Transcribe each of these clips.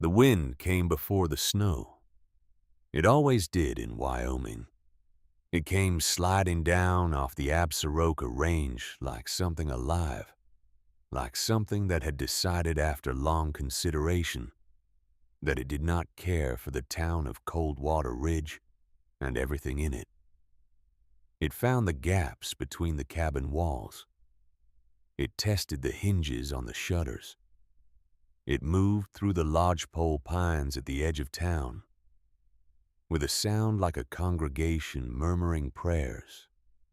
The wind came before the snow. It always did in Wyoming. It came sliding down off the Absaroka Range like something alive, like something that had decided after long consideration that it did not care for the town of Coldwater Ridge and everything in it. It found the gaps between the cabin walls. It tested the hinges on the shutters. It moved through the lodgepole pines at the edge of town. With a sound like a congregation murmuring prayers,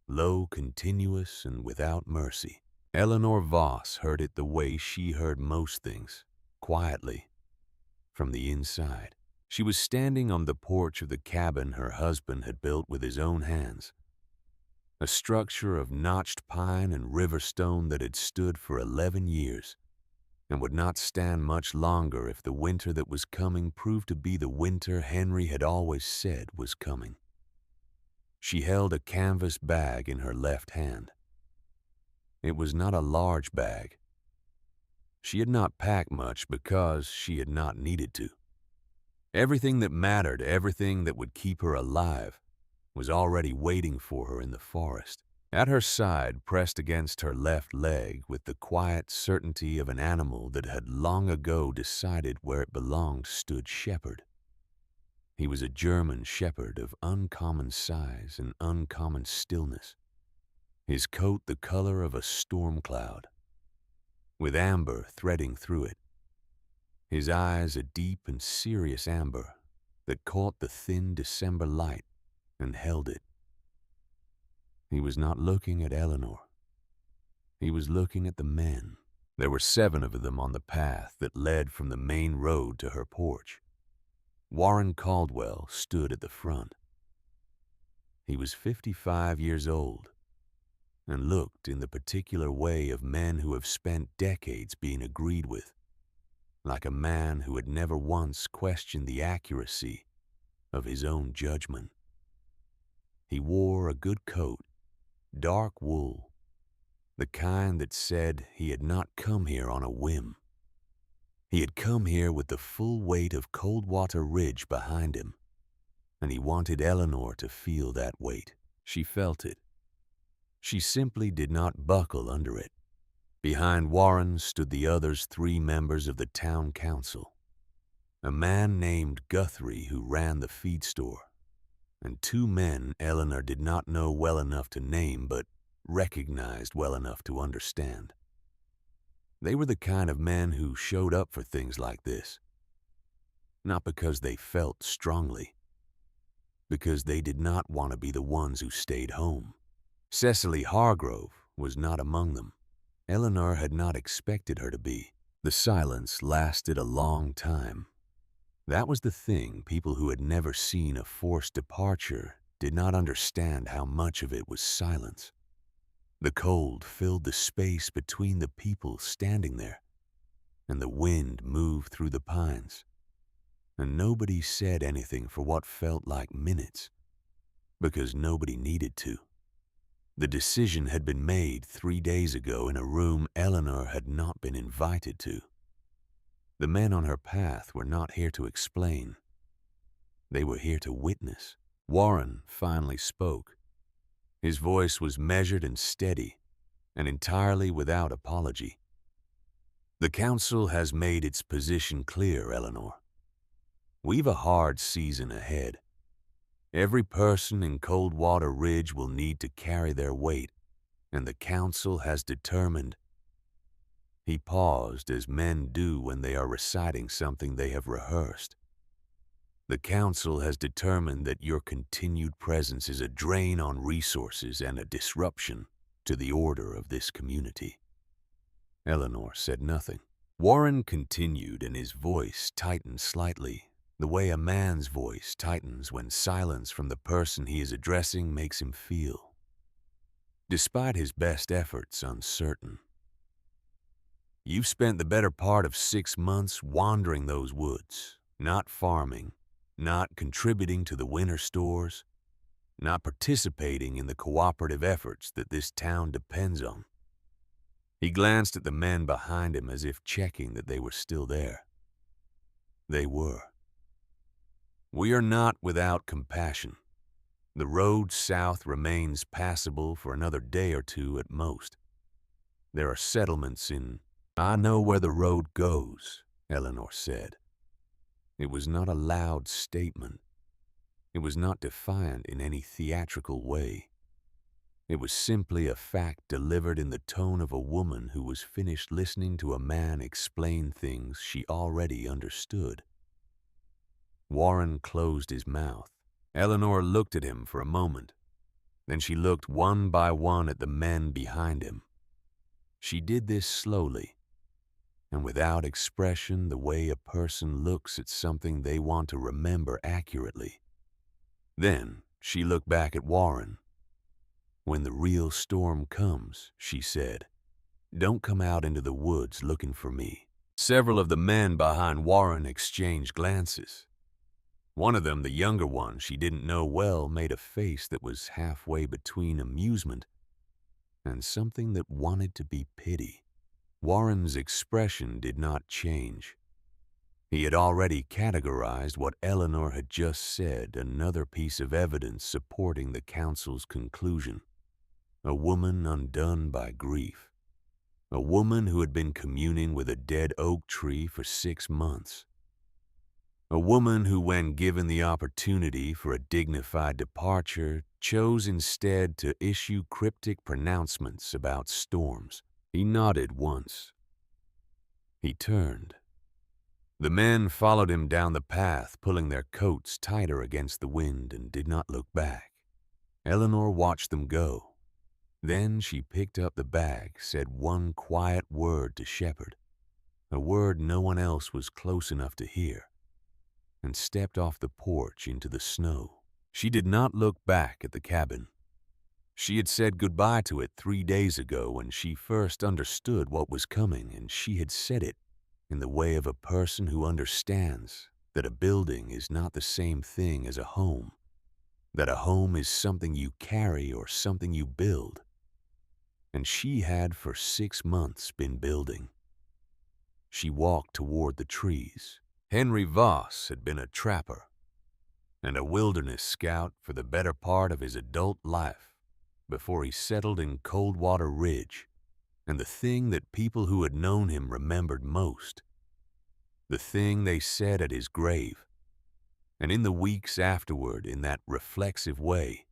low, continuous, and without mercy, Eleanor Voss heard it the way she heard most things, quietly, from the inside. She was standing on the porch of the cabin her husband had built with his own hands, a structure of notched pine and river stone that had stood for 11 years and would not stand much longer if the winter that was coming proved to be the winter Henry had always said was coming. She held a canvas bag in her left hand. It was not a large bag. She had not packed much because she had not needed to. Everything that mattered, everything that would keep her alive, was already waiting for her in the forest. At her side, pressed against her left leg with the quiet certainty of an animal that had long ago decided where it belonged, stood Shepherd. He was a German shepherd of uncommon size and uncommon stillness, his coat the color of a storm cloud, with amber threading through it, his eyes a deep and serious amber that caught the thin December light and held it. He was not looking at Eleanor. He was looking at the men. There were 7 of them on the path that led from the main road to her porch. Warren Caldwell stood at the front. He was 55 years old and looked in the particular way of men who have spent decades being agreed with, like a man who had never once questioned the accuracy of his own judgment. He wore a good coat, dark wool, the kind that said he had not come here on a whim. He had come here with the full weight of Coldwater Ridge behind him, and he wanted Eleanor to feel that weight. She felt it. She simply did not buckle under it. Behind Warren stood the others 3 members of the town council, a man named Guthrie who ran the feed store, and 2 men Eleanor did not know well enough to name but recognized well enough to understand. They were the kind of men who showed up for things like this, not because they felt strongly, because they did not want to be the ones who stayed home. Cecily Hargrove was not among them. Eleanor had not expected her to be. The silence lasted a long time. That was the thing. People who had never seen a forced departure did not understand how much of it was silence. The cold filled the space between the people standing there, and the wind moved through the pines, and nobody said anything for what felt like minutes, because nobody needed to. The decision had been made 3 days ago in a room Eleanor had not been invited to. The men on her path were not here to explain. They were here to witness. Warren finally spoke. His voice was measured and steady, and entirely without apology. The council has made its position clear, Eleanor. We've a hard season ahead. Every person in Coldwater Ridge will need to carry their weight, and the council has determined. He paused, as men do when they are reciting something they have rehearsed. The council has determined that your continued presence is a drain on resources and a disruption to the order of this community. Eleanor said nothing. Warren continued, and his voice tightened slightly, the way a man's voice tightens when silence from the person he is addressing makes him feel, despite his best efforts, uncertain. You've spent the better part of 6 months wandering those woods, not farming, not contributing to the winter stores, not participating in the cooperative efforts that this town depends on. He glanced at the men behind him as if checking that they were still there. They were. We are not without compassion. The road south remains passable for another day or two at most. There are settlements in... I know where the road goes, Eleanor said. It was not a loud statement. It was not defiant in any theatrical way. It was simply a fact delivered in the tone of a woman who was finished listening to a man explain things she already understood. Warren closed his mouth. Eleanor looked at him for a moment. Then she looked one by one at the men behind him. She did this slowly, and without expression, the way a person looks at something they want to remember accurately. Then she looked back at Warren. When the real storm comes, she said, don't come out into the woods looking for me. Several of the men behind Warren exchanged glances. One of them, the younger one she didn't know well, made a face that was halfway between amusement and something that wanted to be pity. Warren's expression did not change. He had already categorized what Eleanor had just said, another piece of evidence supporting the council's conclusion. A woman undone by grief. A woman who had been communing with a dead oak tree for 6 months. A woman who, when given the opportunity for a dignified departure, chose instead to issue cryptic pronouncements about storms. He nodded once. He turned. The men followed him down the path, pulling their coats tighter against the wind, and did not look back. Eleanor watched them go. Then she picked up the bag, said one quiet word to Shepard, a word no one else was close enough to hear, and stepped off the porch into the snow. She did not look back at the cabin. She had said goodbye to it 3 days ago when she first understood what was coming, and she had said it in the way of a person who understands that a building is not the same thing as a home, that a home is something you carry or something you build. And she had for 6 months been building. She walked toward the trees. Henry Voss had been a trapper and a wilderness scout for the better part of his adult life before he settled in Coldwater Ridge, and the thing that people who had known him remembered most, the thing they said at his grave, and in the weeks afterward in that reflexive way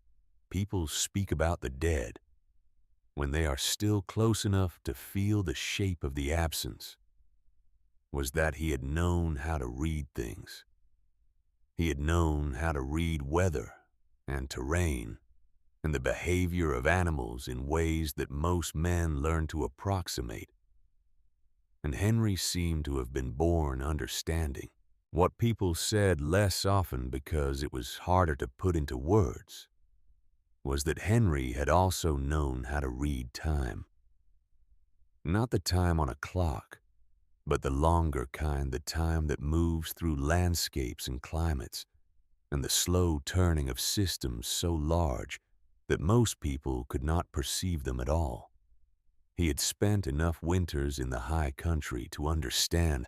people speak about the dead, when they are still close enough to feel the shape of the absence, was that he had known how to read things. He had known how to read weather and terrain and the behavior of animals in ways that most men learn to approximate. And Henry seemed to have been born understanding. What people said less often because it was harder to put into words was that Henry had also known how to read time. Not the time on a clock, but the longer kind, the time that moves through landscapes and climates, and the slow turning of systems so large that most people could not perceive them at all. He had spent enough winters in the high country to understand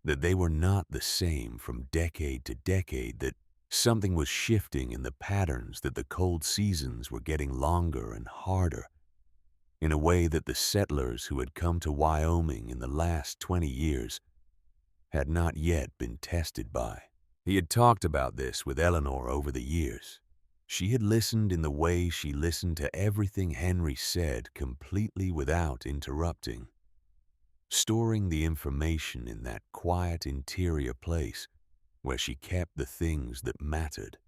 that they were not the same from decade to decade, that something was shifting in the patterns, that the cold seasons were getting longer and harder, in a way that the settlers who had come to Wyoming in the last 20 years had not yet been tested by. He had talked about this with Eleanor over the years. She had listened in the way she listened to everything Henry said, completely without interrupting, storing the information in that quiet interior place where she kept the things that mattered.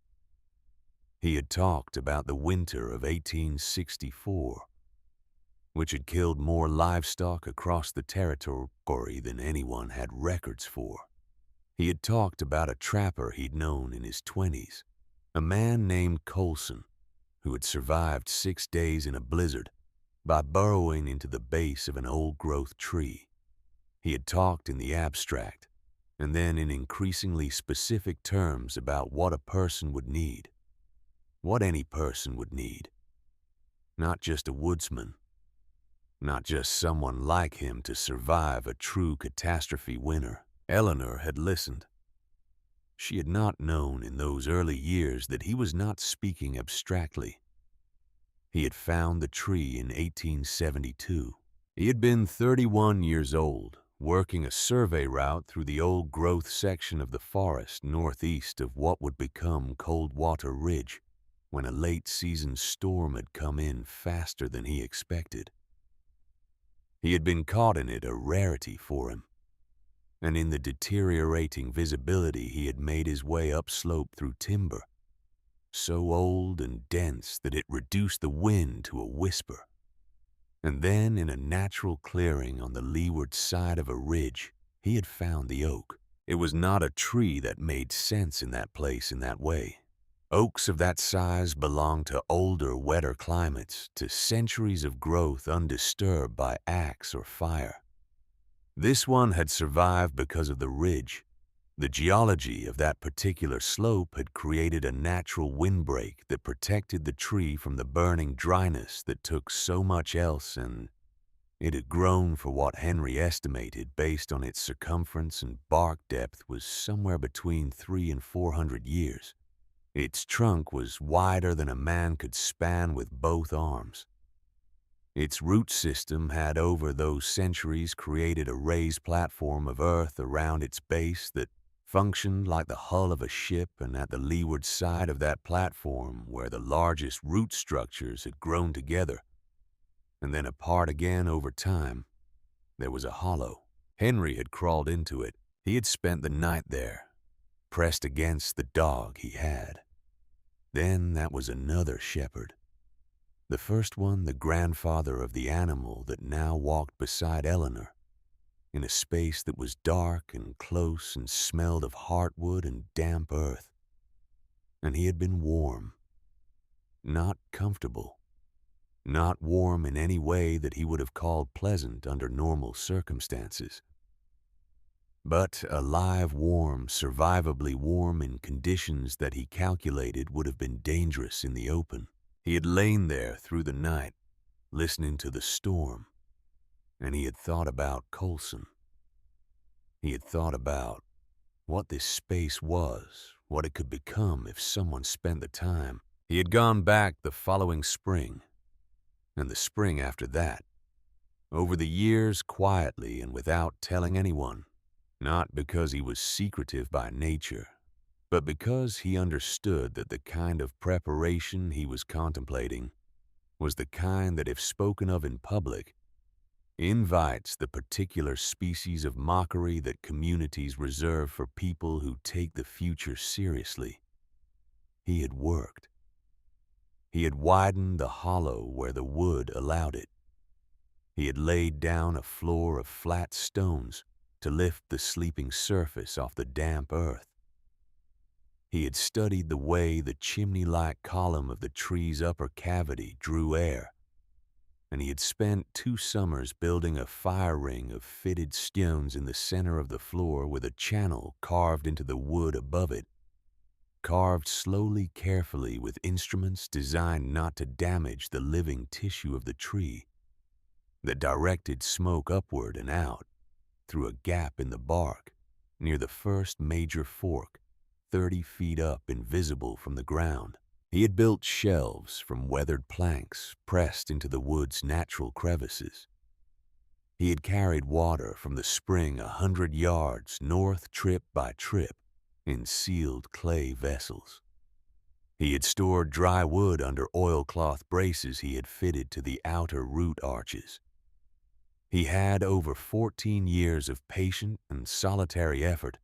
He had talked about the winter of 1864, which had killed more livestock across the territory than anyone had records for. He had talked about a trapper he'd known in his 20s, a man named Colson, who had survived 6 days in a blizzard by burrowing into the base of an old-growth tree. He had talked in the abstract, and then in increasingly specific terms about what a person would need, what any person would need. Not just a woodsman, not just someone like him to survive a true catastrophe winter. Eleanor had listened. She had not known in those early years that he was not speaking abstractly. He had found the tree in 1872. He had been 31 years old, working a survey route through the old-growth section of the forest northeast of what would become Coldwater Ridge, when a late-season storm had come in faster than he expected. He had been caught in it, a rarity for him, and in the deteriorating visibility he had made his way upslope through timber, so old and dense that it reduced the wind to a whisper. And then, in a natural clearing on the leeward side of a ridge, he had found the oak. It was not a tree that made sense in that place in that way. Oaks of that size belong to older, wetter climates, to centuries of growth undisturbed by axe or fire. This one had survived because of the ridge. The geology of that particular slope had created a natural windbreak that protected the tree from the burning dryness that took so much else, and it had grown for what Henry estimated based on its circumference and bark depth was somewhere between 300 and 400 years. Its trunk was wider than a man could span with both arms. Its root system had over those centuries created a raised platform of earth around its base that functioned like the hull of a ship, and at the leeward side of that platform, where the largest root structures had grown together and then apart again over time, there was a hollow. Henry had crawled into it. He had spent the night there, pressed against the dog he had. Then that was another shepherd. The first one, the grandfather of the animal that now walked beside Eleanor, in a space that was dark and close and smelled of heartwood and damp earth. And he had been warm, not comfortable, not warm in any way that he would have called pleasant under normal circumstances, but alive warm, survivably warm in conditions that he calculated would have been dangerous in the open. He had lain there through the night, listening to the storm, and he had thought about Colson. He had thought about what this space was, what it could become if someone spent the time. He had gone back the following spring, and the spring after that, over the years quietly and without telling anyone, not because he was secretive by nature, but because he understood that the kind of preparation he was contemplating was the kind that, if spoken of in public, invites the particular species of mockery that communities reserve for people who take the future seriously. He had worked. He had widened the hollow where the wood allowed it. He had laid down a floor of flat stones to lift the sleeping surface off the damp earth. He had studied the way the chimney-like column of the tree's upper cavity drew air, and he had spent 2 summers building a fire ring of fitted stones in the center of the floor with a channel carved into the wood above it, carved slowly, carefully with instruments designed not to damage the living tissue of the tree, that directed smoke upward and out through a gap in the bark near the first major fork, 30 feet up, invisible from the ground. He had built shelves from weathered planks pressed into the wood's natural crevices. He had carried water from the spring 100 yards north trip by trip in sealed clay vessels. He had stored dry wood under oilcloth braces he had fitted to the outer root arches. He had, over 14 years of patient and solitary effort,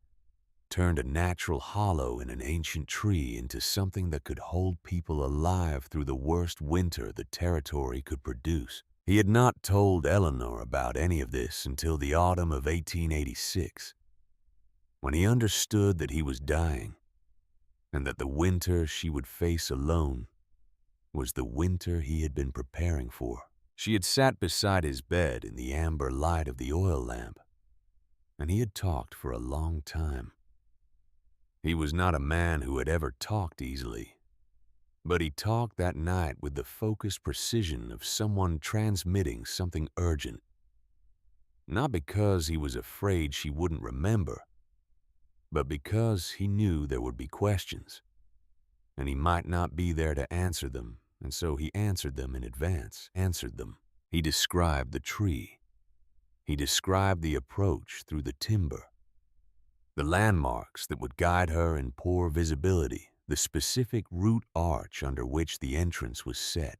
turned a natural hollow in an ancient tree into something that could hold people alive through the worst winter the territory could produce. He had not told Eleanor about any of this until the autumn of 1886, when he understood that he was dying, and that the winter she would face alone was the winter he had been preparing for. She had sat beside his bed in the amber light of the oil lamp, and he had talked for a long time. He was not a man who had ever talked easily, but he talked that night with the focused precision of someone transmitting something urgent. Not because he was afraid she wouldn't remember, but because he knew there would be questions, and he might not be there to answer them, and so he answered them in advance, answered them. He described the tree. He described the approach through the timber, the landmarks that would guide her in poor visibility, the specific root arch under which the entrance was set.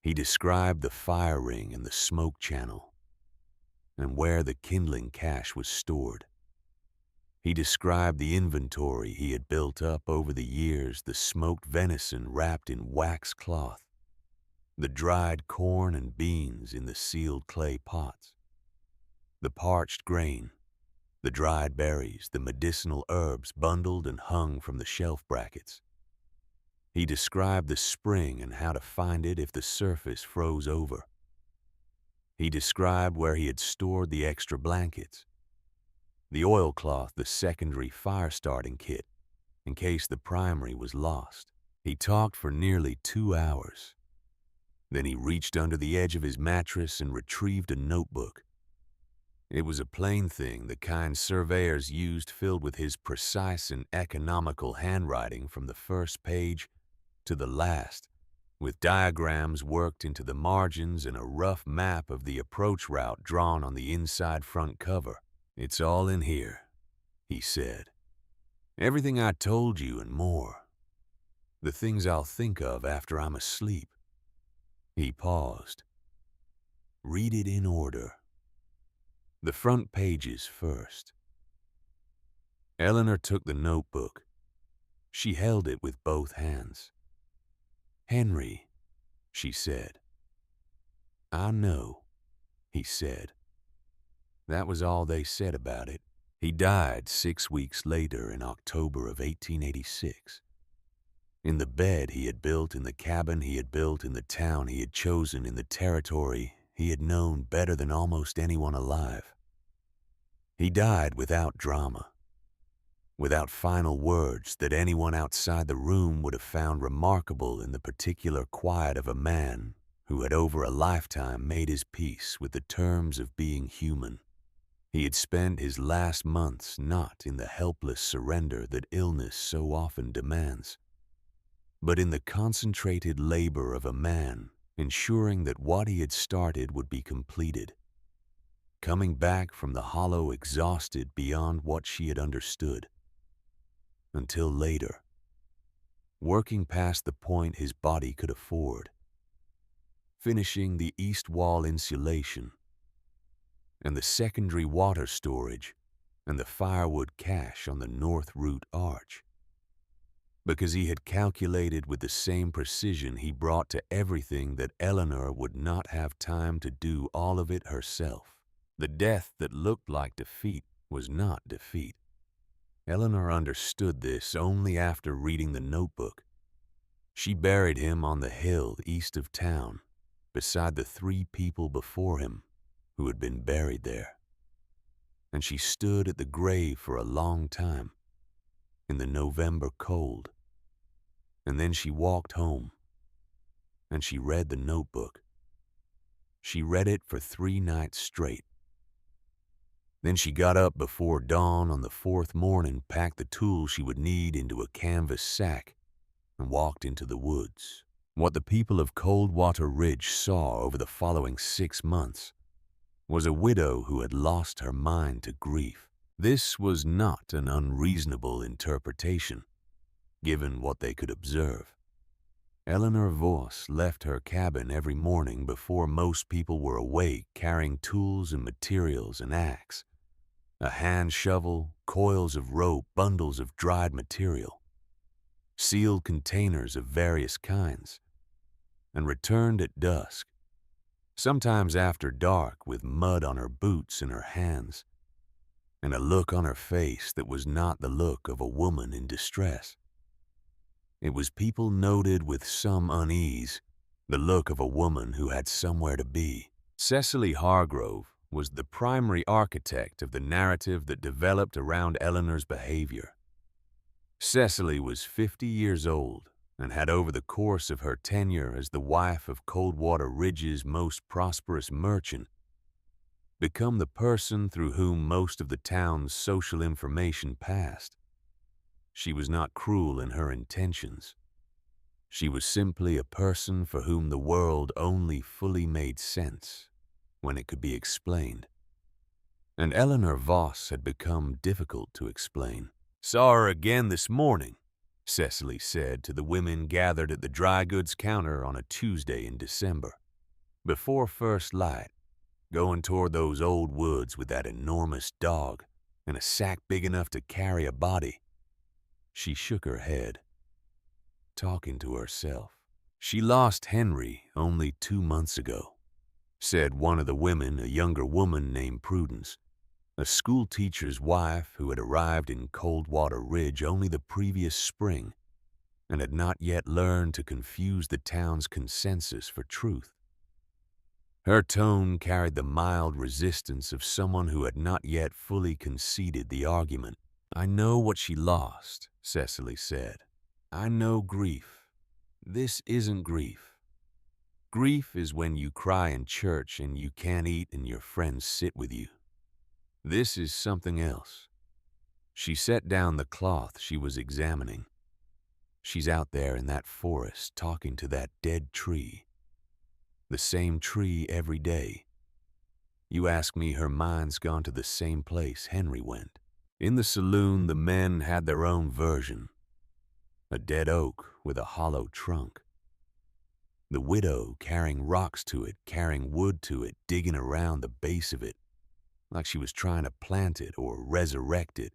He described the fire ring and the smoke channel, and where the kindling cache was stored. He described the inventory he had built up over the years, the smoked venison wrapped in wax cloth, the dried corn and beans in the sealed clay pots, the parched grain, the dried berries, the medicinal herbs bundled and hung from the shelf brackets. He described the spring and how to find it if the surface froze over. He described where he had stored the extra blankets, the oilcloth, the secondary fire-starting kit, in case the primary was lost. He talked for nearly 2 hours. Then he reached under the edge of his mattress and retrieved a notebook. It was a plain thing, the kind surveyors used, filled with his precise and economical handwriting from the first page to the last, with diagrams worked into the margins and a rough map of the approach route drawn on the inside front cover. "It's all in here," he said. "Everything I told you and more. The things I'll think of after I'm asleep." He paused. "Read it in order. The front pages first." Eleanor took the notebook. She held it with both hands. "Henry," she said. "I know," he said. That was all they said about it. He died 6 weeks later in October of 1886. In the bed he had built in the cabin he had built in the town he had chosen in the territory he had known better than almost anyone alive. He died without drama, without final words that anyone outside the room would have found remarkable in the particular quiet of a man who had over a lifetime made his peace with the terms of being human. He had spent his last months not in the helpless surrender that illness so often demands, but in the concentrated labor of a man ensuring that what he had started would be completed, coming back from the hollow exhausted beyond what she had understood, until later, working past the point his body could afford, finishing the east wall insulation, and the secondary water storage, and the firewood cache on the north root arch, because he had calculated with the same precision he brought to everything that Eleanor would not have time to do all of it herself. The death that looked like defeat was not defeat. Eleanor understood this only after reading the notebook. She buried him on the hill east of town, beside the 3 people before him who had been buried there. And she stood at the grave for a long time, in the November cold. And then she walked home, and she read the notebook. She read it for 3 nights straight. Then she got up before dawn on the 4th morning, packed the tools she would need into a canvas sack, and walked into the woods. What the people of Coldwater Ridge saw over the following 6 months was a widow who had lost her mind to grief. This was not an unreasonable interpretation, given what they could observe. Eleanor Voss left her cabin every morning before most people were awake, carrying tools and materials, an axe, a hand shovel, coils of rope, bundles of dried material, sealed containers of various kinds, and returned at dusk, sometimes after dark, with mud on her boots and her hands, and a look on her face that was not the look of a woman in distress. It was, people noted with some unease, the look of a woman who had somewhere to be. Cecily Hargrove was the primary architect of the narrative that developed around Eleanor's behavior. Cecily was 50 years old and had, over the course of her tenure as the wife of Coldwater Ridge's most prosperous merchant, become the person through whom most of the town's social information passed. She was not cruel in her intentions. She was simply a person for whom the world only fully made sense when it could be explained. And Eleanor Voss had become difficult to explain. "Saw her again this morning," Cecily said to the women gathered at the dry goods counter on a Tuesday in December, before first light, going toward those old woods with that enormous dog and a sack big enough to carry a body. She shook her head, talking to herself. "She lost Henry only 2 months ago," said one of the women, a younger woman named Prudence, a school teacher's wife who had arrived in Coldwater Ridge only the previous spring and had not yet learned to confuse the town's consensus for truth. Her tone carried the mild resistance of someone who had not yet fully conceded the argument. "I know what she lost," Cecily said. "I know grief. This isn't grief. Grief is when you cry in church and you can't eat and your friends sit with you. This is something else." She set down the cloth she was examining. "She's out there in that forest talking to that dead tree. The same tree every day. You ask me, her mind's gone to the same place Henry went." In the saloon, the men had their own version. A dead oak with a hollow trunk. The widow carrying rocks to it, carrying wood to it, digging around the base of it, like she was trying to plant it or resurrect it,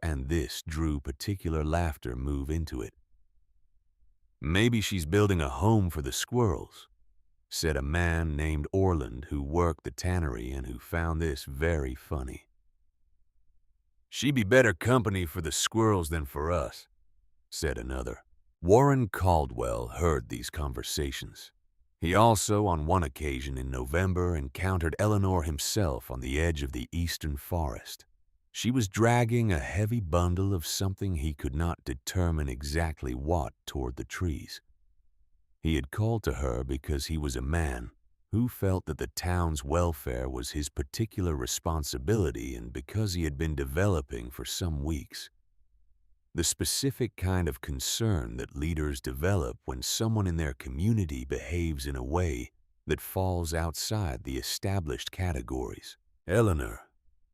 and this drew particular laughter move into it. "Maybe she's building a home for the squirrels," said a man named Orland who worked the tannery and who found this very funny. "She'd be better company for the squirrels than for us," said another. Warren Caldwell heard these conversations. He also, on one occasion in November, encountered Eleanor himself on the edge of the eastern forest. She was dragging a heavy bundle of something he could not determine exactly what toward the trees. He had called to her because he was a man who felt that the town's welfare was his particular responsibility and because he had been developing for some weeks. The specific kind of concern that leaders develop when someone in their community behaves in a way that falls outside the established categories. "Eleanor,"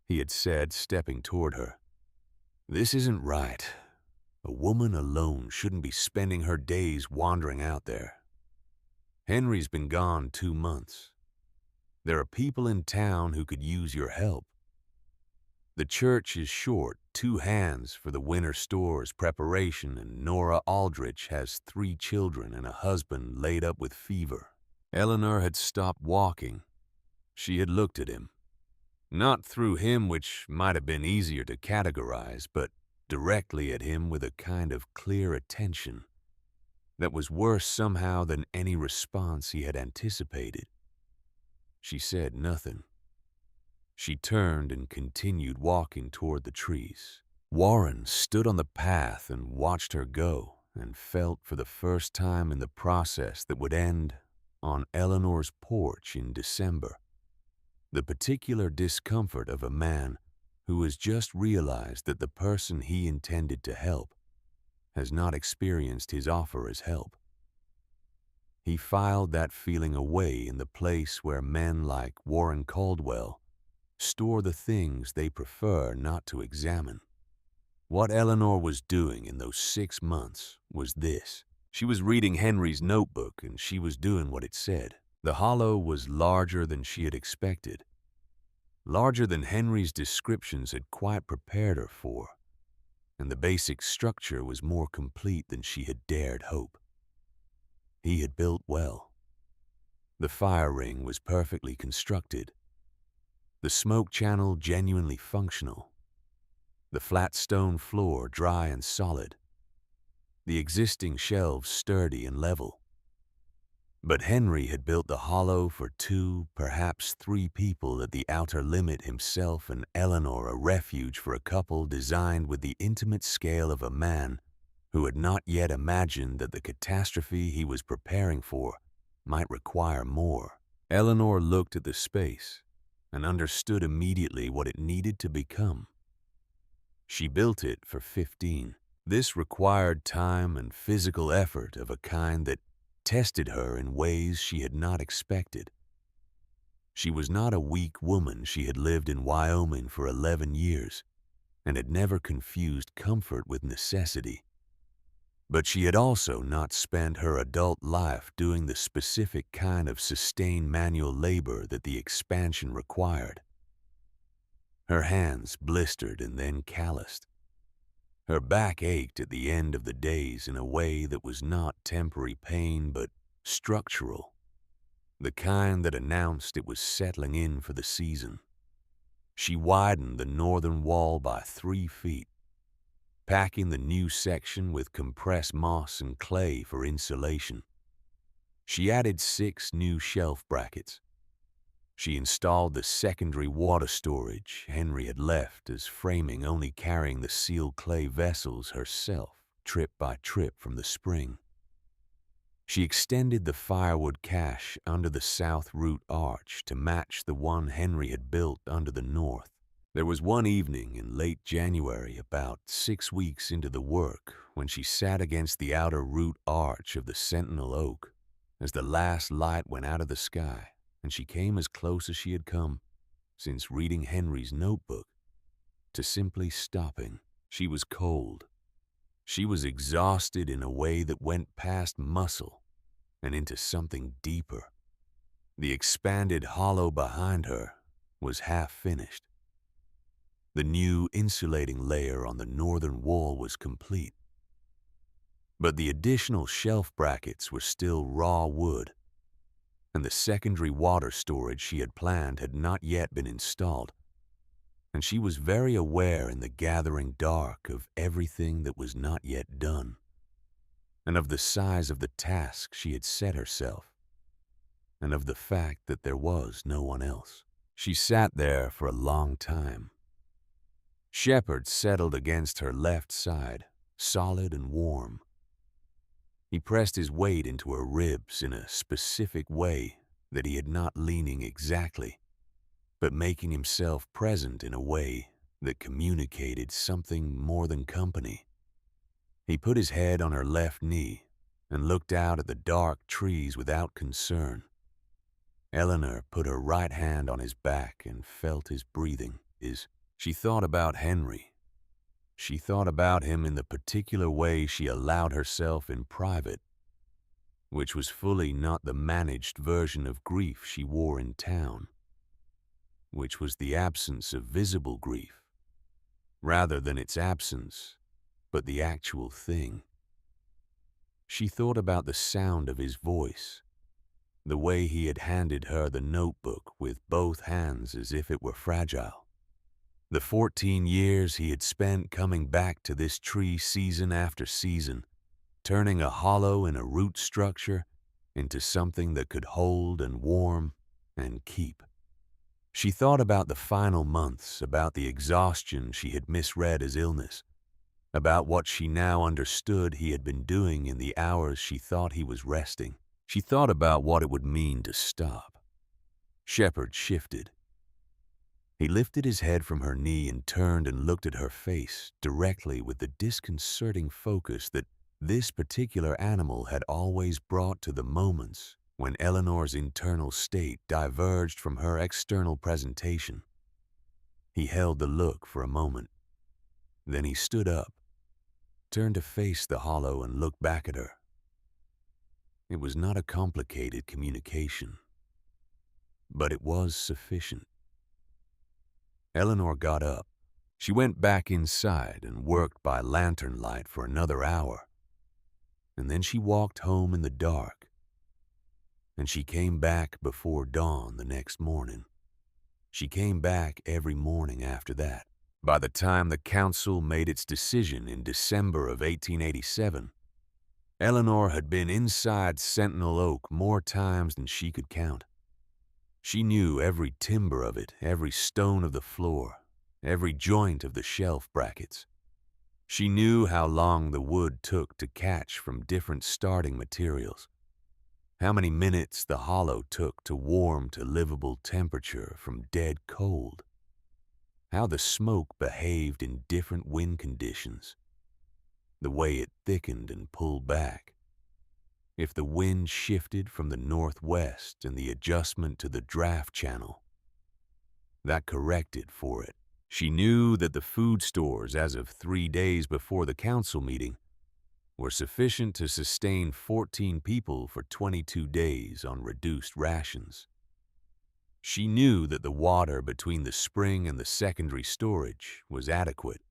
he had said, stepping toward her, "this isn't right. A woman alone shouldn't be spending her days wandering out there. Henry's been gone 2 months. There are people in town who could use your help. The church is short 2 hands for the winter store's preparation, and Nora Aldrich has 3 children and a husband laid up with fever." Eleanor had stopped walking. She had looked at him. Not through him, which might have been easier to categorize, but directly at him with a kind of clear attention that was worse somehow than any response he had anticipated. She said nothing. She turned and continued walking toward the trees. Warren stood on the path and watched her go and felt for the first time in the process that would end on Eleanor's porch in December the particular discomfort of a man who has just realized that the person he intended to help has not experienced his offer as help. He filed that feeling away in the place where men like Warren Caldwell store the things they prefer not to examine. What Eleanor was doing in those 6 months was this. She was reading Henry's notebook, and she was doing what it said. The hollow was larger than she had expected, larger than Henry's descriptions had quite prepared her for, and the basic structure was more complete than she had dared hope. He had built well. The fire ring was perfectly constructed, the smoke channel genuinely functional, the flat stone floor dry and solid, the existing shelves sturdy and level. But Henry had built the hollow for 2, perhaps 3 people at the outer limit, himself and Eleanor a refuge for a couple designed with the intimate scale of a man who had not yet imagined that the catastrophe he was preparing for might require more. Eleanor looked at the space, and understood immediately what it needed to become. She built it for 15. This required time and physical effort of a kind that tested her in ways she had not expected. She was not a weak woman. She had lived in Wyoming for 11 years and had never confused comfort with necessity. But she had also not spent her adult life doing the specific kind of sustained manual labor that the expansion required. Her hands blistered and then calloused. Her back ached at the end of the days in a way that was not temporary pain but structural, the kind that announced it was settling in for the season. She widened the northern wall by 3 feet, packing the new section with compressed moss and clay for insulation. She added 6 new shelf brackets. She installed the secondary water storage Henry had left as framing, only carrying the sealed clay vessels herself, trip by trip from the spring. She extended the firewood cache under the south root arch to match the one Henry had built under the north. There was one evening in late January, about 6 weeks into the work, when she sat against the outer root arch of the sentinel oak as the last light went out of the sky, and she came as close as she had come since reading Henry's notebook to simply stopping. She was cold. She was exhausted in a way that went past muscle and into something deeper. The expanded hollow behind her was half finished. The new insulating layer on the northern wall was complete. But the additional shelf brackets were still raw wood, and the secondary water storage she had planned had not yet been installed, and she was very aware in the gathering dark of everything that was not yet done, and of the size of the task she had set herself, and of the fact that there was no one else. She sat there for a long time. Shepard settled against her left side, solid and warm. He pressed his weight into her ribs in a specific way that he had not leaning exactly, but making himself present in a way that communicated something more than company. He put his head on her left knee and looked out at the dark trees without concern. Eleanor put her right hand on his back and felt his breathing. She thought about Henry. She thought about him in the particular way she allowed herself in private, which was fully not the managed version of grief she wore in town, which was the absence of visible grief, rather than its absence, but the actual thing. She thought about the sound of his voice, the way he had handed her the notebook with both hands as if it were fragile. The 14 years he had spent coming back to this tree season after season, turning a hollow in a root structure into something that could hold and warm and keep. She thought about the final months, about the exhaustion she had misread as illness, about what she now understood he had been doing in the hours she thought he was resting. She thought about what it would mean to stop. Shepard shifted. He lifted his head from her knee and turned and looked at her face directly with the disconcerting focus that this particular animal had always brought to the moments when Eleanor's internal state diverged from her external presentation. He held the look for a moment. Then he stood up, turned to face the hollow and looked back at her. It was not a complicated communication, but it was sufficient. Eleanor got up. She went back inside and worked by lantern light for another hour. And then she walked home in the dark. And she came back before dawn the next morning. She came back every morning after that. By the time the council made its decision in December of 1887, Eleanor had been inside Sentinel Oak more times than she could count. She knew every timber of it, every stone of the floor, every joint of the shelf brackets. She knew how long the wood took to catch from different starting materials. How many minutes the hollow took to warm to livable temperature from dead cold. How the smoke behaved in different wind conditions. The way it thickened and pulled back. If the wind shifted from the northwest and the adjustment to the draft channel, that corrected for it. She knew that the food stores as of 3 days before the council meeting were sufficient to sustain 14 people for 22 days on reduced rations. She knew that the water between the spring and the secondary storage was adequate.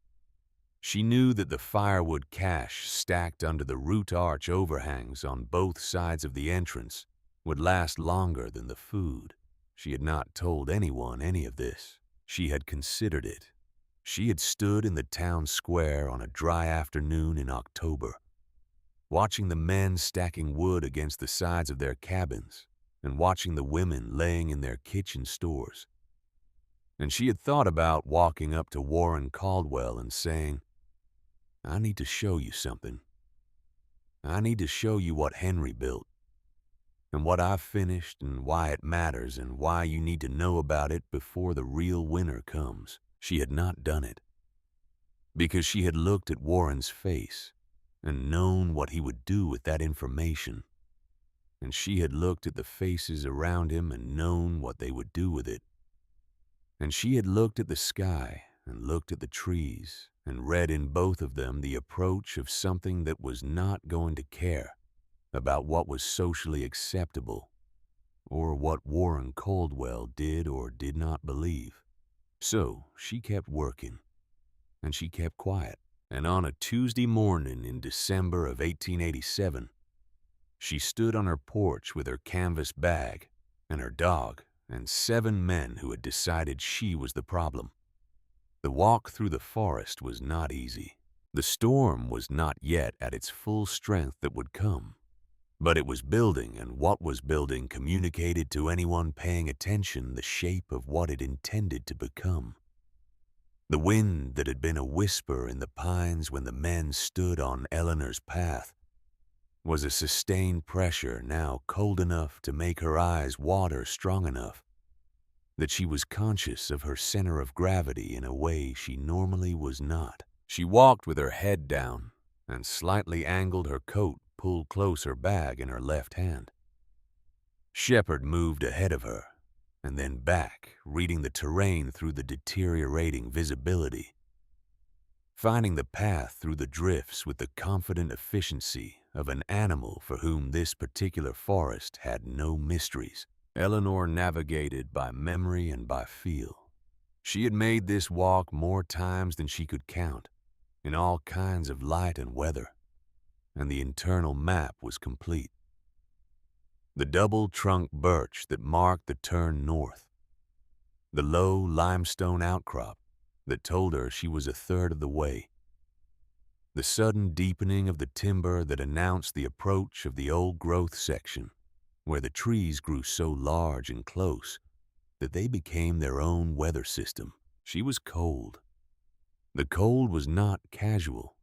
She knew that the firewood cache stacked under the root arch overhangs on both sides of the entrance would last longer than the food. She had not told anyone any of this. She had considered it. She had stood in the town square on a dry afternoon in October, watching the men stacking wood against the sides of their cabins and watching the women laying in their kitchen stores. And she had thought about walking up to Warren Caldwell and saying, "I need to show you something. I need to show you what Henry built, and what I've finished and why it matters and why you need to know about it before the real winter comes." She had not done it, because she had looked at Warren's face and known what he would do with that information, and she had looked at the faces around him and known what they would do with it, and she had looked at the sky and looked at the trees and read in both of them the approach of something that was not going to care about what was socially acceptable or what Warren Caldwell did or did not believe. So she kept working, and she kept quiet. And on a Tuesday morning in December of 1887, she stood on her porch with her canvas bag and her dog and 7 men who had decided she was the problem. The walk through the forest was not easy. The storm was not yet at its full strength that would come, but it was building, and what was building communicated to anyone paying attention the shape of what it intended to become. The wind that had been a whisper in the pines when the men stood on Eleanor's path was a sustained pressure now cold enough to make her eyes water strong enough that she was conscious of her center of gravity in a way she normally was not. She walked with her head down and slightly angled her coat pulled close her bag in her left hand. Shepard moved ahead of her and then back, reading the terrain through the deteriorating visibility, finding the path through the drifts with the confident efficiency of an animal for whom this particular forest had no mysteries. Eleanor navigated by memory and by feel. She had made this walk more times than she could count, in all kinds of light and weather, and the internal map was complete. The double-trunk birch that marked the turn north, the low limestone outcrop that told her she was a third of the way, the sudden deepening of the timber that announced the approach of the old-growth section, where the trees grew so large and close that they became their own weather system. She was cold. The cold was not casual.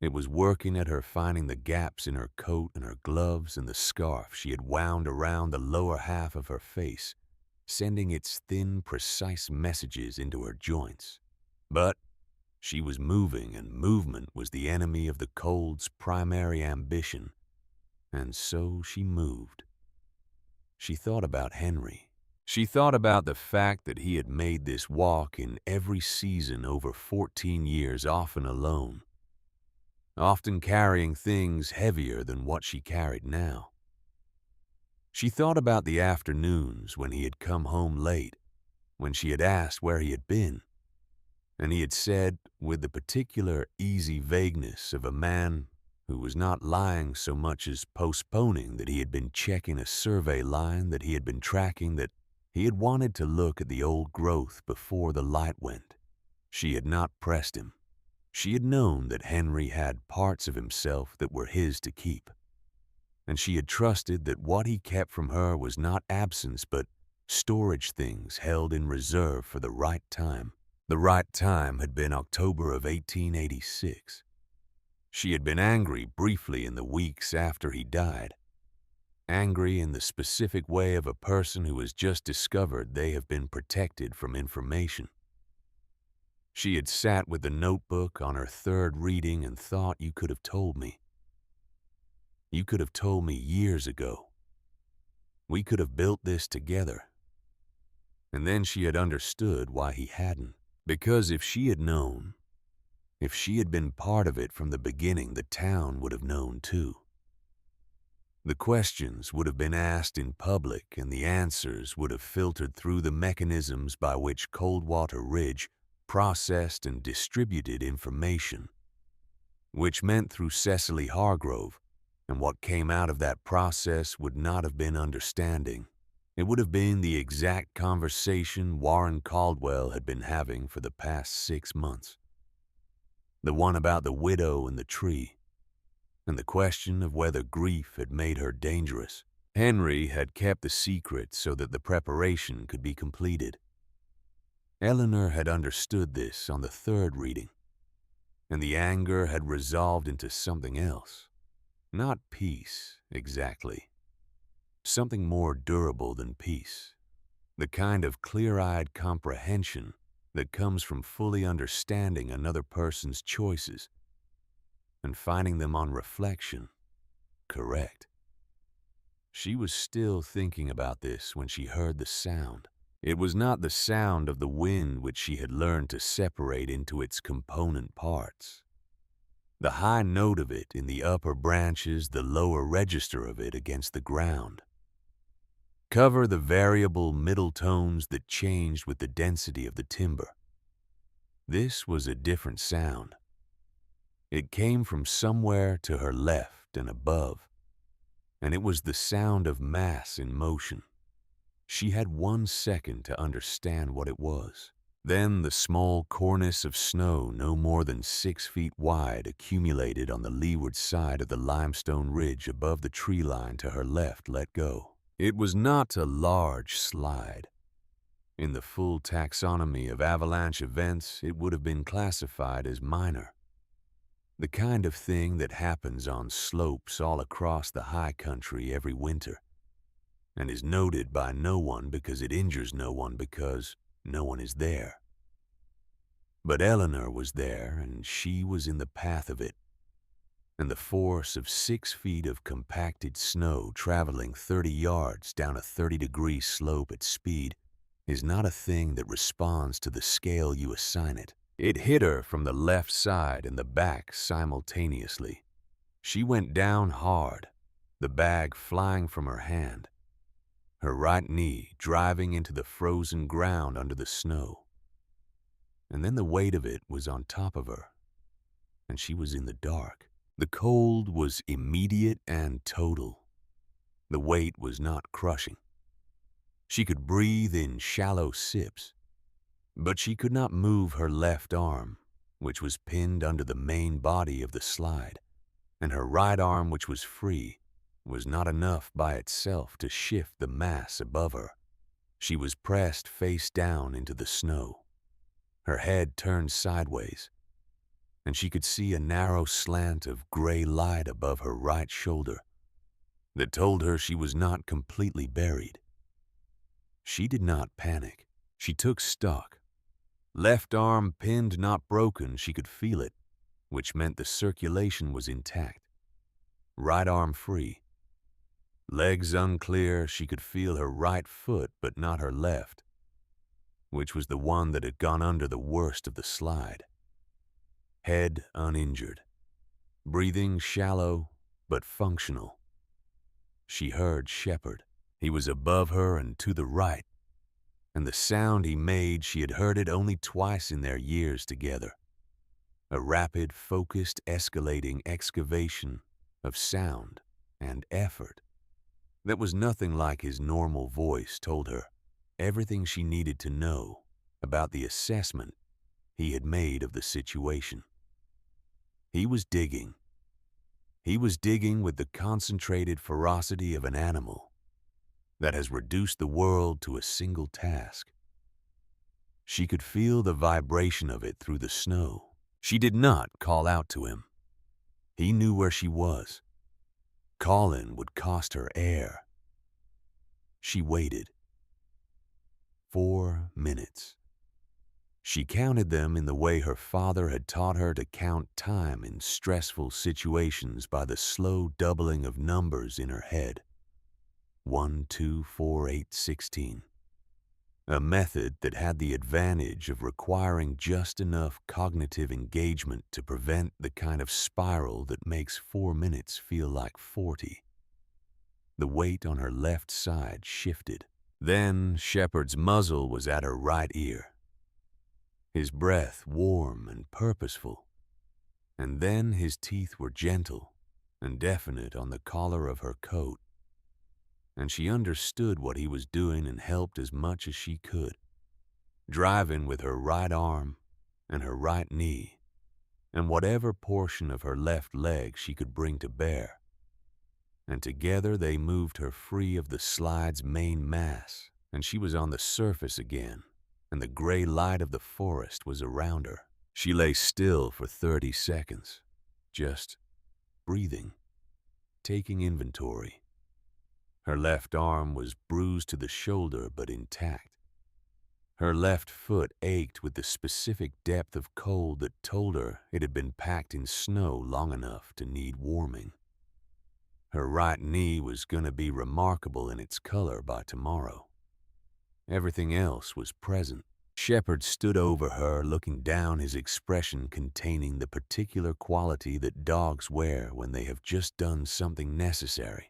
It was working at her, finding the gaps in her coat and her gloves and the scarf she had wound around the lower half of her face, sending its thin, precise messages into her joints. But she was moving, and movement was the enemy of the cold's primary ambition, and so she moved. She thought about Henry. She thought about the fact that he had made this walk in every season over 14 years, often alone, often carrying things heavier than what she carried now. She thought about the afternoons when he had come home late, when she had asked where he had been, and he had said, with the particular easy vagueness of a man who was not lying so much as postponing, that he had been checking a survey line that he had been tracking, that he had wanted to look at the old growth before the light went. She had not pressed him. She had known that Henry had parts of himself that were his to keep, and she had trusted that what he kept from her was not absence but storage things held in reserve for the right time. The right time had been October of 1886. She had been angry briefly in the weeks after he died, angry in the specific way of a person who has just discovered they have been protected from information. She had sat with the notebook on her third reading and thought, "You could have told me. You could have told me years ago. We could have built this together." And then she had understood why he hadn't. Because if she had known, if she had been part of it from the beginning, the town would have known too. The questions would have been asked in public, and the answers would have filtered through the mechanisms by which Coldwater Ridge processed and distributed information, which meant through Cecily Hargrove, and what came out of that process would not have been understanding. It would have been the exact conversation Warren Caldwell had been having for the past 6 months. The one about the widow and the tree, and the question of whether grief had made her dangerous. Henry had kept the secret so that the preparation could be completed. Eleanor had understood this on the third reading, and the anger had resolved into something else. Not peace, exactly. Something more durable than peace. The kind of clear-eyed comprehension that comes from fully understanding another person's choices and finding them on reflection correct. She was still thinking about this when she heard the sound. It was not the sound of the wind which she had learned to separate into its component parts. The high note of it in the upper branches, the lower register of it against the ground. Cover the variable middle tones that changed with the density of the timber. This was a different sound. It came from somewhere to her left and above, and it was the sound of mass in motion. She had 1 second to understand what it was. Then the small cornice of snow no more than 6 feet wide accumulated on the leeward side of the limestone ridge above the tree line to her left let go. It was not a large slide. In the full taxonomy of avalanche events, it would have been classified as minor. The kind of thing that happens on slopes all across the high country every winter, and is noted by no one because it injures no one because no one is there. But Eleanor was there, and she was in the path of it. And the force of 6 feet of compacted snow traveling 30 yards down a 30-degree slope at speed is not a thing that responds to the scale you assign it. It hit her from the left side and the back simultaneously. She went down hard, the bag flying from her hand, her right knee driving into the frozen ground under the snow. And then the weight of it was on top of her, and she was in the dark. The cold was immediate and total. The weight was not crushing. She could breathe in shallow sips, but she could not move her left arm, which was pinned under the main body of the slide, and her right arm, which was free, was not enough by itself to shift the mass above her. She was pressed face down into the snow, her head turned sideways, and she could see a narrow slant of gray light above her right shoulder that told her she was not completely buried. She did not panic. She took stock. Left arm pinned, not broken, she could feel it, which meant the circulation was intact. Right arm free. Legs unclear, she could feel her right foot but not her left, which was the one that had gone under the worst of the slide. Head uninjured. Breathing shallow but functional. She heard Shepard. He was above her and to the right, and the sound he made, she had heard it only twice in their years together. A rapid, focused, escalating excavation of sound and effort that was nothing like his normal voice told her everything she needed to know about the assessment he had made of the situation. He was digging. He was digging with the concentrated ferocity of an animal that has reduced the world to a single task. She could feel the vibration of it through the snow. She did not call out to him. He knew where she was. Calling would cost her air. She waited. 4 minutes. She counted them in the way her father had taught her to count time in stressful situations, by the slow doubling of numbers in her head. 1, 2, 4, 8, 16. A method that had the advantage of requiring just enough cognitive engagement to prevent the kind of spiral that makes 4 minutes feel like 40. The weight on her left side shifted. Then Shepard's muzzle was at her right ear, his breath warm and purposeful, and then his teeth were gentle and definite on the collar of her coat, and she understood what he was doing and helped as much as she could, driving with her right arm and her right knee and whatever portion of her left leg she could bring to bear, and together they moved her free of the slide's main mass, and she was on the surface again, and the gray light of the forest was around her. She lay still for 30 seconds, just breathing, taking inventory. Her left arm was bruised to the shoulder but intact. Her left foot ached with the specific depth of cold that told her it had been packed in snow long enough to need warming. Her right knee was going to be remarkable in its color by tomorrow. Everything else was present. Shepard stood over her, looking down, his expression containing the particular quality that dogs wear when they have just done something necessary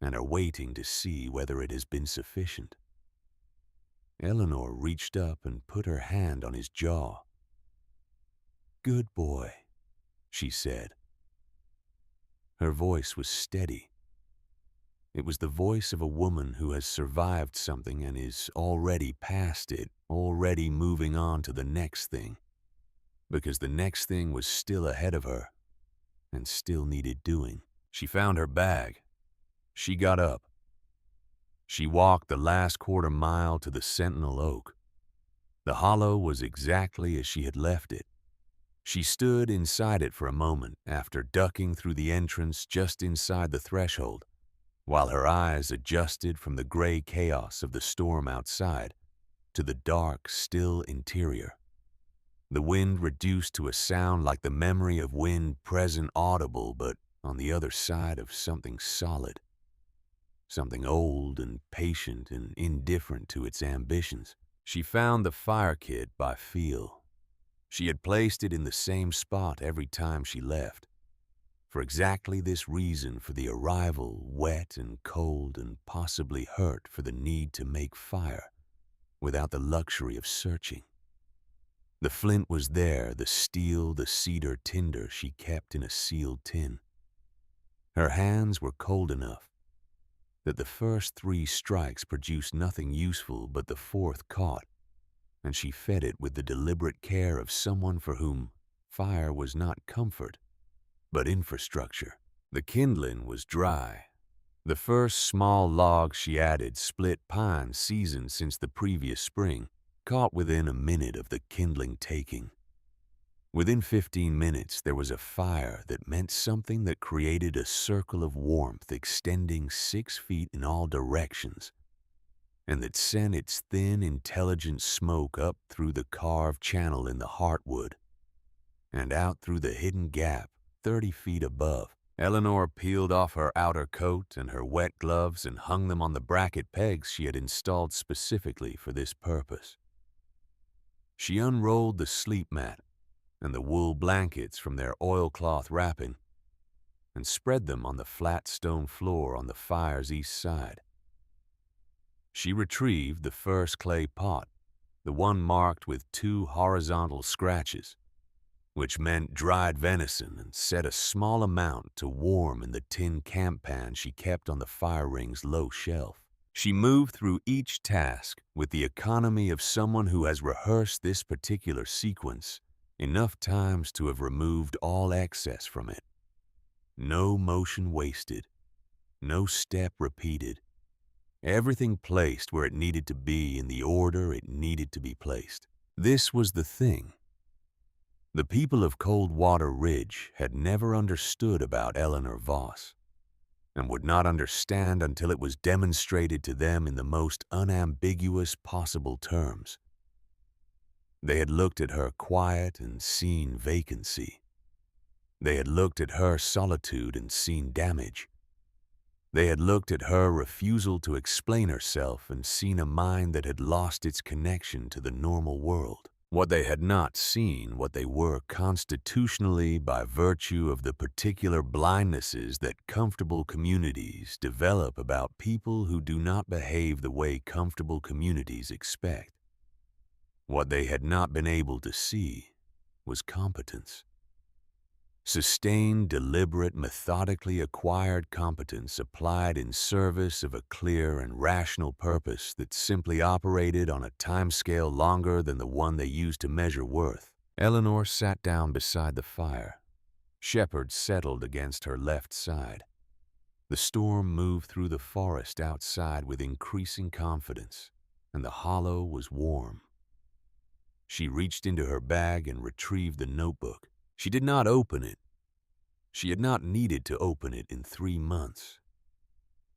and are waiting to see whether it has been sufficient. Eleanor reached up and put her hand on his jaw. "Good boy," she said. Her voice was steady. It was the voice of a woman who has survived something and is already past it, already moving on to the next thing, because the next thing was still ahead of her and still needed doing. She found her bag. She got up. She walked the last quarter mile to the Sentinel Oak. The hollow was exactly as she had left it. She stood inside it for a moment after ducking through the entrance just inside the threshold, while her eyes adjusted from the gray chaos of the storm outside to the dark, still interior. The wind reduced to a sound like the memory of wind present audible, but on the other side of something solid. Something old and patient and indifferent to its ambitions. She found the fire kit by feel. She had placed it in the same spot every time she left, for exactly this reason: for the arrival, wet and cold and possibly hurt, for the need to make fire without the luxury of searching. The flint was there, the steel, the cedar tinder she kept in a sealed tin. Her hands were cold enough that the first 3 strikes produced nothing useful, but the 4th caught, and she fed it with the deliberate care of someone for whom fire was not comfort, but infrastructure. The kindling was dry. The first small log she added, split pine seasoned since the previous spring, caught within a minute of the kindling taking. Within 15 minutes, there was a fire that meant something, that created a circle of warmth extending 6 feet in all directions, and that sent its thin, intelligent smoke up through the carved channel in the heartwood and out through the hidden gap 30 feet above. Eleanor peeled off her outer coat and her wet gloves and hung them on the bracket pegs she had installed specifically for this purpose. She unrolled the sleep mat and the wool blankets from their oilcloth wrapping and spread them on the flat stone floor on the fire's east side. She retrieved the first clay pot, the one marked with 2 horizontal scratches, which meant dried venison, and set a small amount to warm in the tin camp pan she kept on the fire ring's low shelf. She moved through each task with the economy of someone who has rehearsed this particular sequence enough times to have removed all excess from it. No motion wasted, no step repeated. Everything placed where it needed to be in the order it needed to be placed. This was the thing the people of Coldwater Ridge had never understood about Eleanor Voss. and would not understand until it was demonstrated to them in the most unambiguous possible terms. They had looked at her quiet and seen vacancy. They had looked at her solitude and seen damage. They had looked at her refusal to explain herself and seen a mind that had lost its connection to the normal world. What they had not seen, what they were constitutionally by virtue of the particular blindnesses that comfortable communities develop about people who do not behave the way comfortable communities expect. What they had not been able to see was competence. Sustained, deliberate, methodically acquired competence applied in service of a clear and rational purpose that simply operated on a timescale longer than the one they used to measure worth. Eleanor sat down beside the fire. Shepard settled against her left side. The storm moved through the forest outside with increasing confidence, and the hollow was warm. She reached into her bag and retrieved the notebook. She did not open it. She had not needed to open it in 3 months,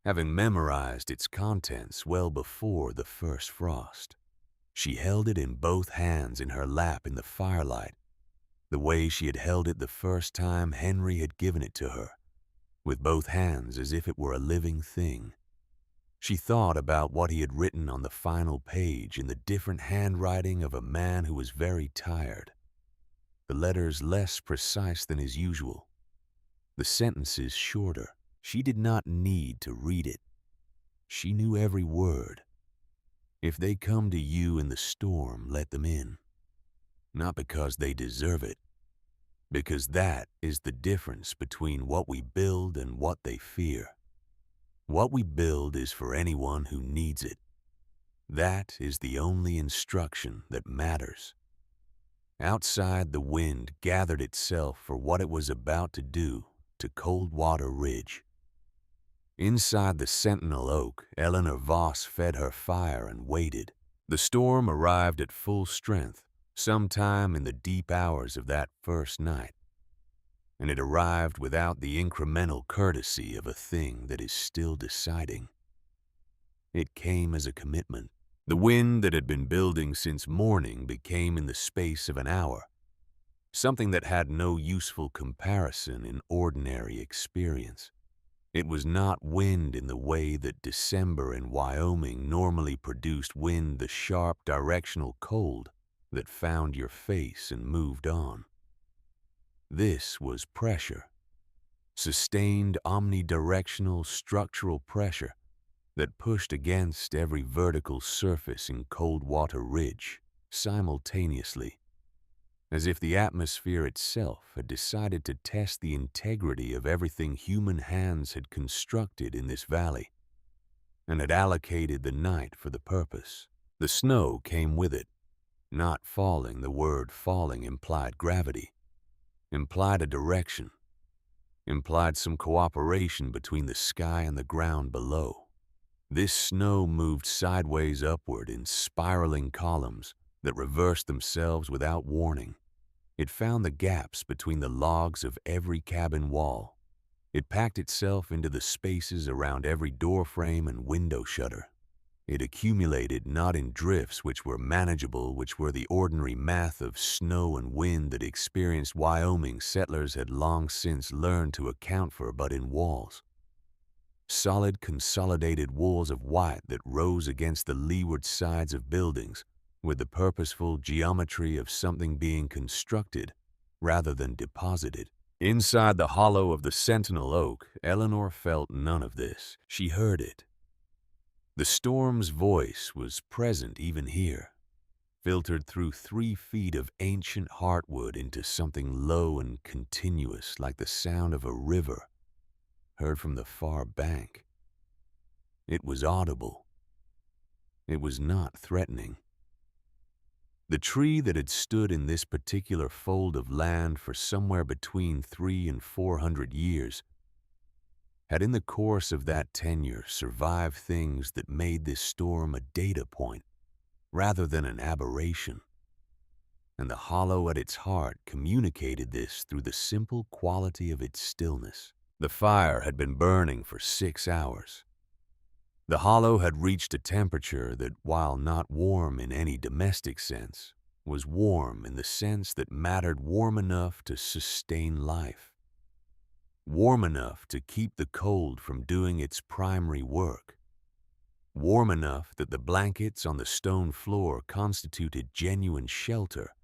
having memorized its contents well before the first frost. She held it in both hands in her lap in the firelight, the way she had held it the first time Henry had given it to her, with both hands as if it were a living thing. She thought about what he had written on the final page in the different handwriting of a man who was very tired. The letters less precise than his usual. The sentences shorter. She did not need to read it. She knew every word. If they come to you in the storm, let them in. Not because they deserve it, because that is the difference between what we build and what they fear. What we build is for anyone who needs it. That is the only instruction that matters. Outside, the wind gathered itself for what it was about to do to Coldwater Ridge. Inside the Sentinel Oak, Eleanor Voss fed her fire and waited. The storm arrived at full strength sometime in the deep hours of that first night, and it arrived without the incremental courtesy of a thing that is still deciding. It came as a commitment. The wind that had been building since morning became in the space of an hour, something that had no useful comparison in ordinary experience. It was not wind in the way that December in Wyoming normally produced wind, the sharp directional cold that found your face and moved on. This was pressure, sustained omnidirectional structural pressure that pushed against every vertical surface in Coldwater Ridge simultaneously, as if the atmosphere itself had decided to test the integrity of everything human hands had constructed in this valley, and had allocated the night for the purpose. The snow came with it. Not falling, the word falling implied gravity, implied a direction, implied some cooperation between the sky and the ground below. This snow moved sideways upward in spiraling columns that reversed themselves without warning. It found the gaps between the logs of every cabin wall. It packed itself into the spaces around every doorframe and window shutter. It accumulated not in drifts which were manageable, which were the ordinary math of snow and wind that experienced Wyoming settlers had long since learned to account for, but in walls. Solid, consolidated walls of white that rose against the leeward sides of buildings with the purposeful geometry of something being constructed rather than deposited. Inside the hollow of the Sentinel Oak, Eleanor felt none of this. She heard it. The storm's voice was present even here, filtered through 3 feet of ancient heartwood into something low and continuous like the sound of a river heard from the far bank. It was audible. It was not threatening. The tree that had stood in this particular fold of land for somewhere between 300 and 400 years had in the course of that tenure survived things that made this storm a data point rather than an aberration. And the hollow at its heart communicated this through the simple quality of its stillness. The fire had been burning for 6 hours. The hollow had reached a temperature that, while not warm in any domestic sense, was warm in the sense that mattered, warm enough to sustain life. Warm enough to keep the cold from doing its primary work. Warm enough that the blankets on the stone floor constituted genuine shelter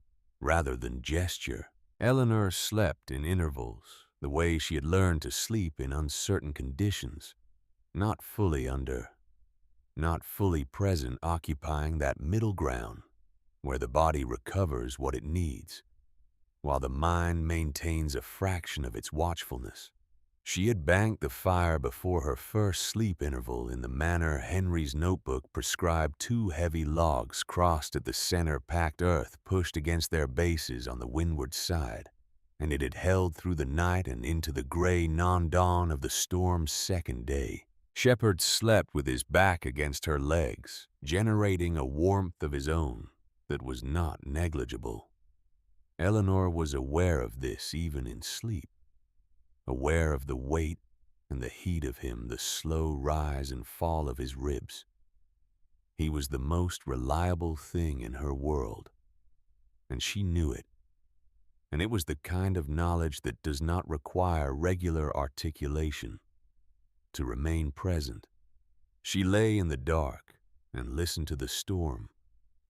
rather than gesture. Eleanor slept in intervals, the way she had learned to sleep in uncertain conditions, not fully present, occupying that middle ground where the body recovers what it needs, while the mind maintains a fraction of its watchfulness. She had banked the fire before her first sleep interval in the manner Henry's notebook prescribed. 2 heavy logs crossed at the center, packed earth pushed against their bases on the windward side, and it had held through the night and into the gray non-dawn of the storm's second day. Shepard slept with his back against her legs, generating a warmth of his own that was not negligible. Eleanor was aware of this even in sleep, aware of the weight and the heat of him, the slow rise and fall of his ribs. He was the most reliable thing in her world, and she knew it. And it was the kind of knowledge that does not require regular articulation. To remain present, she lay in the dark and listened to the storm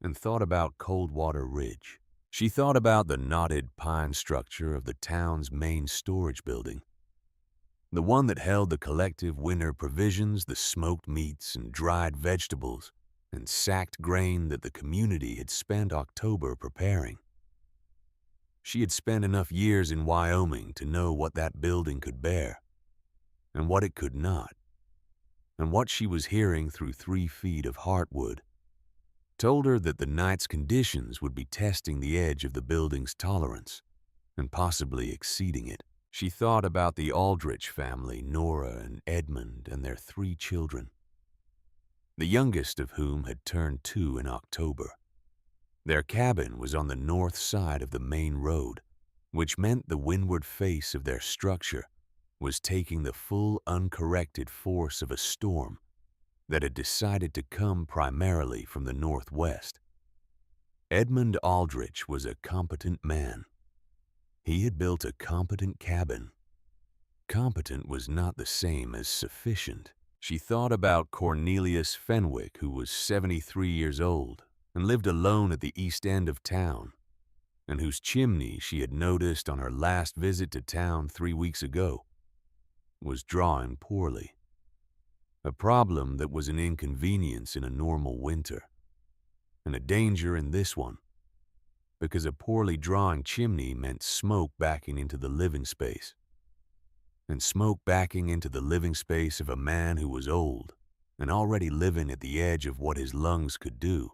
and thought about Coldwater Ridge. She thought about the knotted pine structure of the town's main storage building, the one that held the collective winter provisions, the smoked meats and dried vegetables and sacked grain that the community had spent October preparing. She had spent enough years in Wyoming to know what that building could bear and what it could not, and what she was hearing through 3 feet of heartwood told her that the night's conditions would be testing the edge of the building's tolerance and possibly exceeding it. She thought about the Aldrich family, Nora and Edmund, and their 3 children, the youngest of whom had turned 2 in October. Their cabin was on the north side of the main road, which meant the windward face of their structure was taking the full uncorrected force of a storm that had decided to come primarily from the northwest. Edmund Aldrich was a competent man. He had built a competent cabin. Competent was not the same as sufficient. She thought about Cornelius Fenwick, who was 73 years old and lived alone at the east end of town, and whose chimney she had noticed on her last visit to town 3 weeks ago was drawing poorly. A problem that was an inconvenience in a normal winter, and a danger in this one, because a poorly drawing chimney meant smoke backing into the living space. And smoke backing into the living space of a man who was old and already living at the edge of what his lungs could do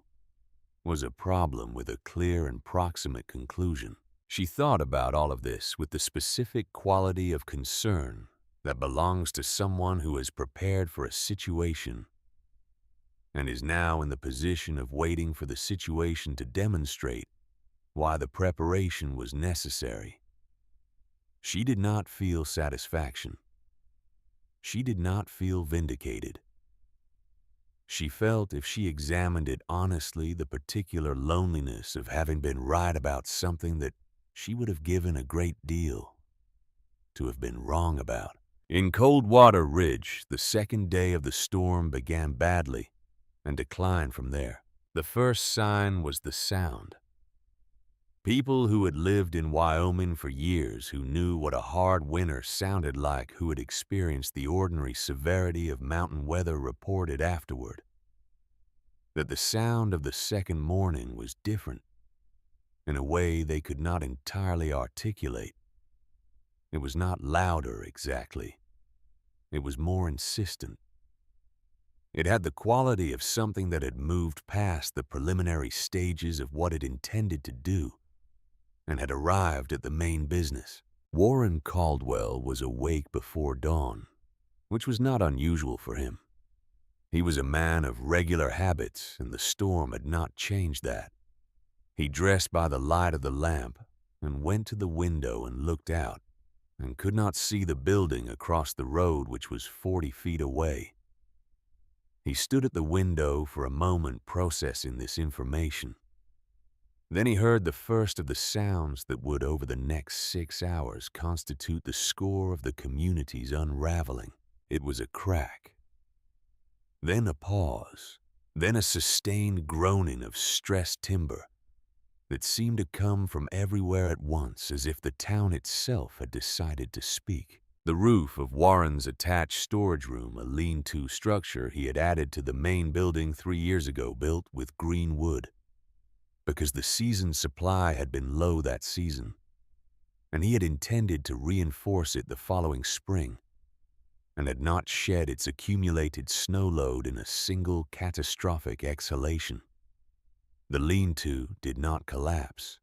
was a problem with a clear and proximate conclusion. She thought about all of this with the specific quality of concern that belongs to someone who is prepared for a situation and is now in the position of waiting for the situation to demonstrate why the preparation was necessary. She did not feel satisfaction. She did not feel vindicated. She felt, if she examined it honestly, the particular loneliness of having been right about something that she would have given a great deal to have been wrong about. In Coldwater Ridge, the second day of the storm began badly and declined from there. The first sign was the sound. People who had lived in Wyoming for years, who knew what a hard winter sounded like, who had experienced the ordinary severity of mountain weather, reported afterward that the sound of the second morning was different in a way they could not entirely articulate. It was not louder exactly. It was more insistent. It had the quality of something that had moved past the preliminary stages of what it intended to do and had arrived at the main business. Warren Caldwell was awake before dawn, which was not unusual for him. He was a man of regular habits, and the storm had not changed that. He dressed by the light of the lamp and went to the window and looked out. and could not see the building across the road, which was 40 feet away. He stood at the window for a moment processing this information. Then he heard the first of the sounds that would, over the next 6 hours, constitute the score of the community's unraveling. It was a crack, then a pause, then a sustained groaning of stressed timber that seemed to come from everywhere at once, as if the town itself had decided to speak. The roof of Warren's attached storage room, a lean-to structure he had added to the main building 3 years ago, built with green wood, because the season's supply had been low that season, and he had intended to reinforce it the following spring, and had not shed its accumulated snow load in a single catastrophic exhalation. The lean-to did not collapse,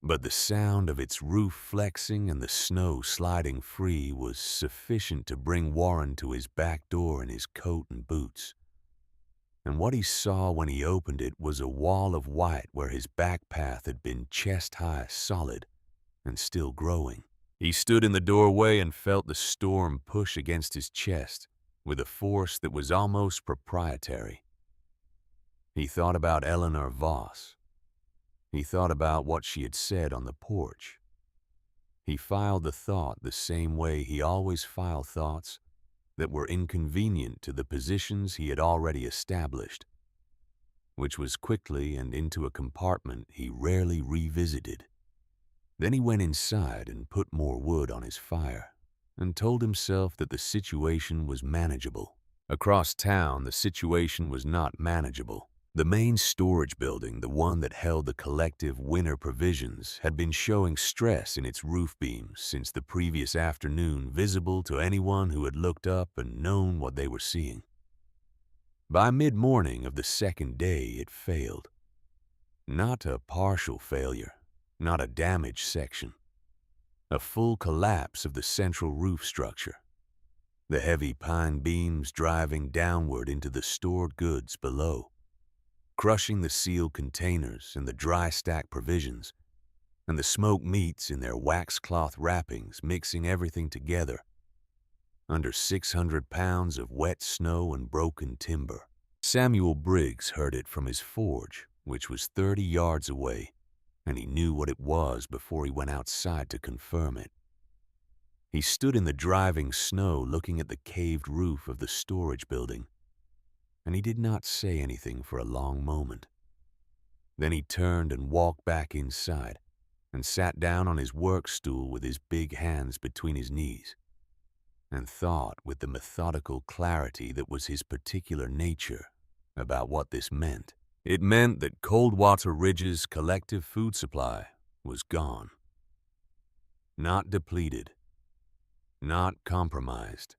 but the sound of its roof flexing and the snow sliding free was sufficient to bring Warren to his back door in his coat and boots. And what he saw when he opened it was a wall of white where his back path had been chest-high, solid, and still growing. He stood in the doorway and felt the storm push against his chest with a force that was almost proprietary. He thought about Eleanor Voss. He thought about what she had said on the porch. He filed the thought the same way he always filed thoughts that were inconvenient to the positions he had already established, which was quickly and into a compartment he rarely revisited. Then he went inside and put more wood on his fire and told himself that the situation was manageable. Across town, the situation was not manageable. The main storage building, the one that held the collective winter provisions, had been showing stress in its roof beams since the previous afternoon, visible to anyone who had looked up and known what they were seeing. By mid-morning of the second day, it failed. Not a partial failure, not a damaged section. A full collapse of the central roof structure. The heavy pine beams driving downward into the stored goods below, crushing the sealed containers and the dry stack provisions, and the smoked meats in their waxcloth wrappings, mixing everything together under 600 pounds of wet snow and broken timber. Samuel Briggs heard it from his forge, which was 30 yards away, and he knew what it was before he went outside to confirm it. He stood in the driving snow looking at the caved roof of the storage building, and he did not say anything for a long moment. Then he turned and walked back inside and sat down on his work stool with his big hands between his knees, and thought with the methodical clarity that was his particular nature about what this meant. It meant that Coldwater Ridge's collective food supply was gone. Not depleted, not compromised.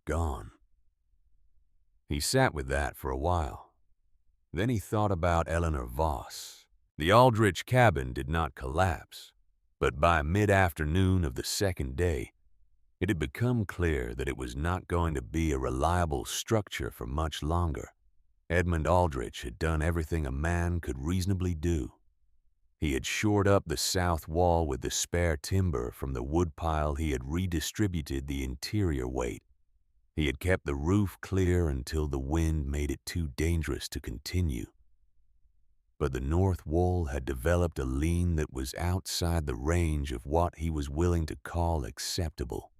Gone. He sat with that for a while. Then he thought about Eleanor Voss. The Aldrich cabin did not collapse, but by mid-afternoon of the second day, it had become clear that it was not going to be a reliable structure for much longer. Edmund Aldrich had done everything a man could reasonably do. He had shored up the south wall with the spare timber from the woodpile. He had redistributed the interior weight. He had kept the roof clear until the wind made it too dangerous to continue. But the north wall had developed a lean that was outside the range of what he was willing to call acceptable,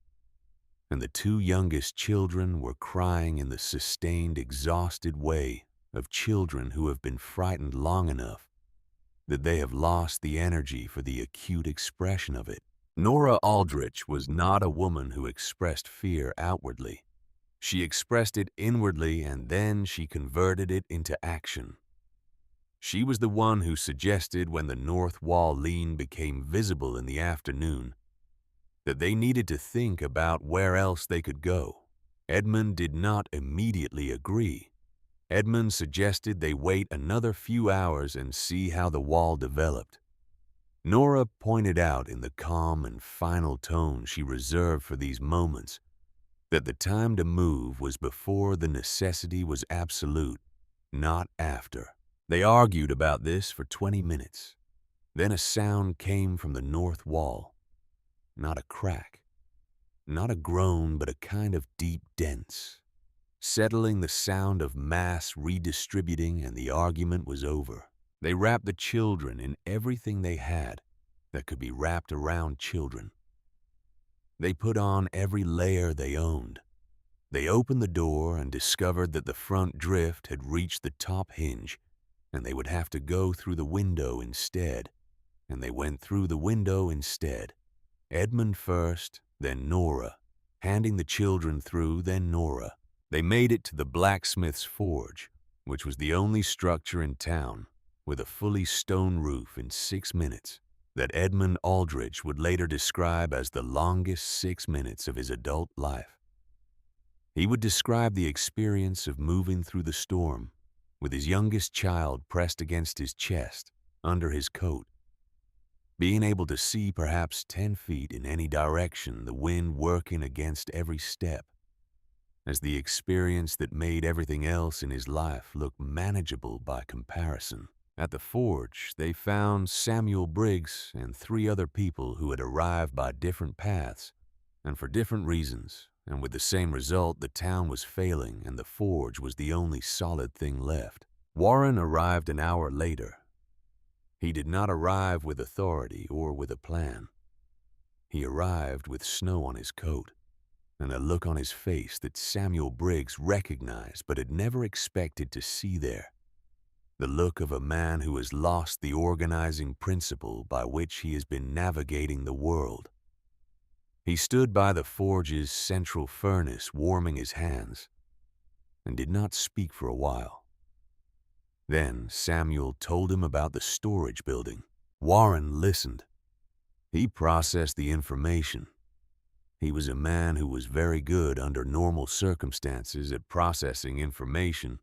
and the two youngest children were crying in the sustained, exhausted way of children who have been frightened long enough that they have lost the energy for the acute expression of it. Nora Aldrich was not a woman who expressed fear outwardly. She expressed it inwardly, and then she converted it into action. She was the one who suggested, when the north wall lean became visible in the afternoon, that they needed to think about where else they could go. Edmund did not immediately agree. Edmund suggested they wait another few hours and see how the wall developed. Nora pointed out in the calm and final tone she reserved for these moments that the time to move was before the necessity was absolute, not after. They argued about this for 20 minutes. Then a sound came from the north wall. not a crack, not a groan, but a kind of deep dents, settling the sound of mass redistributing, and the argument was over. They wrapped the children in everything they had that could be wrapped around children. They put on every layer they owned. They opened the door and discovered that the front drift had reached the top hinge, and they would have to go through the window instead. And they went through the window instead. Edmund first, then Nora, handing the children through, then Nora. They made it to the blacksmith's forge, which was the only structure in town with a fully stone roof, in 6 minutes, that Edmund Aldrich would later describe as the longest 6 minutes of his adult life. He would describe the experience of moving through the storm with his youngest child pressed against his chest, under his coat, being able to see perhaps 10 feet in any direction, the wind working against every step, as the experience that made everything else in his life look manageable by comparison. At the forge, they found Samuel Briggs and 3 other people who had arrived by different paths and for different reasons, and with the same result: the town was failing and the forge was the only solid thing left. Warren arrived an hour later. He did not arrive with authority or with a plan. He arrived with snow on his coat and a look on his face that Samuel Briggs recognized but had never expected to see there. The look of a man who has lost the organizing principle by which he has been navigating the world. He stood by the forge's central furnace, warming his hands, and did not speak for a while. Then Samuel told him about the storage building. Warren listened. He processed the information. He was a man who was very good under normal circumstances at processing information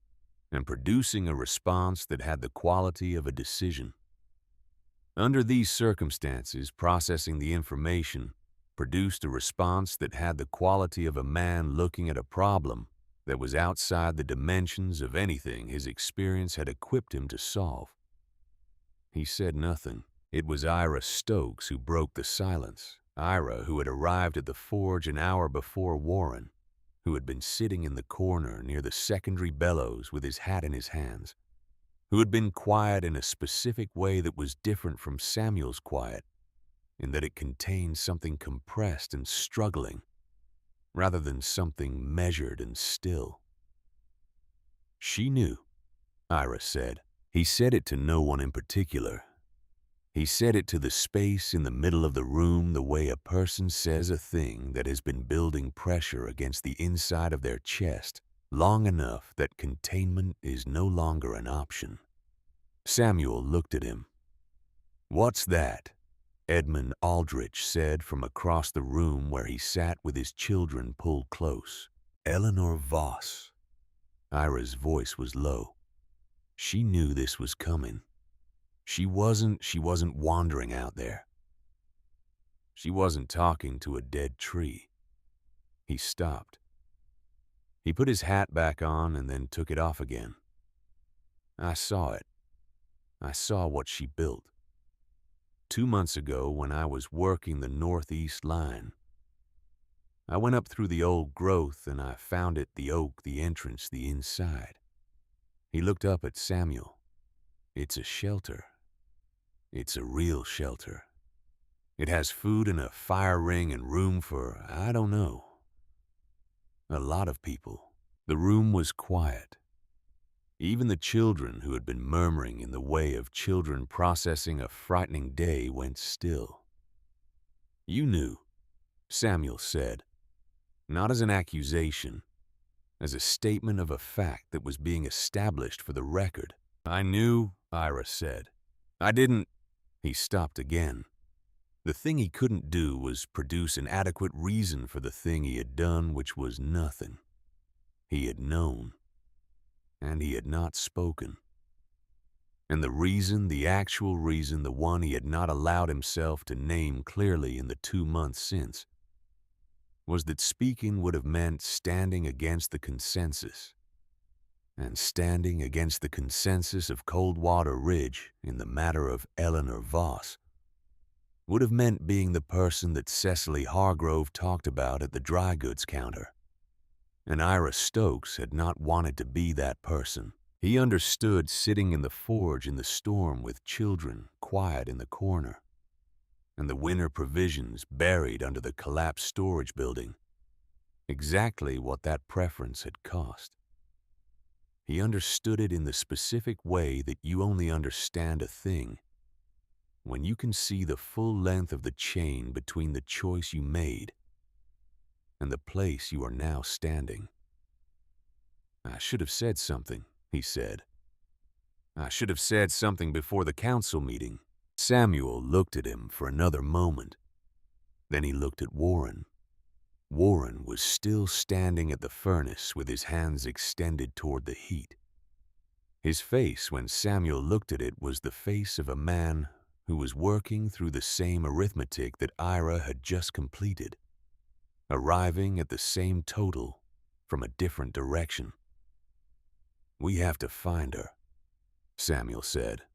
and producing a response that had the quality of a decision. Under these circumstances, processing the information produced a response that had the quality of a man looking at a problem that was outside the dimensions of anything his experience had equipped him to solve. He said nothing. It was Ira Stokes who broke the silence. Ira, who had arrived at the forge an hour before Warren, who had been sitting in the corner near the secondary bellows with his hat in his hands, who had been quiet in a specific way that was different from Samuel's quiet, in that it contained something compressed and struggling, rather than something measured and still. "She knew," Ira said. He said it to no one in particular. He said it to the space in the middle of the room the way a person says a thing that has been building pressure against the inside of their chest long enough that containment is no longer an option. Samuel looked at him. "What's that?" Edmund Aldrich said from across the room where he sat with his children pulled close. "Eleanor Voss." Ira's voice was low. She knew this was coming. She wasn't wandering out there. She wasn't talking to a dead tree. He stopped. He put his hat back on and then took it off again. "I saw it. I saw what she built. 2 months ago when I was working the northeast line. I went up through the old growth and I found it, the oak, the entrance, the inside." He looked up at Samuel. "It's a shelter. It's a real shelter. It has food and a fire ring and room for, I don't know, a lot of people." The room was quiet. Even the children who had been murmuring in the way of children processing a frightening day went still. "You knew," Samuel said, not as an accusation, as a statement of a fact that was being established for the record. "I knew," Ira said. "I didn't—" He stopped again. The thing he couldn't do was produce an adequate reason for the thing he had done, which was nothing. He had known, and he had not spoken. And the reason, the actual reason, the one he had not allowed himself to name clearly in the 2 months since, was that speaking would have meant standing against the consensus, and standing against the consensus of Coldwater Ridge in the matter of Eleanor Voss would have meant being the person that Cecily Hargrove talked about at the dry goods counter. And Ira Stokes had not wanted to be that person. He understood sitting in the forge in the storm with children quiet in the corner, and the winter provisions buried under the collapsed storage building, exactly what that preference had cost. He understood it in the specific way that you only understand a thing when you can see the full length of the chain between the choice you made and the place you are now standing. "I should have said something," he said. "I should have said something before the council meeting." Samuel looked at him for another moment. Then he looked at Warren. Warren was still standing at the furnace with his hands extended toward the heat. His face, when Samuel looked at it, was the face of a man who was working through the same arithmetic that Ira had just completed, arriving at the same total from a different direction. "We have to find her," Samuel said.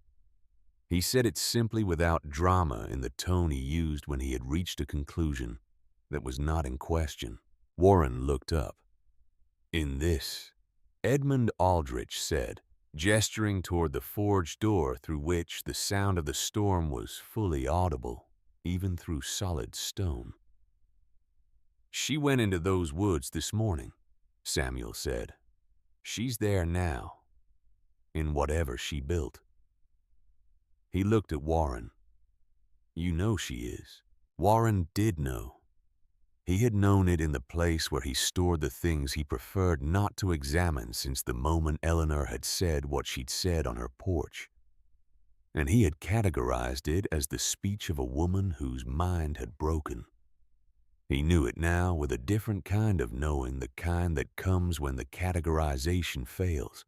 He said it simply, without drama in the tone he used when he had reached a conclusion that was not in question. Warren looked up. "In this," Edmund Aldrich said, gesturing toward the forge door through which the sound of the storm was fully audible, even through solid stone. "She went into those woods this morning," Samuel said. "She's there now, in whatever she built." He looked at Warren. "You know she is." Warren did know. He had known it in the place where he stored the things he preferred not to examine since the moment Eleanor had said what she'd said on her porch. And he had categorized it as the speech of a woman whose mind had broken. He knew it now with a different kind of knowing, the kind that comes when the categorization fails,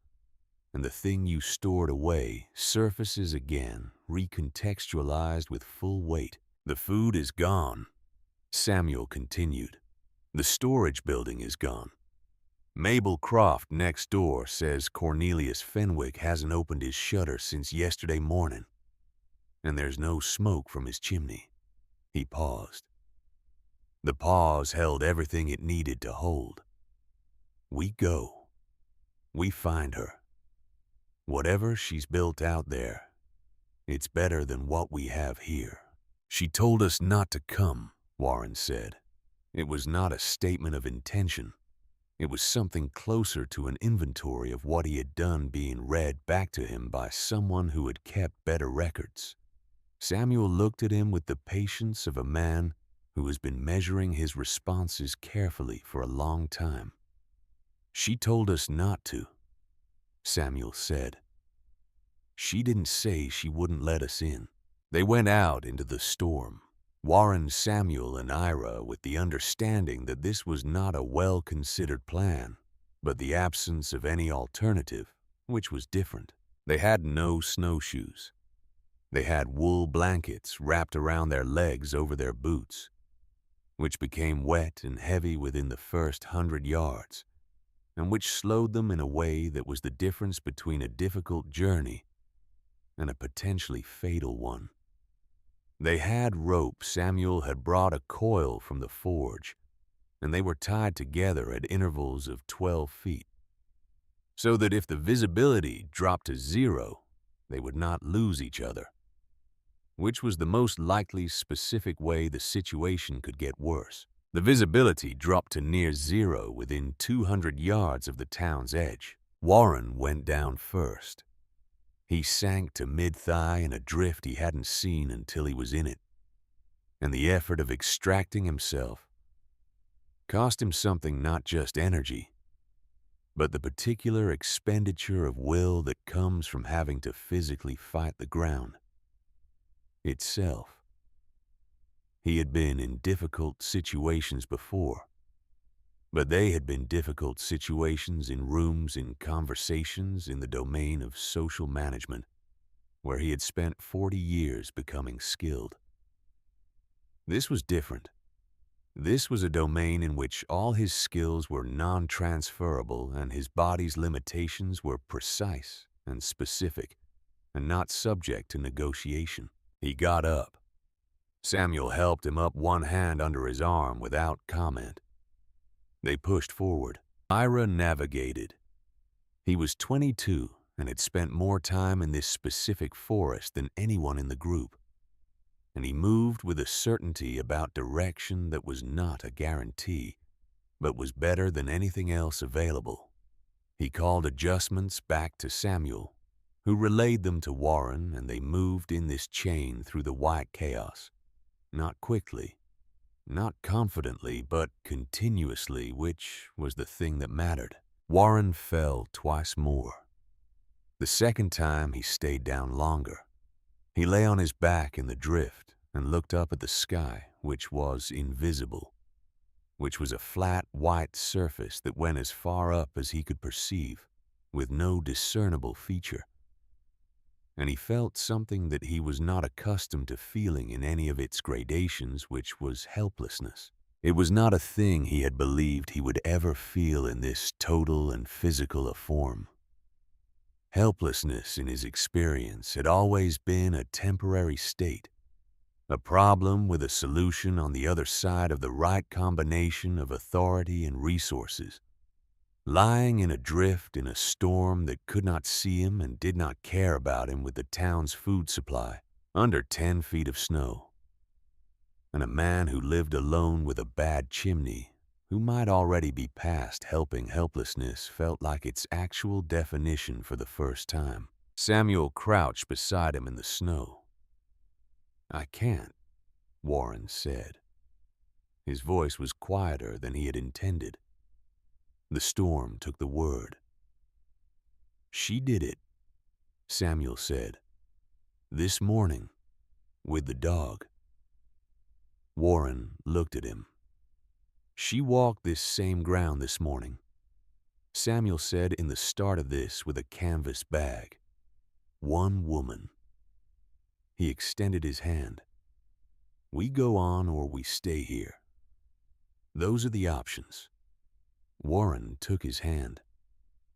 and the thing you stored away surfaces again, recontextualized with full weight. "The food is gone," Samuel continued. "The storage building is gone. Mabel Croft next door says Cornelius Fenwick hasn't opened his shutter since yesterday morning, and there's no smoke from his chimney." He paused. The pause held everything it needed to hold. "We go. We find her. Whatever she's built out there, it's better than what we have here." "She told us not to come," Warren said. It was not a statement of intention. It was something closer to an inventory of what he had done being read back to him by someone who had kept better records. Samuel looked at him with the patience of a man who has been measuring his responses carefully for a long time. "She told us not to," Samuel said. "She didn't say she wouldn't let us in." They went out into the storm. Warren, Samuel, and Ira, with the understanding that this was not a well-considered plan, but the absence of any alternative, which was different. They had no snowshoes. They had wool blankets wrapped around their legs over their boots, which became wet and heavy within the first 100 yards, and which slowed them in a way that was the difference between a difficult journey and a potentially fatal one. They had rope. Samuel had brought a coil from the forge, and they were tied together at intervals of 12 feet, so that if the visibility dropped to 0, they would not lose each other, which was the most likely specific way the situation could get worse. The visibility dropped to near 0 within 200 yards of the town's edge. Warren went down first. He sank to mid-thigh in a drift he hadn't seen until he was in it, and the effort of extracting himself cost him something, not just energy, but the particular expenditure of will that comes from having to physically fight the ground itself. He had been in difficult situations before, but they had been difficult situations in rooms, in conversations, in the domain of social management, where he had spent 40 years becoming skilled. This was different. This was a domain in which all his skills were non-transferable and his body's limitations were precise and specific and not subject to negotiation. He got up. Samuel helped him up, one hand under his arm, without comment. They pushed forward. Ira navigated. He was 22 and had spent more time in this specific forest than anyone in the group, and he moved with a certainty about direction that was not a guarantee, but was better than anything else available. He called adjustments back to Samuel, who relayed them to Warren, and they moved in this chain through the white chaos. Not quickly, not confidently, but continuously, which was the thing that mattered. Warren fell twice more. The second time, he stayed down longer. He lay on his back in the drift and looked up at the sky, which was invisible, which was a flat, white surface that went as far up as he could perceive, with no discernible feature. And he felt something that he was not accustomed to feeling in any of its gradations, which was helplessness. It was not a thing he had believed he would ever feel in this total and physical a form. Helplessness in his experience had always been a temporary state, a problem with a solution on the other side of the right combination of authority and resources. Lying in a drift in a storm that could not see him and did not care about him, with the town's food supply under 10 feet of snow. And a man who lived alone with a bad chimney, who might already be past helping helplessness, felt like its actual definition for the first time. Samuel crouched beside him in the snow. "I can't," Warren said. His voice was quieter than he had intended. The storm took the word. "She did it," Samuel said. "This morning, with the dog." Warren looked at him. "She walked this same ground this morning," Samuel said in the start of this with a canvas bag. "One woman." He extended his hand. "We go on or we stay here. Those are the options." Warren took his hand.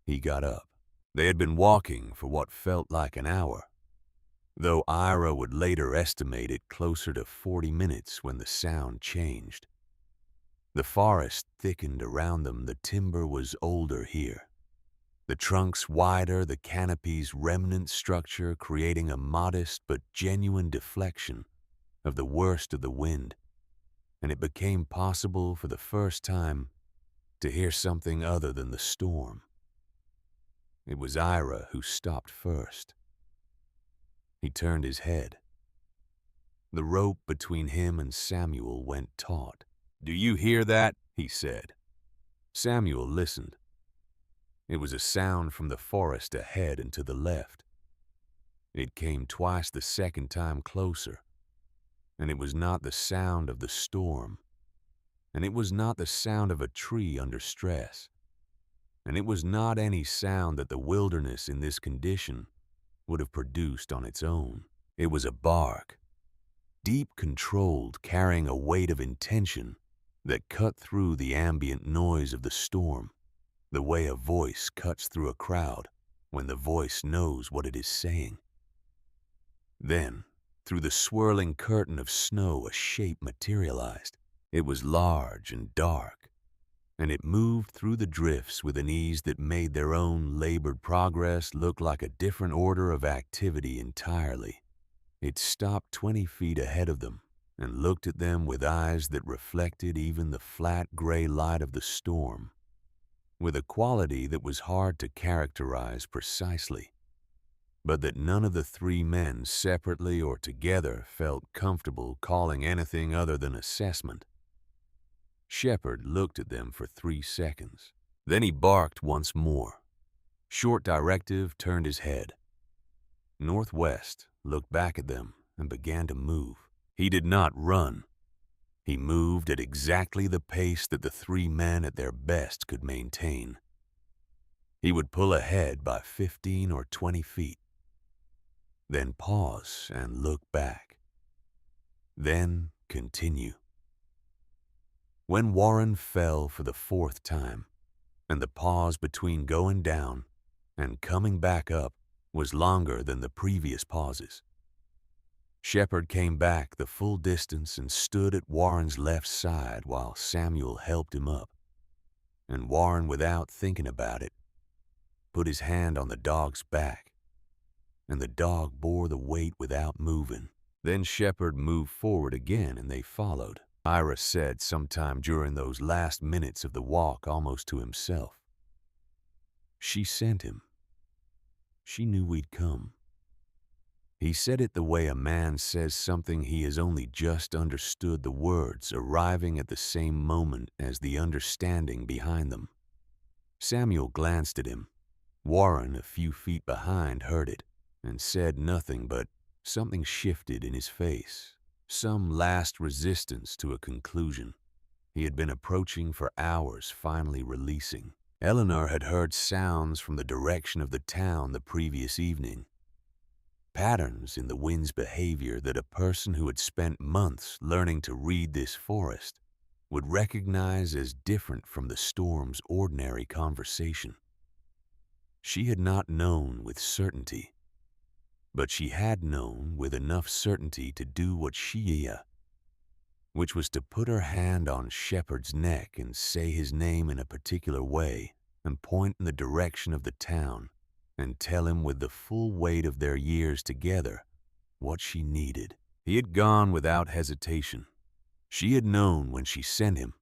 He got up. They had been walking for what felt like an hour, though Ira would later estimate it closer to 40 minutes when the sound changed. The forest thickened around them. The timber was older here. The trunks wider, the canopy's remnant structure creating a modest but genuine deflection of the worst of the wind, and it became possible for the first time to hear something other than the storm. It was Ira who stopped first. He turned his head. The rope between him and Samuel went taut. "Do you hear that?" he said. Samuel listened. It was a sound from the forest ahead and to the left. It came twice the second time closer, and it was not the sound of the storm, and it was not the sound of a tree under stress, and it was not any sound that the wilderness in this condition would have produced on its own. It was a bark, deep controlled, carrying a weight of intention that cut through the ambient noise of the storm, the way a voice cuts through a crowd when the voice knows what it is saying. Then, through the swirling curtain of snow, a shape materialized. It was large and dark, and it moved through the drifts with an ease that made their own labored progress look like a different order of activity entirely. It stopped 20 feet ahead of them and looked at them with eyes that reflected even the flat gray light of the storm, with a quality that was hard to characterize precisely, but that none of the three men, separately or together, felt comfortable calling anything other than assessment. Shepard looked at them for 3 seconds. Then he barked once more. Short Directive turned his head. Northwest looked back at them and began to move. He did not run. He moved at exactly the pace that the three men at their best could maintain. He would pull ahead by 15 or 20 feet, then pause and look back, then continue. When Warren fell for the 4th time, and the pause between going down and coming back up was longer than the previous pauses, Shepard came back the full distance and stood at Warren's left side while Samuel helped him up. And Warren, without thinking about it, put his hand on the dog's back, and the dog bore the weight without moving. Then Shepard moved forward again and they followed. Ira said sometime during those last minutes of the walk, almost to himself, "She sent him. She knew we'd come." He said it the way a man says something he has only just understood the words, arriving at the same moment as the understanding behind them. Samuel glanced at him. Warren, a few feet behind, heard it and said nothing, but something shifted in his face, some last resistance to a conclusion. He had been approaching for hours, finally releasing. Eleanor had heard sounds from the direction of the town the previous evening. Patterns in the wind's behavior that a person who had spent months learning to read this forest would recognize as different from the storm's ordinary conversation. She had not known with certainty, but she had known with enough certainty to do what which was to put her hand on Shepard's neck and say his name in a particular way and point in the direction of the town and tell him with the full weight of their years together what she needed. He had gone without hesitation. She had known when she sent him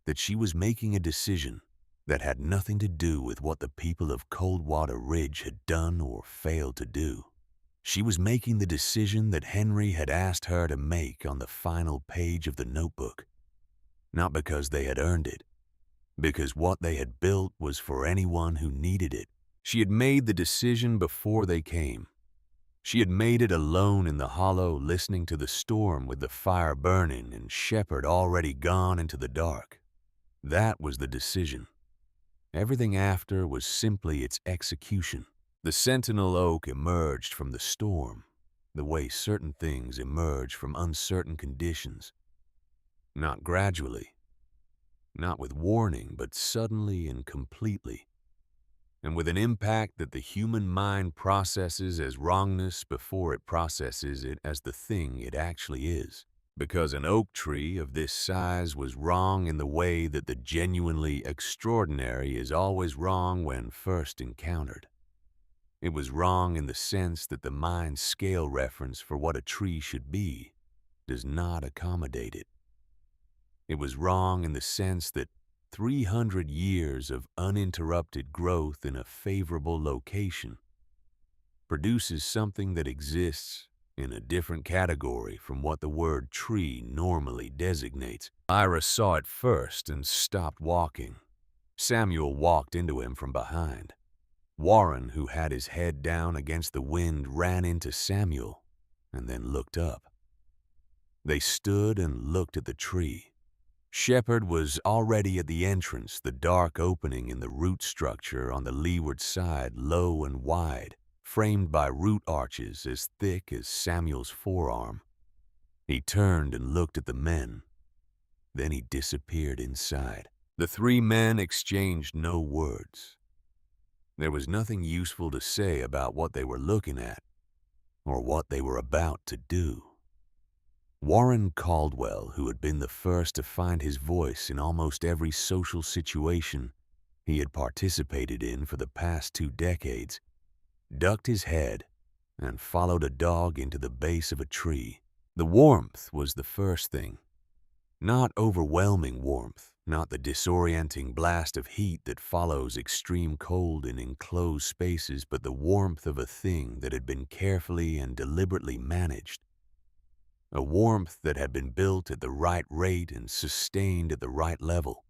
that she was making a decision that had nothing to do with what the people of Coldwater Ridge had done or failed to do. She was making the decision that Henry had asked her to make on the final page of the notebook, not because they had earned it, because what they had built was for anyone who needed it. She had made the decision before they came. She had made it alone in the hollow, listening to the storm with the fire burning and Shepard already gone into the dark. That was the decision. Everything after was simply its execution. The sentinel oak emerged from the storm, the way certain things emerge from uncertain conditions. Not gradually, not with warning, but suddenly and completely, and with an impact that the human mind processes as wrongness before it processes it as the thing it actually is. Because an oak tree of this size was wrong in the way that the genuinely extraordinary is always wrong when first encountered. It was wrong in the sense that the mind's scale reference for what a tree should be does not accommodate it. It was wrong in the sense that 300 years of uninterrupted growth in a favorable location produces something that exists in a different category from what the word tree normally designates. Ira saw it first and stopped walking. Samuel walked into him from behind. Warren, who had his head down against the wind, ran into Samuel and then looked up. They stood and looked at the tree. Shepard was already at the entrance, the dark opening in the root structure on the leeward side, low and wide, framed by root arches as thick as Samuel's forearm. He turned and looked at the men. Then he disappeared inside. The three men exchanged no words. There was nothing useful to say about what they were looking at or what they were about to do. Warren Caldwell, who had been the first to find his voice in almost every social situation he had participated in for the past 2 decades, ducked his head and followed a dog into the base of a tree. The warmth was the first thing. Not overwhelming warmth, not the disorienting blast of heat that follows extreme cold in enclosed spaces, but the warmth of a thing that had been carefully and deliberately managed. A warmth that had been built at the right rate and sustained at the right level.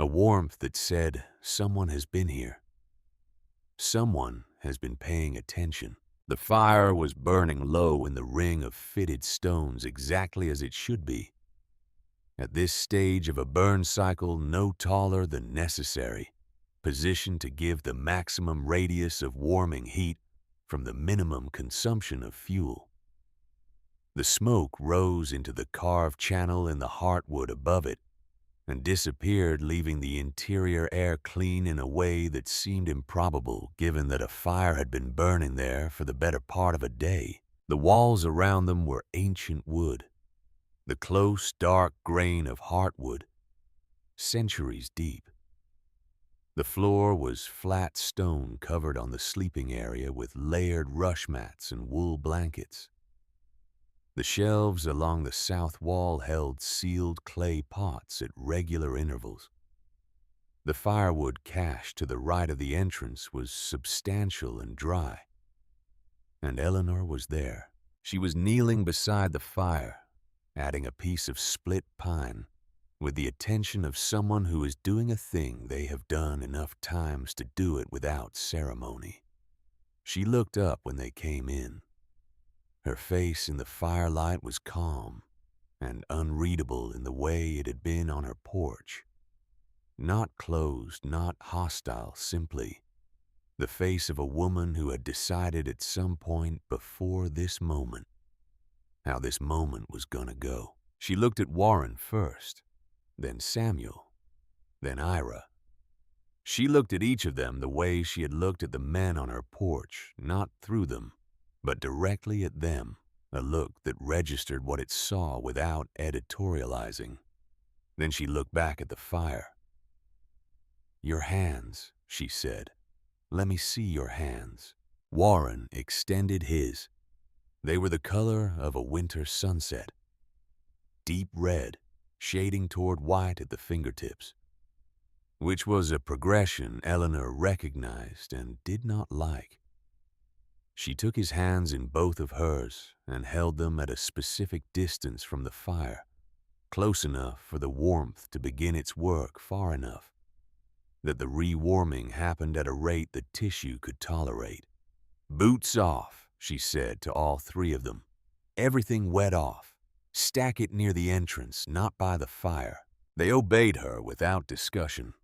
A warmth that said, someone has been here. Someone has been paying attention. The fire was burning low in the ring of fitted stones exactly as it should be. At this stage of a burn cycle, no taller than necessary, positioned to give the maximum radius of warming heat from the minimum consumption of fuel. The smoke rose into the carved channel in the heartwood above it and disappeared, leaving the interior air clean in a way that seemed improbable given that a fire had been burning there for the better part of a day. The walls around them were ancient wood, the close, dark grain of heartwood, centuries deep. The floor was flat stone covered on the sleeping area with layered rush mats and wool blankets. The shelves along the south wall held sealed clay pots at regular intervals. The firewood cache to the right of the entrance was substantial and dry. And Eleanor was there. She was kneeling beside the fire, adding a piece of split pine, with the attention of someone who is doing a thing they have done enough times to do it without ceremony. She looked up when they came in. Her face in the firelight was calm and unreadable in the way it had been on her porch. Not closed, not hostile, simply the face of a woman who had decided at some point before this moment how this moment was gonna go. She looked at Warren first, then Samuel, then Ira. She looked at each of them the way she had looked at the men on her porch, not through them, but directly at them, a look that registered what it saw without editorializing. Then she looked back at the fire. "Your hands," she said. "Let me see your hands." Warren extended his. They were the color of a winter sunset. Deep red, shading toward white at the fingertips, which was a progression Eleanor recognized and did not like. She took his hands in both of hers and held them at a specific distance from the fire, close enough for the warmth to begin its work, far enough that the rewarming happened at a rate the tissue could tolerate. "Boots off," she said to all three of them. "Everything wet off. Stack it near the entrance, not by the fire." They obeyed her without discussion.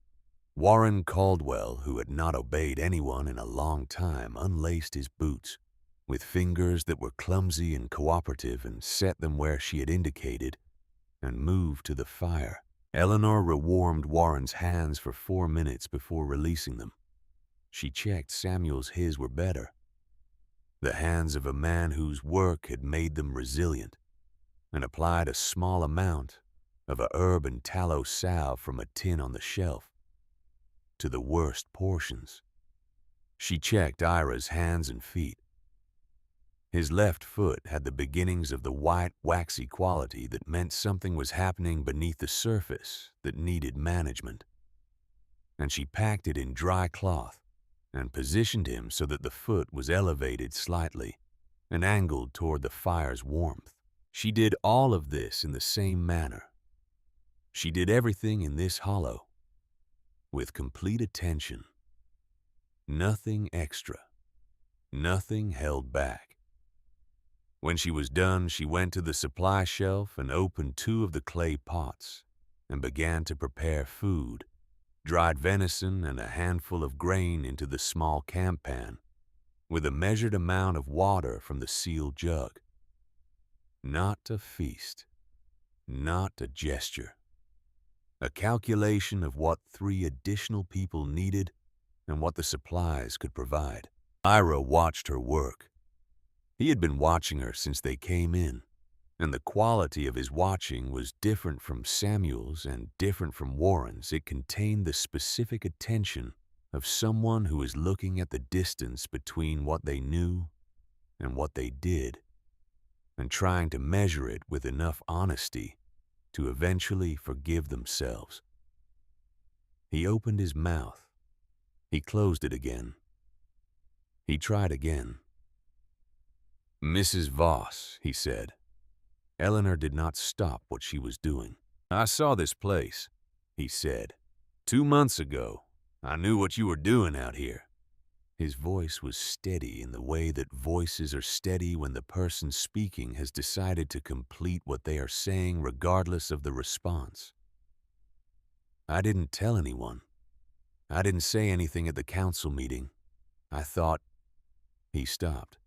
Warren Caldwell, who had not obeyed anyone in a long time, unlaced his boots with fingers that were clumsy and cooperative and set them where she had indicated and moved to the fire. Eleanor rewarmed Warren's hands for 4 minutes before releasing them. She checked Samuel's his were better. The hands of a man whose work had made them resilient, and applied a small amount of a herb and tallow salve from a tin on the shelf to the worst portions. She checked Ira's hands and feet. His left foot had the beginnings of the white, waxy quality that meant something was happening beneath the surface that needed management. And she packed it in dry cloth and positioned him so that the foot was elevated slightly and angled toward the fire's warmth. She did all of this in the same manner. She did everything in this hollow with complete attention. Nothing extra, nothing held back. When she was done, she went to the supply shelf and opened 2 of the clay pots and began to prepare food, dried venison and a handful of grain into the small camp pan, with a measured amount of water from the sealed jug. Not a feast, not a gesture. A calculation of what 3 additional people needed and what the supplies could provide. Ira watched her work. He had been watching her since they came in, and the quality of his watching was different from Samuel's and different from Warren's. It contained the specific attention of someone who is looking at the distance between what they knew and what they did, and trying to measure it with enough honesty to eventually forgive themselves. He opened his mouth. He closed it again. He tried again. "Mrs. Voss," he said. Eleanor did not stop what she was doing. "I saw this place," he said. "2 months ago. I knew what you were doing out here." His voice was steady in the way that voices are steady when the person speaking has decided to complete what they are saying regardless of the response. "I didn't tell anyone. I didn't say anything at the council meeting. I thought—" He stopped.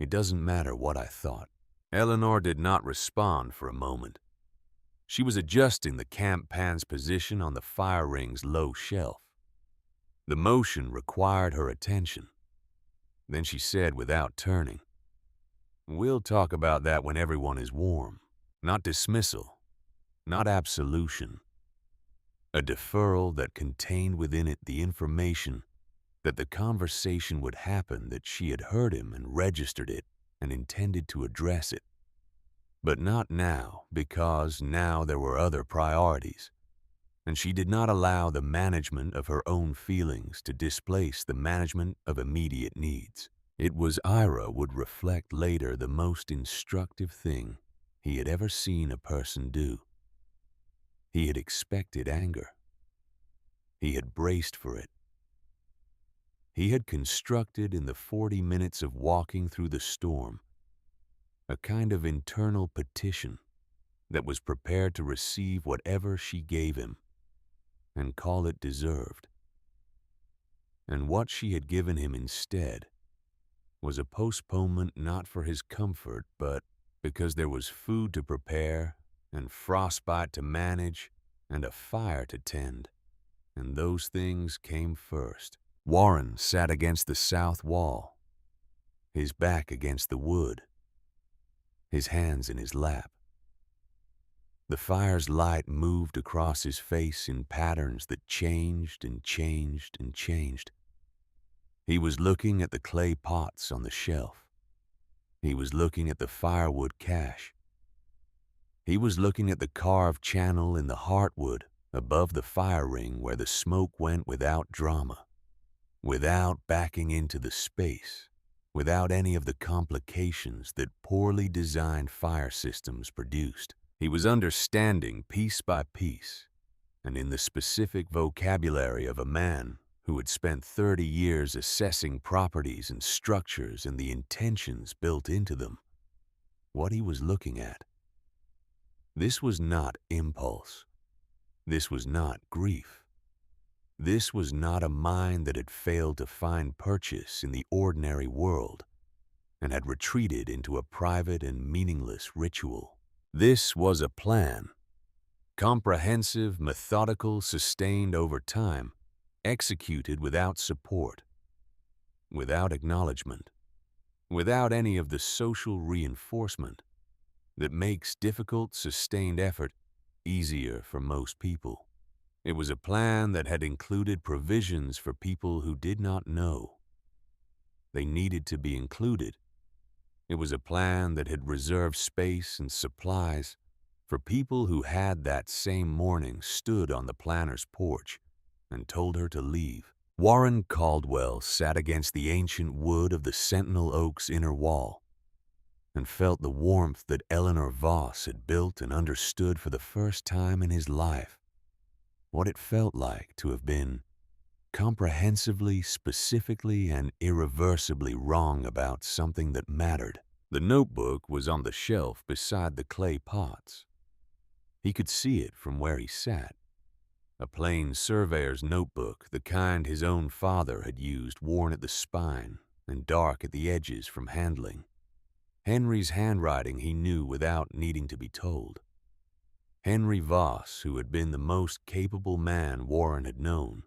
"It doesn't matter what I thought." Eleanor did not respond for a moment. She was adjusting the camp pan's position on the fire ring's low shelf. The motion required her attention. Then she said without turning, We'll talk about that when everyone is warm. Not dismissal, not absolution. A deferral that contained within it the information that the conversation would happen, that she had heard him and registered it and intended to address it. But not now, because now there were other priorities, and she did not allow the management of her own feelings to displace the management of immediate needs. It was, Ira would reflect later, the most instructive thing he had ever seen a person do. He had expected anger. He had braced for it. He had constructed in the 40 minutes of walking through the storm a kind of internal petition that was prepared to receive whatever she gave him and call it deserved. And what she had given him instead was a postponement, not for his comfort, but because there was food to prepare and frostbite to manage and a fire to tend, and those things came first. Warren sat against the south wall, his back against the wood, his hands in his lap. The fire's light moved across his face in patterns that changed and changed and changed. He was looking at the clay pots on the shelf. He was looking at the firewood cache. He was looking at the carved channel in the heartwood above the fire ring where the smoke went without drama, without backing into the space, without any of the complications that poorly designed fire systems produced. He was understanding piece by piece, and in the specific vocabulary of a man who had spent 30 years assessing properties and structures and the intentions built into them, what he was looking at. This was not impulse. This was not grief. This was not a mind that had failed to find purchase in the ordinary world and had retreated into a private and meaningless ritual. This was a plan, comprehensive, methodical, sustained over time, executed without support, without acknowledgement, without any of the social reinforcement that makes difficult, sustained effort easier for most people. It was a plan that had included provisions for people who did not know they needed to be included. It was a plan that had reserved space and supplies for people who had that same morning stood on the planner's porch and told her to leave. Warren Caldwell sat against the ancient wood of the Sentinel Oak's inner wall and felt the warmth that Eleanor Voss had built and understood for the first time in his life, what it felt like to have been comprehensively, specifically, and irreversibly wrong about something that mattered. The notebook was on the shelf beside the clay pots. He could see it from where he sat. A plain surveyor's notebook, the kind his own father had used, worn at the spine and dark at the edges from handling. Henry's handwriting he knew without needing to be told. Henry Voss, who had been the most capable man Warren had known,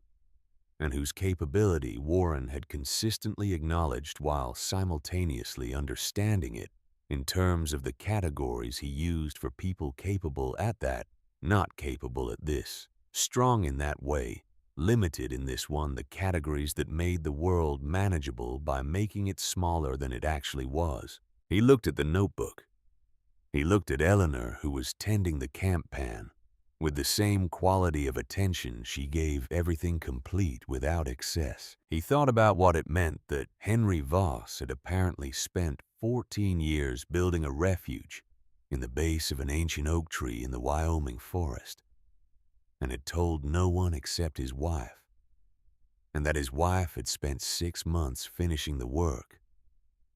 and whose capability Warren had consistently acknowledged while simultaneously understanding it in terms of the categories he used for people capable at that, not capable at this, strong in that way, limited in this one, the categories that made the world manageable by making it smaller than it actually was. He looked at the notebook. He looked at Eleanor, who was tending the camp pan. With the same quality of attention, she gave everything complete without excess. He thought about what it meant that Henry Voss had apparently spent 14 years building a refuge in the base of an ancient oak tree in the Wyoming forest, and had told no one except his wife, and that his wife had spent 6 months finishing the work,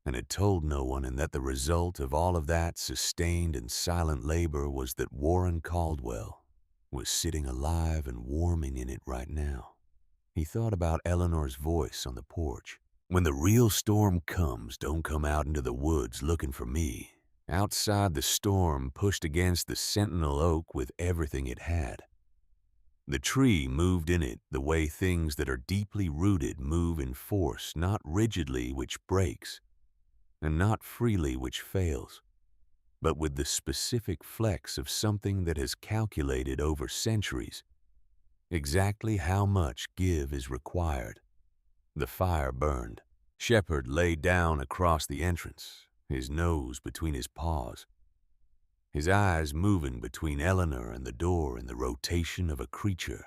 and had told no one, and that the result of all of that sustained and silent labor was that Warren Caldwell was sitting alive and warming in it right now. He thought about Eleanor's voice on the porch. When the real storm comes, don't come out into the woods looking for me. Outside, the storm pushed against the Sentinel Oak with everything it had. The tree moved in it the way things that are deeply rooted move in force, not rigidly, which breaks. and not freely which fails, but with the specific flex of something that has calculated over centuries exactly how much give is required. The fire burned. Shepherd lay down across the entrance, his nose between his paws, his eyes moving between Eleanor and the door in the rotation of a creature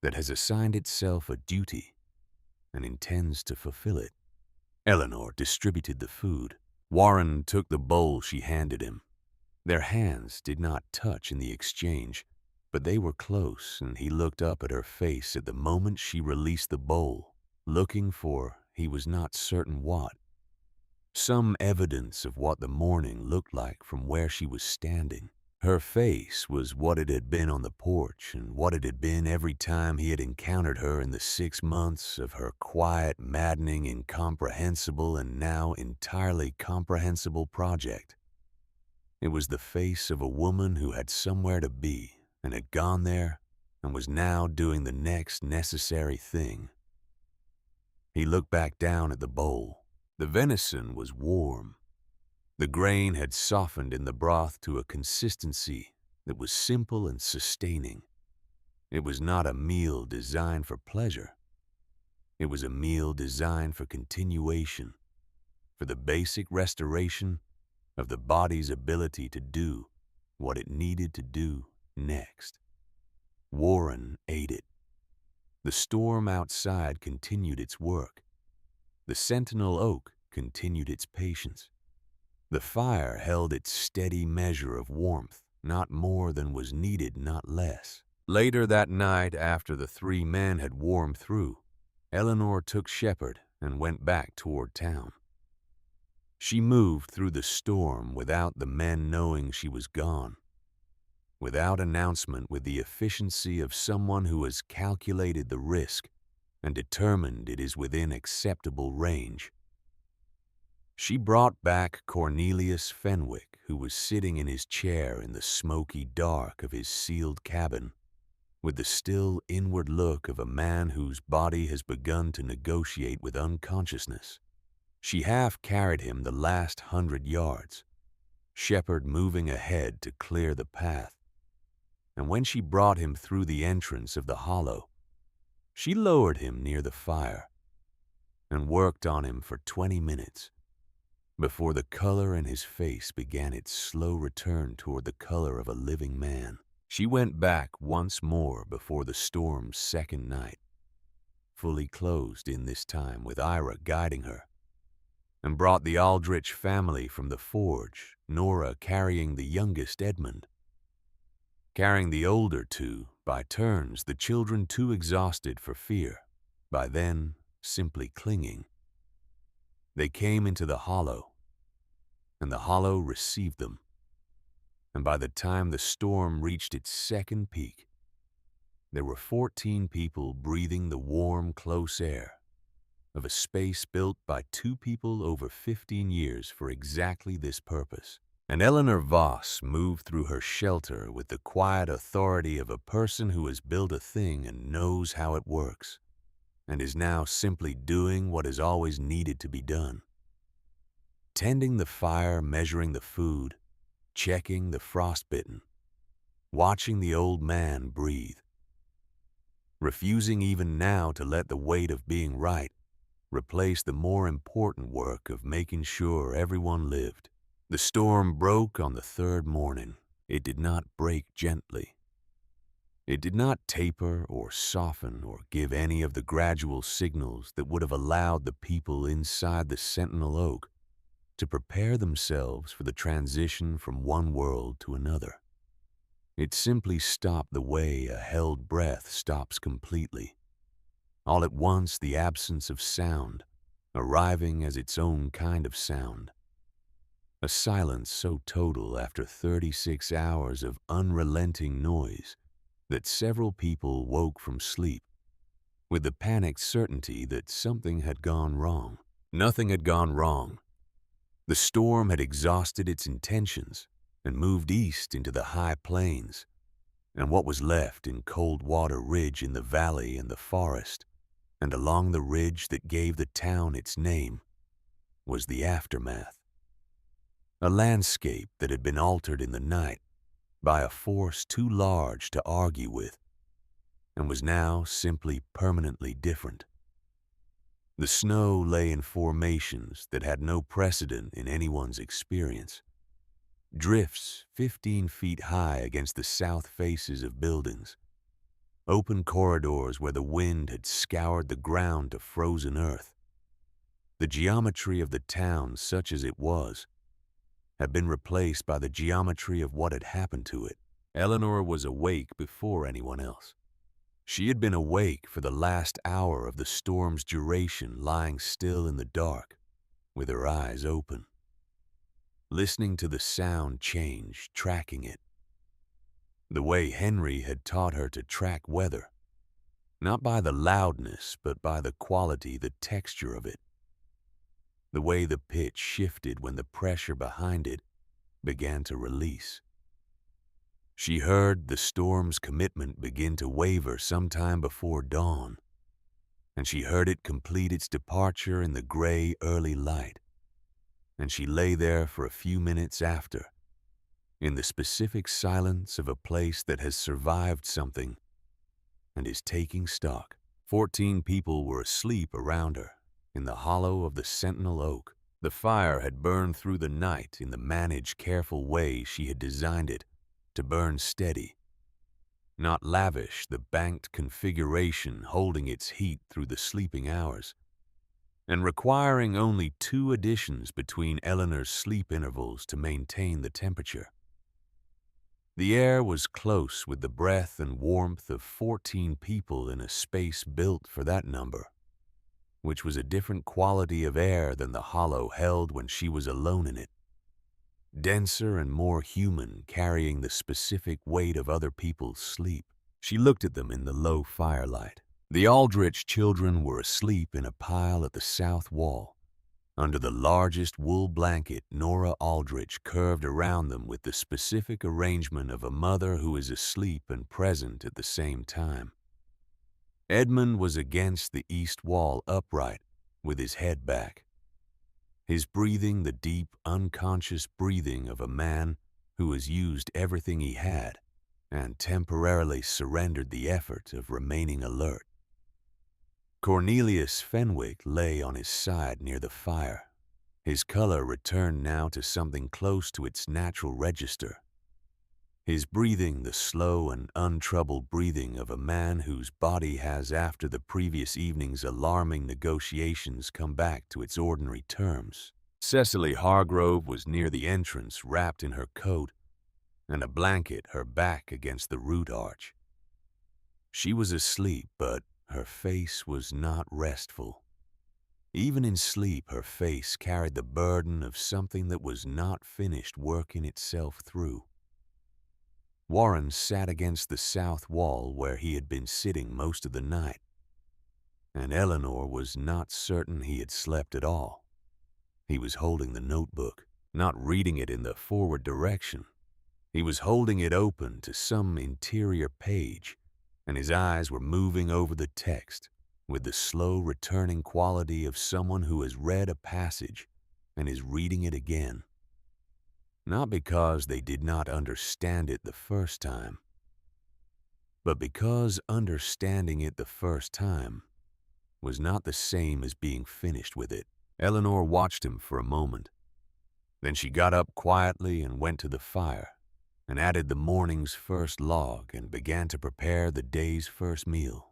that has assigned itself a duty and intends to fulfill it. Eleanor distributed the food. Warren took the bowl she handed him. Their hands did not touch in the exchange, but they were close, and he looked up at her face at the moment she released the bowl, looking for he was not certain what. Some evidence of what the morning looked like from where she was standing. Her face was what it had been on the porch and what it had been every time he had encountered her in the 6 months of her quiet, maddening, incomprehensible, and now entirely comprehensible project. It was the face of a woman who had somewhere to be and had gone there and was now doing the next necessary thing. He looked back down at the bowl. The venison was warm. The grain had softened in the broth to a consistency that was simple and sustaining. It was not a meal designed for pleasure. It was a meal designed for continuation, for the basic restoration of the body's ability to do what it needed to do next. Warren ate it. The storm outside continued its work. The sentinel oak continued its patience. The fire held its steady measure of warmth, not more than was needed, not less. Later that night, after the 3 men had warmed through, Eleanor took Shepherd and went back toward town. She moved through the storm without the men knowing she was gone, without announcement, with the efficiency of someone who has calculated the risk and determined it is within acceptable range. She brought back Cornelius Fenwick, who was sitting in his chair in the smoky dark of his sealed cabin, with the still inward look of a man whose body has begun to negotiate with unconsciousness. She half carried him the last 100 yards, Shepherd moving ahead to clear the path, and when she brought him through the entrance of the hollow, she lowered him near the fire and worked on him for 20 minutes before the color in his face began its slow return toward the color of a living man. She went back once more before the storm's second night, fully closed in this time with Ira guiding her, and brought the Aldrich family from the forge, Nora carrying the youngest Edmund, carrying the older 2 by turns, the children too exhausted for fear, by then simply clinging. They came into the hollow, and the hollow received them, and by the time the storm reached its second peak, there were 14 people breathing the warm, close air of a space built by 2 people over 15 years for exactly this purpose. And Eleanor Voss moved through her shelter with the quiet authority of a person who has built a thing and knows how it works, and is now simply doing what has always needed to be done. Tending the fire, measuring the food, checking the frostbitten, watching the old man breathe, refusing even now to let the weight of being right replace the more important work of making sure everyone lived. The storm broke on the 3rd morning. It did not break gently. It did not taper or soften or give any of the gradual signals that would have allowed the people inside the sentinel oak to prepare themselves for the transition from one world to another. It simply stopped the way a held breath stops completely. All at once, the absence of sound, arriving as its own kind of sound. A silence so total after 36 hours of unrelenting noise that several people woke from sleep with the panicked certainty that something had gone wrong. Nothing had gone wrong. The storm had exhausted its intentions and moved east into the high plains, and what was left in Coldwater Ridge in the valley and the forest, and along the ridge that gave the town its name, was the aftermath. A landscape that had been altered in the night by a force too large to argue with, and was now simply permanently different. The snow lay in formations that had no precedent in anyone's experience. Drifts 15 feet high against the south faces of buildings. Open corridors where the wind had scoured the ground to frozen earth. The geometry of the town, such as it was, had been replaced by the geometry of what had happened to it. Eleanor was awake before anyone else. She had been awake for the last hour of the storm's duration, lying still in the dark, with her eyes open, listening to the sound change, tracking it. The way Henry had taught her to track weather, not by the loudness, but by the quality, the texture of it. The way the pitch shifted when the pressure behind it began to release. She heard the storm's commitment begin to waver sometime before dawn, and she heard it complete its departure in the gray early light, and she lay there for a few minutes after, in the specific silence of a place that has survived something and is taking stock. 14 people were asleep around her, in the hollow of the sentinel oak. The fire had burned through the night in the managed, careful way she had designed it to burn steady, not lavish, the banked configuration holding its heat through the sleeping hours, and requiring only 2 additions between Eleanor's sleep intervals to maintain the temperature. The air was close with the breath and warmth of 14 people in a space built for that number, which was a different quality of air than the hollow held when she was alone in it. Denser and more human, carrying the specific weight of other people's sleep. She looked at them in the low firelight. The Aldrich children were asleep in a pile at the south wall, under the largest wool blanket Nora Aldrich curved around them with the specific arrangement of a mother who is asleep and present at the same time. Edmund was against the east wall upright, with his head back. His breathing the deep, unconscious breathing of a man who has used everything he had and temporarily surrendered the effort of remaining alert. Cornelius Fenwick lay on his side near the fire. His color returned now to something close to its natural register. His breathing the slow and untroubled breathing of a man whose body has, after the previous evening's alarming negotiations, come back to its ordinary terms. Cecily Hargrove was near the entrance, wrapped in her coat and a blanket, her back against the root arch. She was asleep, but her face was not restful. Even in sleep, her face carried the burden of something that was not finished working itself through. Warren sat against the south wall where he had been sitting most of the night, and Eleanor was not certain he had slept at all. He was holding the notebook, not reading it in the forward direction. He was holding it open to some interior page, and his eyes were moving over the text with the slow returning quality of someone who has read a passage and is reading it again. Not because they did not understand it the first time, but because understanding it the first time was not the same as being finished with it. Eleanor watched him for a moment. Then she got up quietly and went to the fire and added the morning's first log and began to prepare the day's first meal.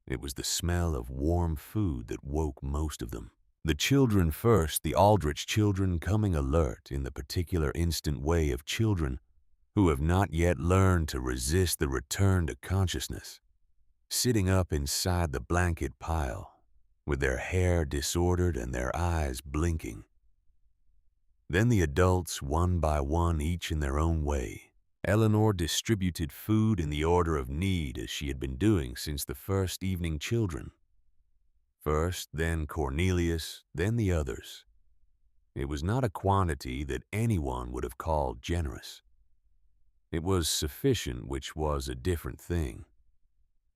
It was the smell of warm food that woke most of them. The children first, the Aldrich children coming alert in the particular instant way of children who have not yet learned to resist the return to consciousness, sitting up inside the blanket pile, with their hair disordered and their eyes blinking. Then the adults, one by one, each in their own way. Eleanor distributed food in the order of need as she had been doing since the first evening children. First, then Cornelius, then the others. It was not a quantity that anyone would have called generous. It was sufficient, which was a different thing,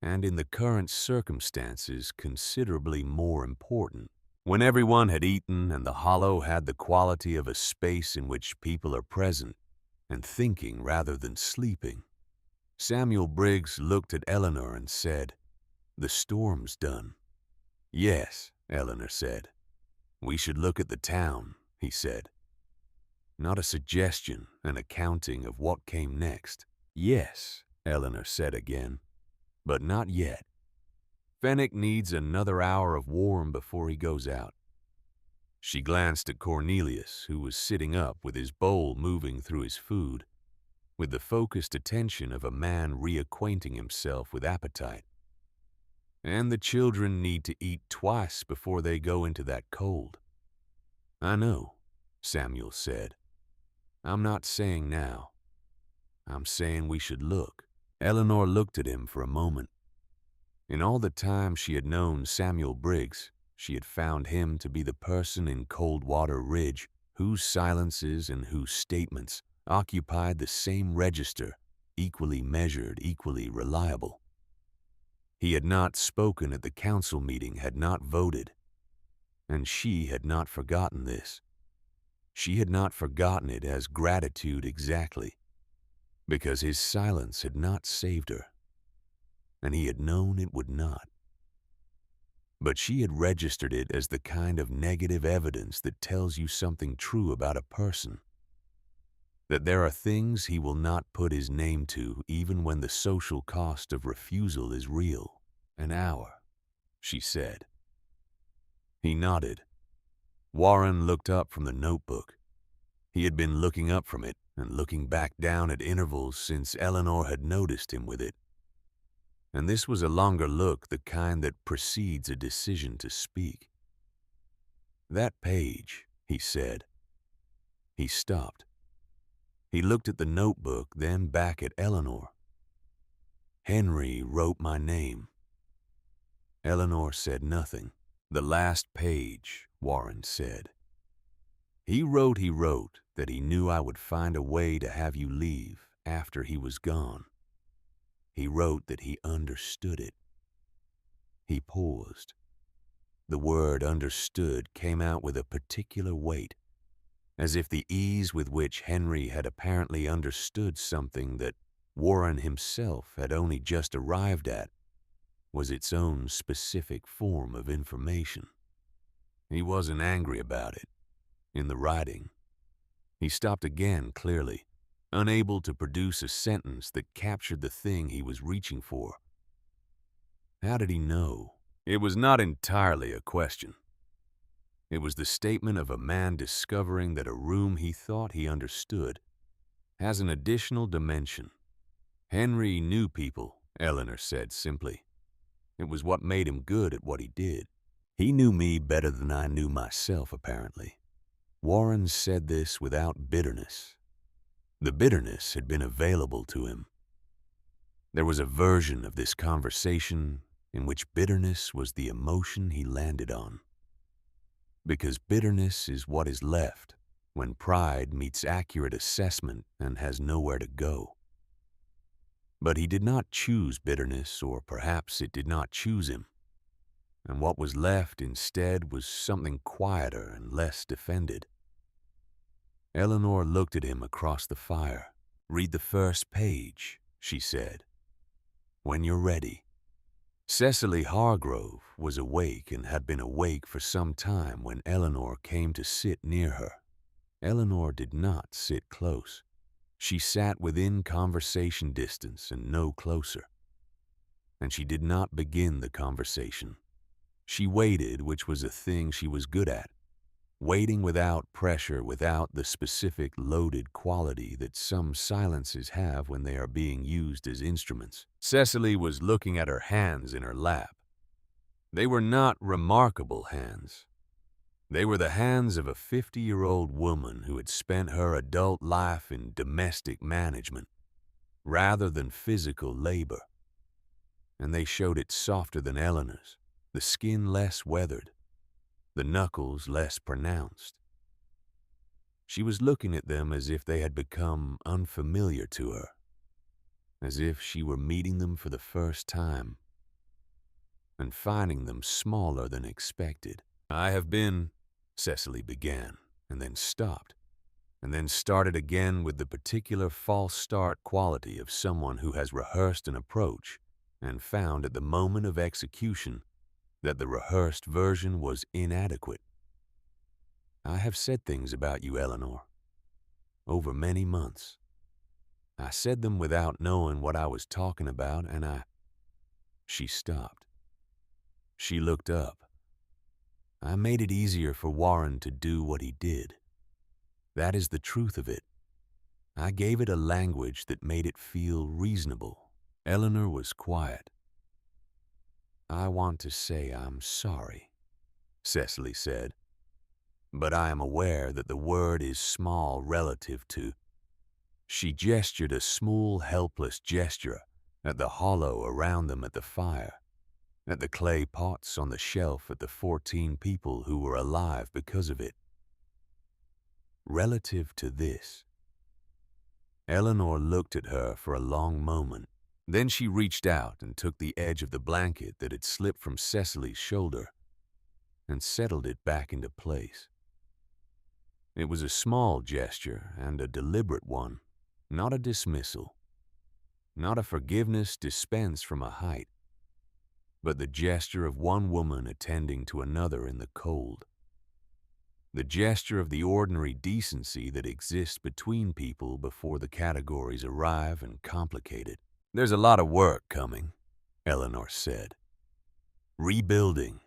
and in the current circumstances considerably more important. When everyone had eaten and the hollow had the quality of a space in which people are present and thinking rather than sleeping, Samuel Briggs looked at Eleanor and said, "The storm's done." "Yes," Eleanor said. "We should look at the town," he said. Not a suggestion, an accounting of what came next. "Yes," Eleanor said again, "but not yet. Fenwick needs another hour of warm before he goes out." She glanced at Cornelius, who was sitting up with his bowl moving through his food, with the focused attention of a man reacquainting himself with appetite. "And the children need to eat twice before they go into that cold." "I know," Samuel said. "I'm not saying now. I'm saying we should look." Eleanor looked at him for a moment. In all the time she had known Samuel Briggs, she had found him to be the person in Coldwater Ridge whose silences and whose statements occupied the same register, equally measured, equally reliable. He had not spoken at the council meeting, had not voted, and she had not forgotten this. She had not forgotten it as gratitude exactly, because his silence had not saved her, and he had known it would not. But she had registered it as the kind of negative evidence that tells you something true about a person, that there are things he will not put his name to even when the social cost of refusal is real. "An hour," she said. He nodded. Warren looked up from the notebook. He had been looking up from it and looking back down at intervals since Eleanor had noticed him with it. And this was a longer look, the kind that precedes a decision to speak. "That page," he said. He stopped. He looked at the notebook, then back at Eleanor. "Henry wrote my name." Eleanor said nothing. "The last page," Warren said. He wrote that he knew I would find a way to have you leave after he was gone. He wrote that he understood it." He paused. The word "understood" came out with a particular weight, as if the ease with which Henry had apparently understood something that Warren himself had only just arrived at was its own specific form of information. He wasn't angry about it. In the writing, he stopped again clearly, unable to produce a sentence that captured the thing he was reaching for. How did he know? It was not entirely a question. It was the statement of a man discovering that a room he thought he understood has an additional dimension. "Henry knew people," Eleanor said simply. "It was what made him good at what he did. He knew me better than I knew myself, apparently." Warren said this without bitterness. The bitterness had been available to him. There was a version of this conversation in which bitterness was the emotion he landed on. Because bitterness is what is left when pride meets accurate assessment and has nowhere to go. But he did not choose bitterness, or perhaps it did not choose him. And what was left instead was something quieter and less defended. Eleanor looked at him across the fire. "Read the first page," she said. "When you're ready." Cecily Hargrove was awake and had been awake for some time when Eleanor came to sit near her. Eleanor did not sit close. She sat within conversation distance and no closer. And she did not begin the conversation. She waited, which was a thing she was good at. Waiting without pressure, without the specific loaded quality that some silences have when they are being used as instruments. Cecily was looking at her hands in her lap. They were not remarkable hands. They were the hands of a 50-year-old woman who had spent her adult life in domestic management, rather than physical labor. And they showed it softer than Eleanor's, the skin less weathered, the knuckles less pronounced. She was looking at them as if they had become unfamiliar to her, as if she were meeting them for the first time and finding them smaller than expected. I have been, Cecily began, and then stopped, and then started again with the particular false start quality of someone who has rehearsed an approach and found at the moment of execution that the rehearsed version was inadequate. I have said things about you, Eleanor, over many months. I said them without knowing what I was talking about, and She stopped. She looked up. I made it easier for Warren to do what he did. That is the truth of it. I gave it a language that made it feel reasonable. Eleanor was quiet. I want to say I'm sorry, Cecily said, but I am aware that the word is small relative to. She gestured a small, helpless gesture at the hollow around them at the fire, at the clay pots on the shelf, at the 14 people who were alive because of it. Relative to this. Eleanor looked at her for a long moment. Then she reached out and took the edge of the blanket that had slipped from Cecily's shoulder and settled it back into place. It was a small gesture and a deliberate one, not a dismissal, not a forgiveness dispensed from a height, but the gesture of one woman attending to another in the cold. The gesture of the ordinary decency that exists between people before the categories arrive and complicate it. There's a lot of work coming, Eleanor said. Rebuilding.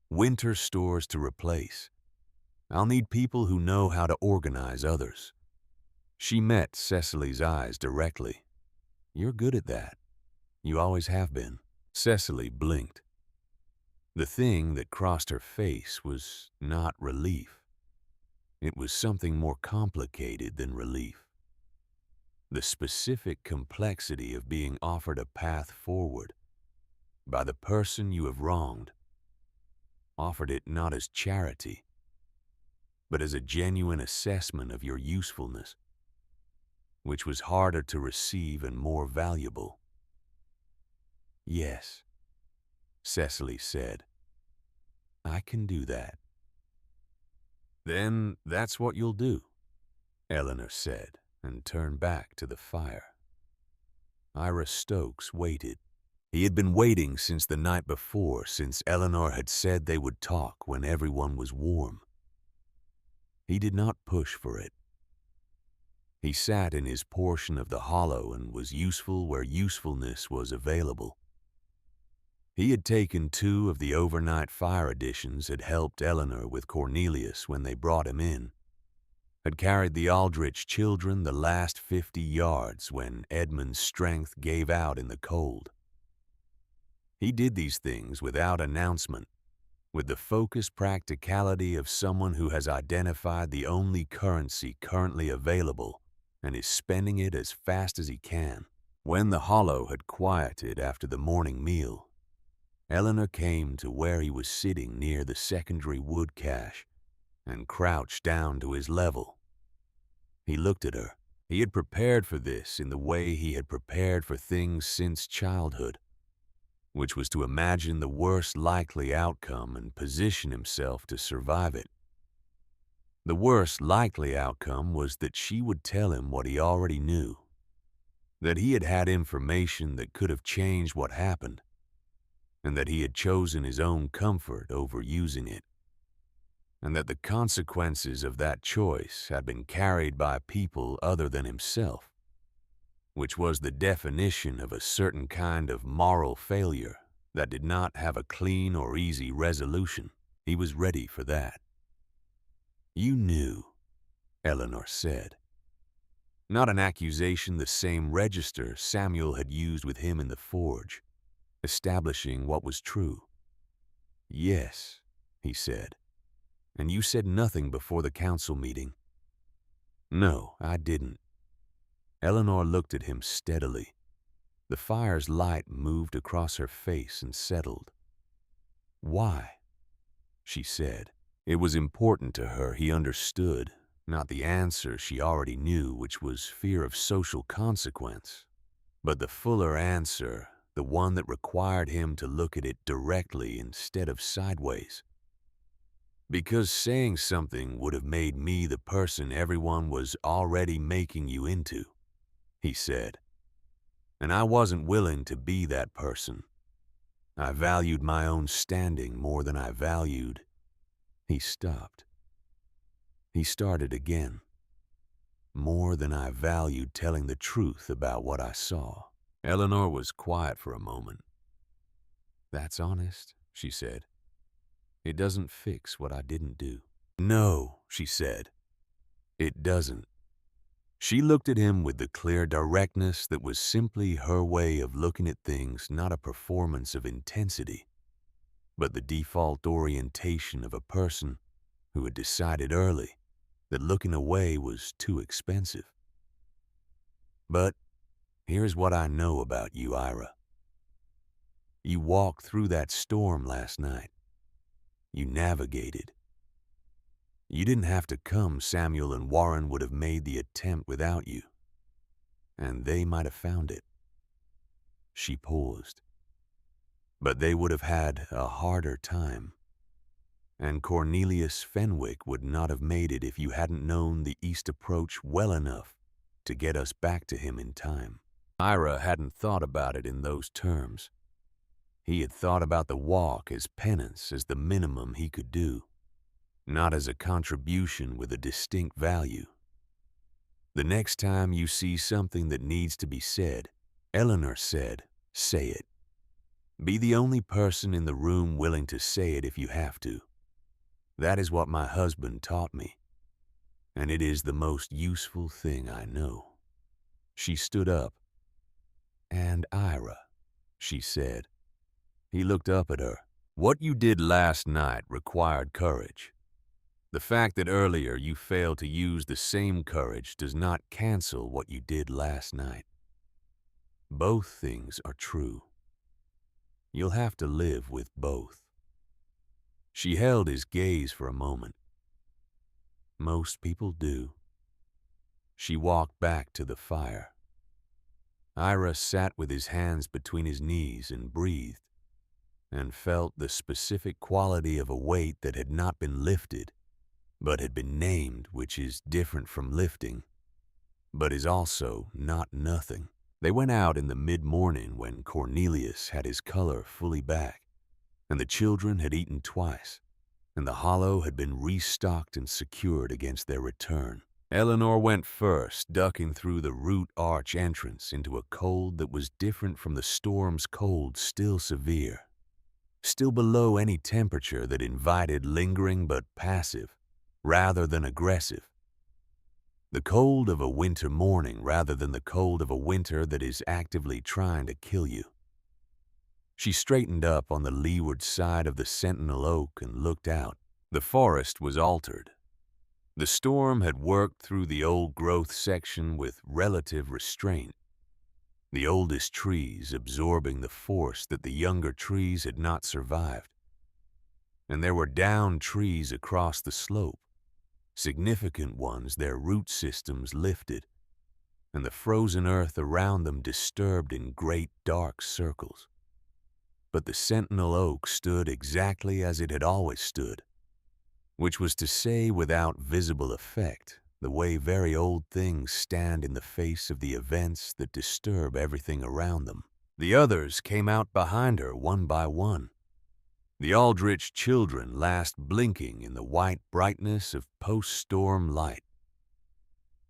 Winter stores to replace. I'll need people who know how to organize others. She met Cecily's eyes directly. You're good at that. You always have been. Cecily blinked. The thing that crossed her face was not relief. It was something more complicated than relief. The specific complexity of being offered a path forward by the person you have wronged, offered it not as charity, but as a genuine assessment of your usefulness, which was harder to receive and more valuable. Yes, Cecily said. I can do that. Then that's what you'll do, Eleanor said, and turned back to the fire. Ira Stokes waited. He had been waiting since the night before, since Eleanor had said they would talk when everyone was warm. He did not push for it. He sat in his portion of the hollow and was useful where usefulness was available. He had taken 2 of the overnight fire additions, had helped Eleanor with Cornelius when they brought him in, had carried the Aldrich children the last 50 yards when Edmund's strength gave out in the cold. He did these things without announcement, with the focused practicality of someone who has identified the only currency currently available and is spending it as fast as he can. When the hollow had quieted after the morning meal, Eleanor came to where he was sitting near the secondary wood cache and crouched down to his level. He looked at her. He had prepared for this in the way he had prepared for things since childhood, which was to imagine the worst likely outcome and position himself to survive it. The worst likely outcome was that she would tell him what he already knew, that he had had information that could have changed what happened, and that he had chosen his own comfort over using it, and that the consequences of that choice had been carried by people other than himself, which was the definition of a certain kind of moral failure that did not have a clean or easy resolution. He was ready for that. You knew, Eleanor said. Not an accusation, the same register Samuel had used with him in the forge, establishing what was true. Yes, he said. And you said nothing before the council meeting. No, I didn't. Eleanor looked at him steadily. The fire's light moved across her face and settled. Why? She said. It was important to her, he understood, not the answer she already knew, which was fear of social consequence, but the fuller answer, the one that required him to look at it directly instead of sideways. Because saying something would have made me the person everyone was already making you into, he said. And I wasn't willing to be that person. I valued my own standing more than I valued. He stopped. He started again. More than I valued telling the truth about what I saw. Eleanor was quiet for a moment. That's honest, she said. It doesn't fix what I didn't do. No, she said. It doesn't. She looked at him with the clear directness that was simply her way of looking at things, not a performance of intensity, but the default orientation of a person who had decided early that looking away was too expensive. But here's what I know about you, Ira. You walked through that storm last night. You navigated. You didn't have to come. Samuel and Warren would have made the attempt without you. And they might have found it. She paused. But they would have had a harder time. And Cornelius Fenwick would not have made it if you hadn't known the East approach well enough to get us back to him in time. Ira hadn't thought about it in those terms. He had thought about the walk as penance, as the minimum he could do, not as a contribution with a distinct value. The next time you see something that needs to be said, Eleanor said, say it. Be the only person in the room willing to say it if you have to. That is what my husband taught me, and it is the most useful thing I know. She stood up. And Ira, she said. He looked up at her. What you did last night required courage. The fact that earlier you failed to use the same courage does not cancel what you did last night. Both things are true. You'll have to live with both. She held his gaze for a moment. Most people do. She walked back to the fire. Ira sat with his hands between his knees and breathed, and felt the specific quality of a weight that had not been lifted, but had been named, which is different from lifting, but is also not nothing. They went out in the mid-morning when Cornelius had his color fully back, and the children had eaten twice, and the hollow had been restocked and secured against their return. Eleanor went first, ducking through the root arch entrance into a cold that was different from the storm's cold, still severe, still below any temperature that invited lingering but passive, rather than aggressive. The cold of a winter morning rather than the cold of a winter that is actively trying to kill you. She straightened up on the leeward side of the sentinel oak and looked out. The forest was altered. The storm had worked through the old growth section with relative restraint, the oldest trees absorbing the force that the younger trees had not survived. And there were downed trees across the slope, significant ones, their root systems lifted, and the frozen earth around them disturbed in great dark circles. But the sentinel oak stood exactly as it had always stood, which was to say without visible effect, the way very old things stand in the face of the events that disturb everything around them. The others came out behind her one by one, the Aldrich children last blinking in the white brightness of post-storm light,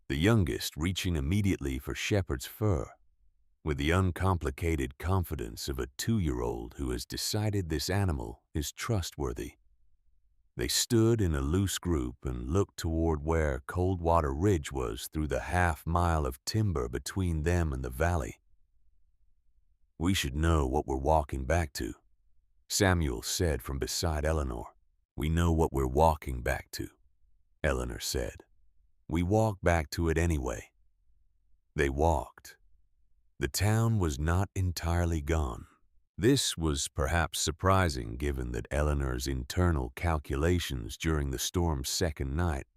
the youngest reaching immediately for shepherd's fur, with the uncomplicated confidence of a 2-year-old who has decided this animal is trustworthy. They stood in a loose group and looked toward where Coldwater Ridge was through the half-mile of timber between them and the valley. We should know what we're walking back to, Samuel said from beside Eleanor. We know what we're walking back to, Eleanor said. We walk back to it anyway. They walked. The town was not entirely gone. This was perhaps surprising given that Eleanor's internal calculations during the storm's second night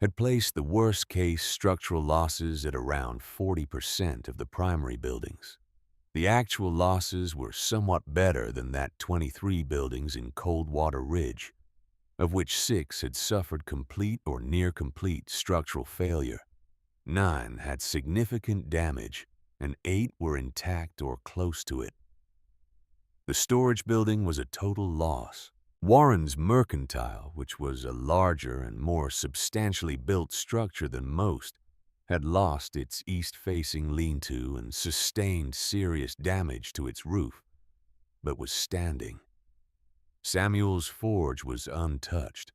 had placed the worst-case structural losses at around 40% of the primary buildings. The actual losses were somewhat better than that 23 buildings in Coldwater Ridge, of which 6 had suffered complete or near-complete structural failure. 9 had significant damage, and 8 were intact or close to it. The storage building was a total loss. Warren's Mercantile, which was a larger and more substantially built structure than most, had lost its east-facing lean-to and sustained serious damage to its roof, but was standing. Samuel's forge was untouched.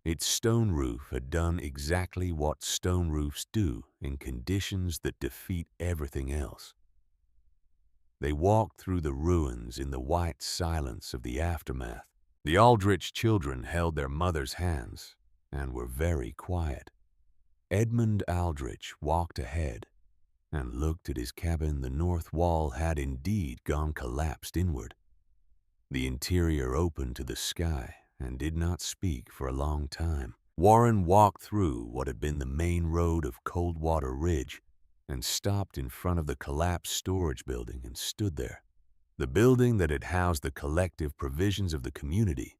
Its stone roof had done exactly what stone roofs do in conditions that defeat everything else. They walked through the ruins in the white silence of the aftermath. The Aldrich children held their mother's hands and were very quiet. Edmund Aldrich walked ahead and looked at his cabin. The north wall had indeed gone collapsed inward. The interior opened to the sky and did not speak for a long time. Warren walked through what had been the main road of Coldwater Ridge and stopped in front of the collapsed storage building and stood there. The building that had housed the collective provisions of the community,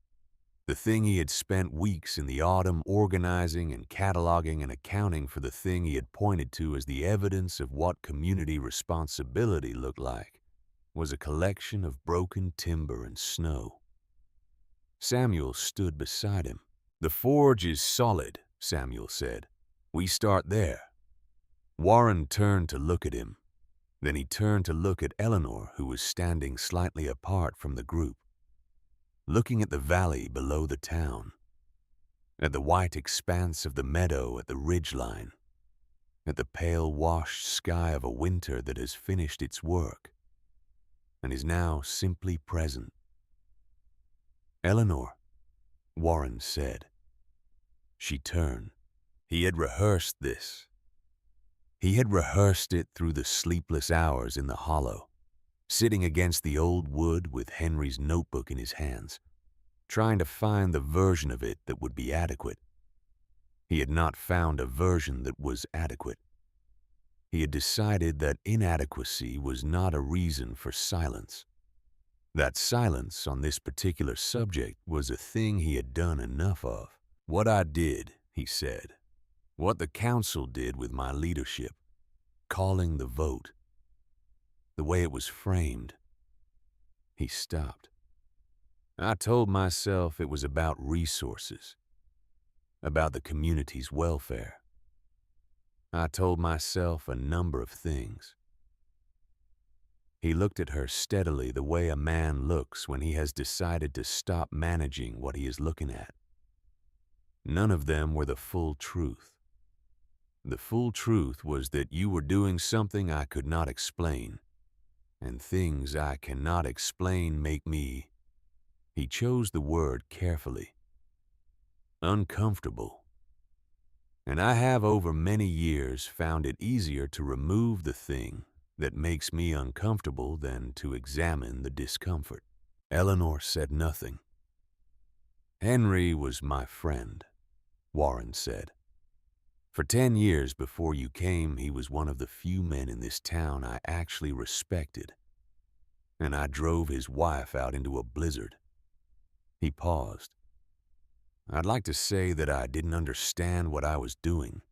the thing he had spent weeks in the autumn organizing and cataloging and accounting for, the thing he had pointed to as the evidence of what community responsibility looked like, was a collection of broken timber and snow. Samuel stood beside him. "The forge is solid," Samuel said. "We start there." Warren turned to look at him. Then he turned to look at Eleanor, who was standing slightly apart from the group, looking at the valley below the town, at the white expanse of the meadow at the ridgeline, at the pale washed sky of a winter that has finished its work and is now simply present. "Eleanor," Warren said. She turned. He had rehearsed this. He had rehearsed it through the sleepless hours in the hollow, sitting against the old wood with Henry's notebook in his hands, trying to find the version of it that would be adequate. He had not found a version that was adequate. He had decided that inadequacy was not a reason for silence. That silence on this particular subject was a thing he had done enough of. "What I did," he said, "what the council did with my leadership, calling the vote, the way it was framed." He stopped. "I told myself it was about resources, about the community's welfare. I told myself a number of things." He looked at her steadily, the way a man looks when he has decided to stop managing what he is looking at. None of them were the full truth. The full truth was that you were doing something I could not explain, and things I cannot explain make me, he chose the word carefully, uncomfortable. And I have over many years found it easier to remove the thing that makes me uncomfortable than to examine the discomfort. Eleanor said nothing. "Henry was my friend," Warren said. "For 10 years before you came, he was one of the few men in this town I actually respected, and I drove his wife out into a blizzard." He paused. "I'd like to say that I didn't understand what I was doing,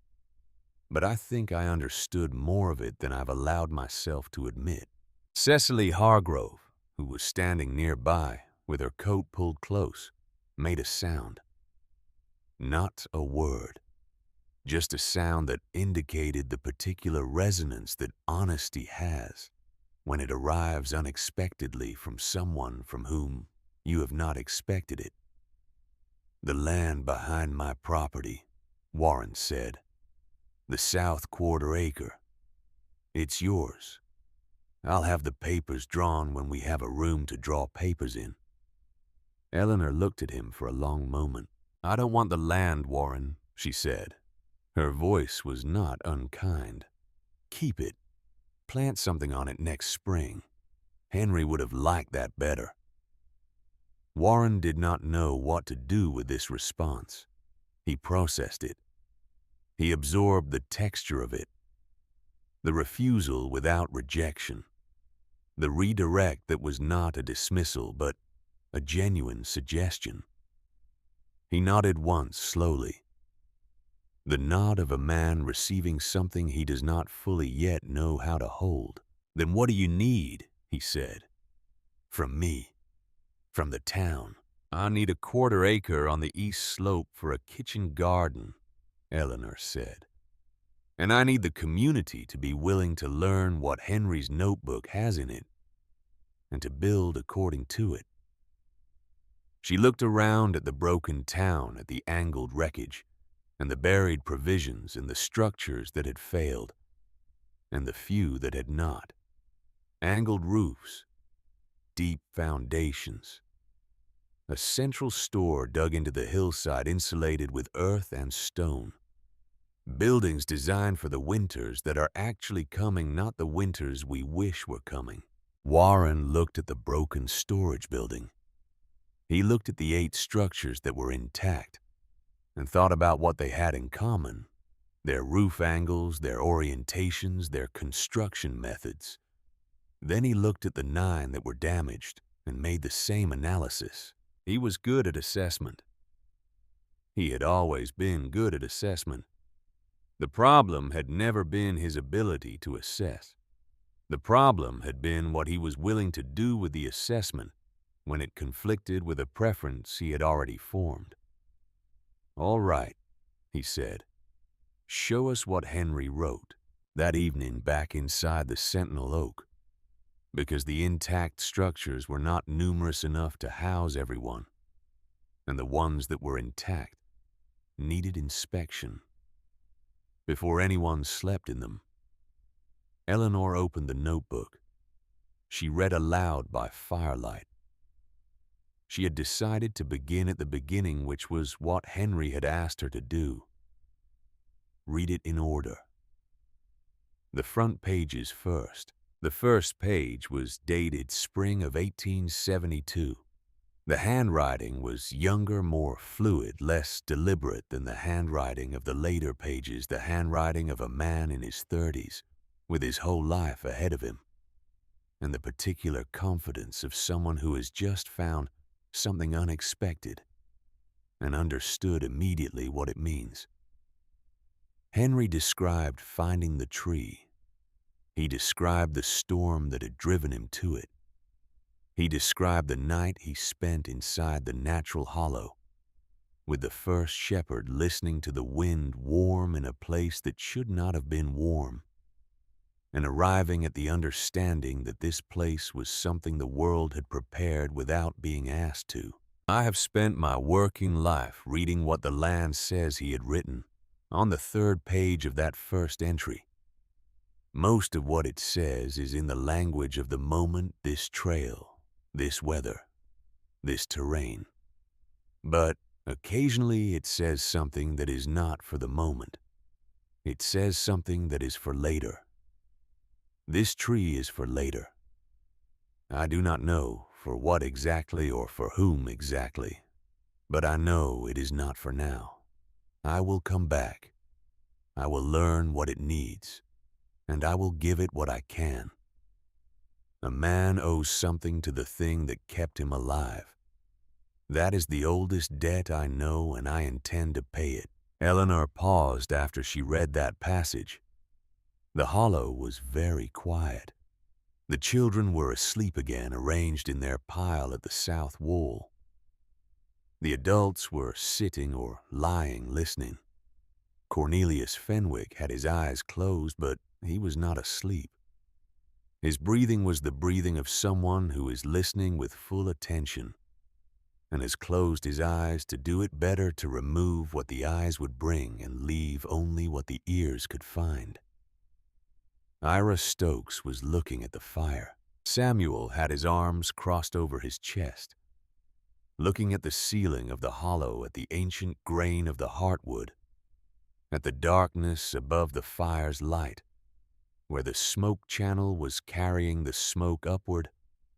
but I think I understood more of it than I've allowed myself to admit." Cecily Hargrove, who was standing nearby with her coat pulled close, made a sound. Not a word, just a sound that indicated the particular resonance that honesty has when it arrives unexpectedly from someone from whom you have not expected it. "The land behind my property," Warren said. "The south quarter acre. It's yours. I'll have the papers drawn when we have a room to draw papers in." Eleanor looked at him for a long moment. "I don't want the land, Warren," she said. Her voice was not unkind. "Keep it. Plant something on it next spring. Henry would have liked that better." Warren did not know what to do with this response. He processed it. He absorbed the texture of it. The refusal without rejection. The redirect that was not a dismissal, but a genuine suggestion. He nodded once, slowly. The nod of a man receiving something he does not fully yet know how to hold. "Then what do you need?" he said. "From me. From the town. I need a 1/4 acre on the east slope for a kitchen garden," Eleanor said. "And I need the community to be willing to learn what Henry's notebook has in it and to build according to it." She looked around at the broken town, at the angled wreckage, and the buried provisions and the structures that had failed, and the few that had not. Angled roofs, deep foundations, a central store dug into the hillside insulated with earth and stone. Buildings designed for the winters that are actually coming, not the winters we wish were coming. Warren looked at the broken storage building. He looked at the 8 structures that were intact and thought about what they had in common: their roof angles, their orientations, their construction methods. Then he looked at the 9 that were damaged and made the same analysis. He was good at assessment. He had always been good at assessment. The problem had never been his ability to assess. The problem had been what he was willing to do with the assessment when it conflicted with a preference he had already formed. "All right," he said. "Show us what Henry wrote." That evening, back inside the Sentinel Oak, because the intact structures were not numerous enough to house everyone, and the ones that were intact needed inspection before anyone slept in them. Eleanor opened the notebook. She read aloud by firelight. She had decided to begin at the beginning, which was what Henry had asked her to do. Read it in order. The front pages first. The first page was dated spring of 1872. The handwriting was younger, more fluid, less deliberate than the handwriting of the later pages, the handwriting of a man in his 30s, with his whole life ahead of him, and the particular confidence of someone who has just found something unexpected and understood immediately what it means. Henry described finding the tree. He described the storm that had driven him to it. He described the night he spent inside the natural hollow, with the first shepherd listening to the wind warm in a place that should not have been warm, and arriving at the understanding that this place was something the world had prepared without being asked to. I have spent my working life reading what the land says he had written on the 3rd page of that first entry. Most of what it says is in the language of the moment, this trail, this weather, this terrain. But occasionally it says something that is not for the moment. It says something that is for later. This tree is for later. I do not know for what exactly or for whom exactly, but I know it is not for now. I will come back. I will learn what it needs, and I will give it what I can. A man owes something to the thing that kept him alive. That is the oldest debt I know, and I intend to pay it. Eleanor paused after she read that passage. The hollow was very quiet. The children were asleep again, arranged in their pile at the south wall. The adults were sitting or lying, listening. Cornelius Fenwick had his eyes closed, but he was not asleep. His breathing was the breathing of someone who is listening with full attention and has closed his eyes to do it better, to remove what the eyes would bring and leave only what the ears could find. Ira Stokes was looking at the fire. Samuel had his arms crossed over his chest, looking at the ceiling of the hollow, at the ancient grain of the heartwood, at the darkness above the fire's light, where the smoke channel was carrying the smoke upward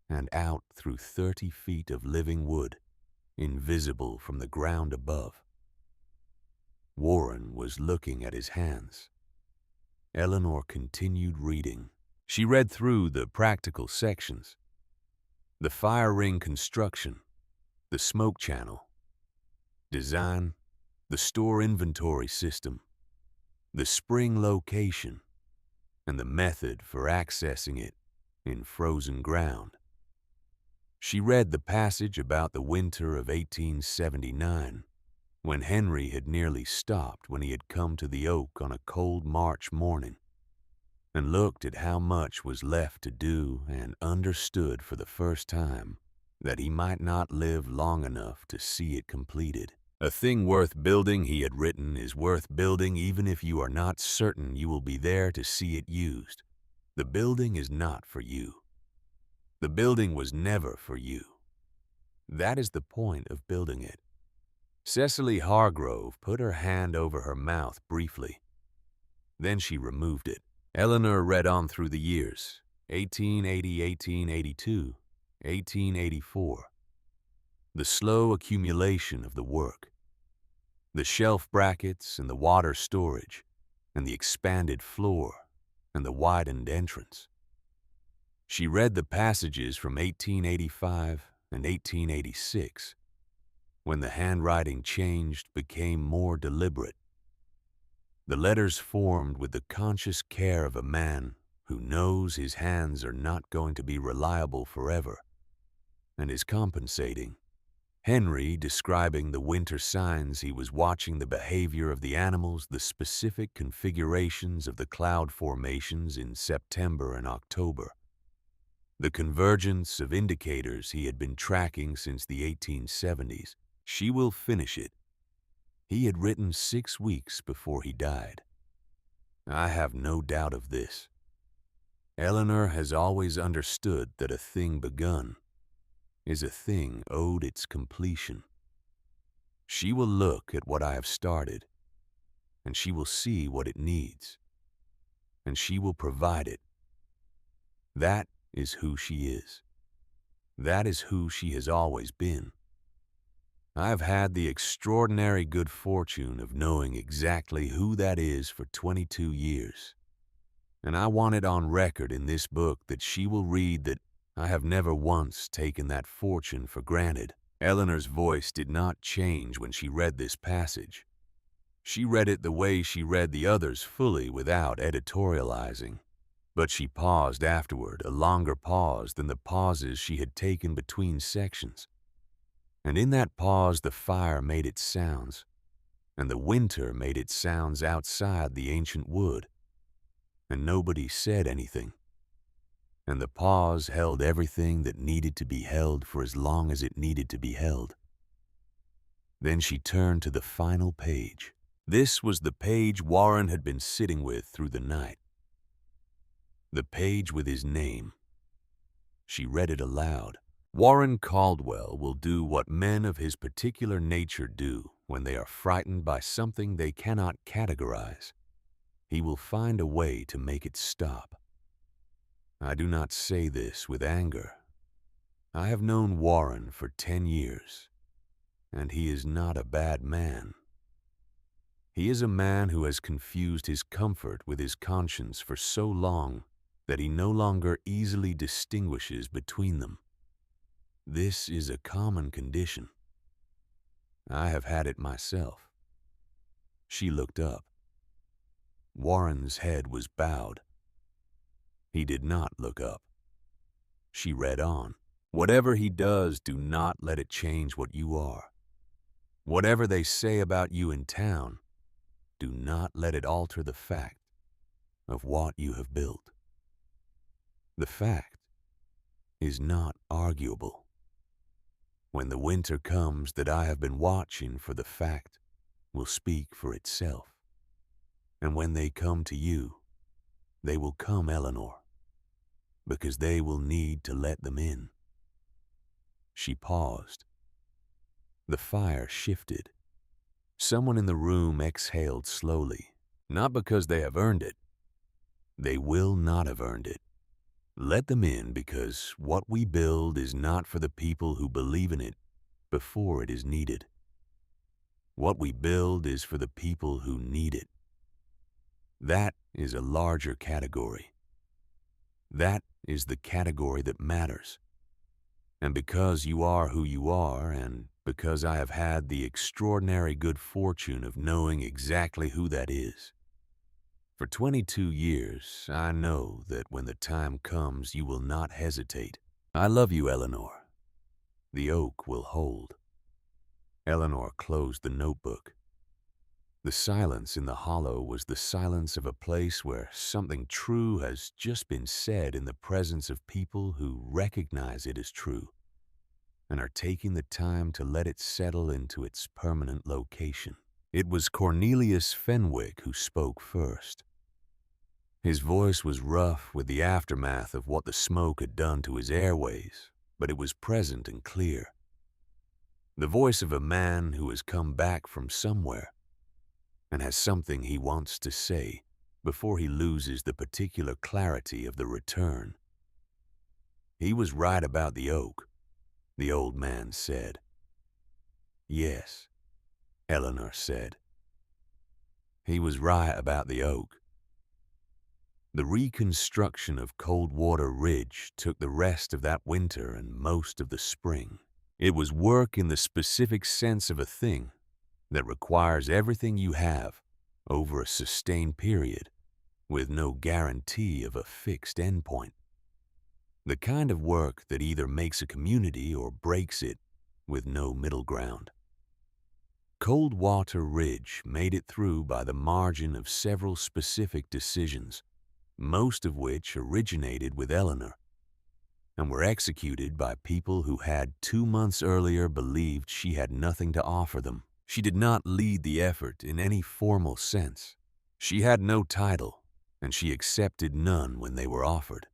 and out through 30 feet of living wood, invisible from the ground above. Warren was looking at his hands. Eleanor continued reading. She read through the practical sections: the fire ring construction, the smoke channel, Design, the store inventory system, the spring location, and the method for accessing it in frozen ground. She read the passage about the winter of 1879, when Henry had nearly stopped when he had come to the oak on a cold March morning, and looked at how much was left to do and understood for the first time that he might not live long enough to see it completed. A thing worth building, he had written, is worth building even if you are not certain you will be there to see it used. The building is not for you. The building was never for you. That is the point of building it. Cecily Hargrove put her hand over her mouth briefly. Then she removed it. Eleanor read on through the years, 1880, 1882, 1884. The slow accumulation of the work. The shelf brackets and the water storage, and the expanded floor and the widened entrance. She read the passages from 1885 and 1886, when the handwriting changed, became more deliberate. The letters formed with the conscious care of a man who knows his hands are not going to be reliable forever, and is compensating. Henry describing the winter signs, he was watching the behavior of the animals, the specific configurations of the cloud formations in September and October. The convergence of indicators he had been tracking since the 1870s. She will finish it. He had written 6 weeks before he died. I have no doubt of this. Eleanor has always understood that a thing begun is a thing owed its completion. She will look at what I have started, and she will see what it needs, and she will provide it. That is who she is. That is who she has always been. I have had the extraordinary good fortune of knowing exactly who that is for 22 years. And I want it on record in this book that she will read that I have never once taken that fortune for granted. Eleanor's voice did not change when she read this passage. She read it the way she read the others, fully, without editorializing. But she paused afterward, a longer pause than the pauses she had taken between sections. And in that pause the fire made its sounds, and the winter made its sounds outside the ancient wood. And nobody said anything. And the pause held everything that needed to be held for as long as it needed to be held. Then she turned to the final page. This was the page Warren had been sitting with through the night. The page with his name. She read it aloud. Warren Caldwell will do what men of his particular nature do when they are frightened by something they cannot categorize. He will find a way to make it stop. I do not say this with anger. I have known Warren for 10 years, and he is not a bad man. He is a man who has confused his comfort with his conscience for so long that he no longer easily distinguishes between them. This is a common condition. I have had it myself. She looked up. Warren's head was bowed. He did not look up. She read on. Whatever he does, do not let it change what you are. Whatever they say about you in town, do not let it alter the fact of what you have built. The fact is not arguable. When the winter comes that I have been watching for, the fact will speak for itself. And when they come to you, they will come, Eleanor, because they will need to let them in. She paused. The fire shifted. Someone in the room exhaled slowly, not because they have earned it. They will not have earned it. Let them in, because what we build is not for the people who believe in it before it is needed. What we build is for the people who need it. That is a larger category. That is the category that matters. And because you are who you are, and because I have had the extraordinary good fortune of knowing exactly who that is, for 22 years, I know that when the time comes, you will not hesitate. I love you, Eleanor. The oak will hold. Eleanor closed the notebook. The silence in the hollow was the silence of a place where something true has just been said in the presence of people who recognize it as true and are taking the time to let it settle into its permanent location. It was Cornelius Fenwick who spoke first. His voice was rough with the aftermath of what the smoke had done to his airways, but it was present and clear. The voice of a man who has come back from somewhere and has something he wants to say before he loses the particular clarity of the return. He was right about the oak, the old man said. Yes, Eleanor said. He was right about the oak. The reconstruction of Coldwater Ridge took the rest of that winter and most of the spring. It was work in the specific sense of a thing that requires everything you have over a sustained period with no guarantee of a fixed endpoint. The kind of work that either makes a community or breaks it with no middle ground. Coldwater Ridge made it through by the margin of several specific decisions, most of which originated with Eleanor and were executed by people who had 2 months earlier believed she had nothing to offer them. She did not lead the effort in any formal sense. She had no title, and she accepted none when they were offered.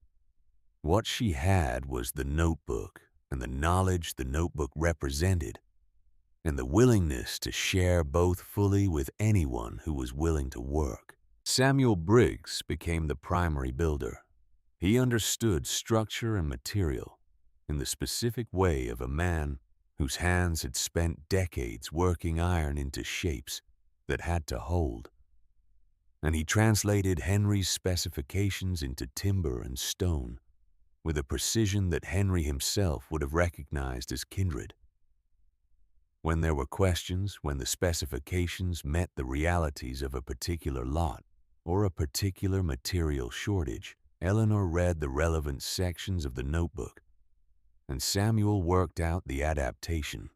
What she had was the notebook and the knowledge the notebook represented, and the willingness to share both fully with anyone who was willing to work. Samuel Briggs became the primary builder. He understood structure and material in the specific way of a man whose hands had spent decades working iron into shapes that had to hold. And he translated Henry's specifications into timber and stone with a precision that Henry himself would have recognized as kindred. When there were questions, when the specifications met the realities of a particular lot or a particular material shortage, Eleanor read the relevant sections of the notebook, and Samuel worked out the adaptation.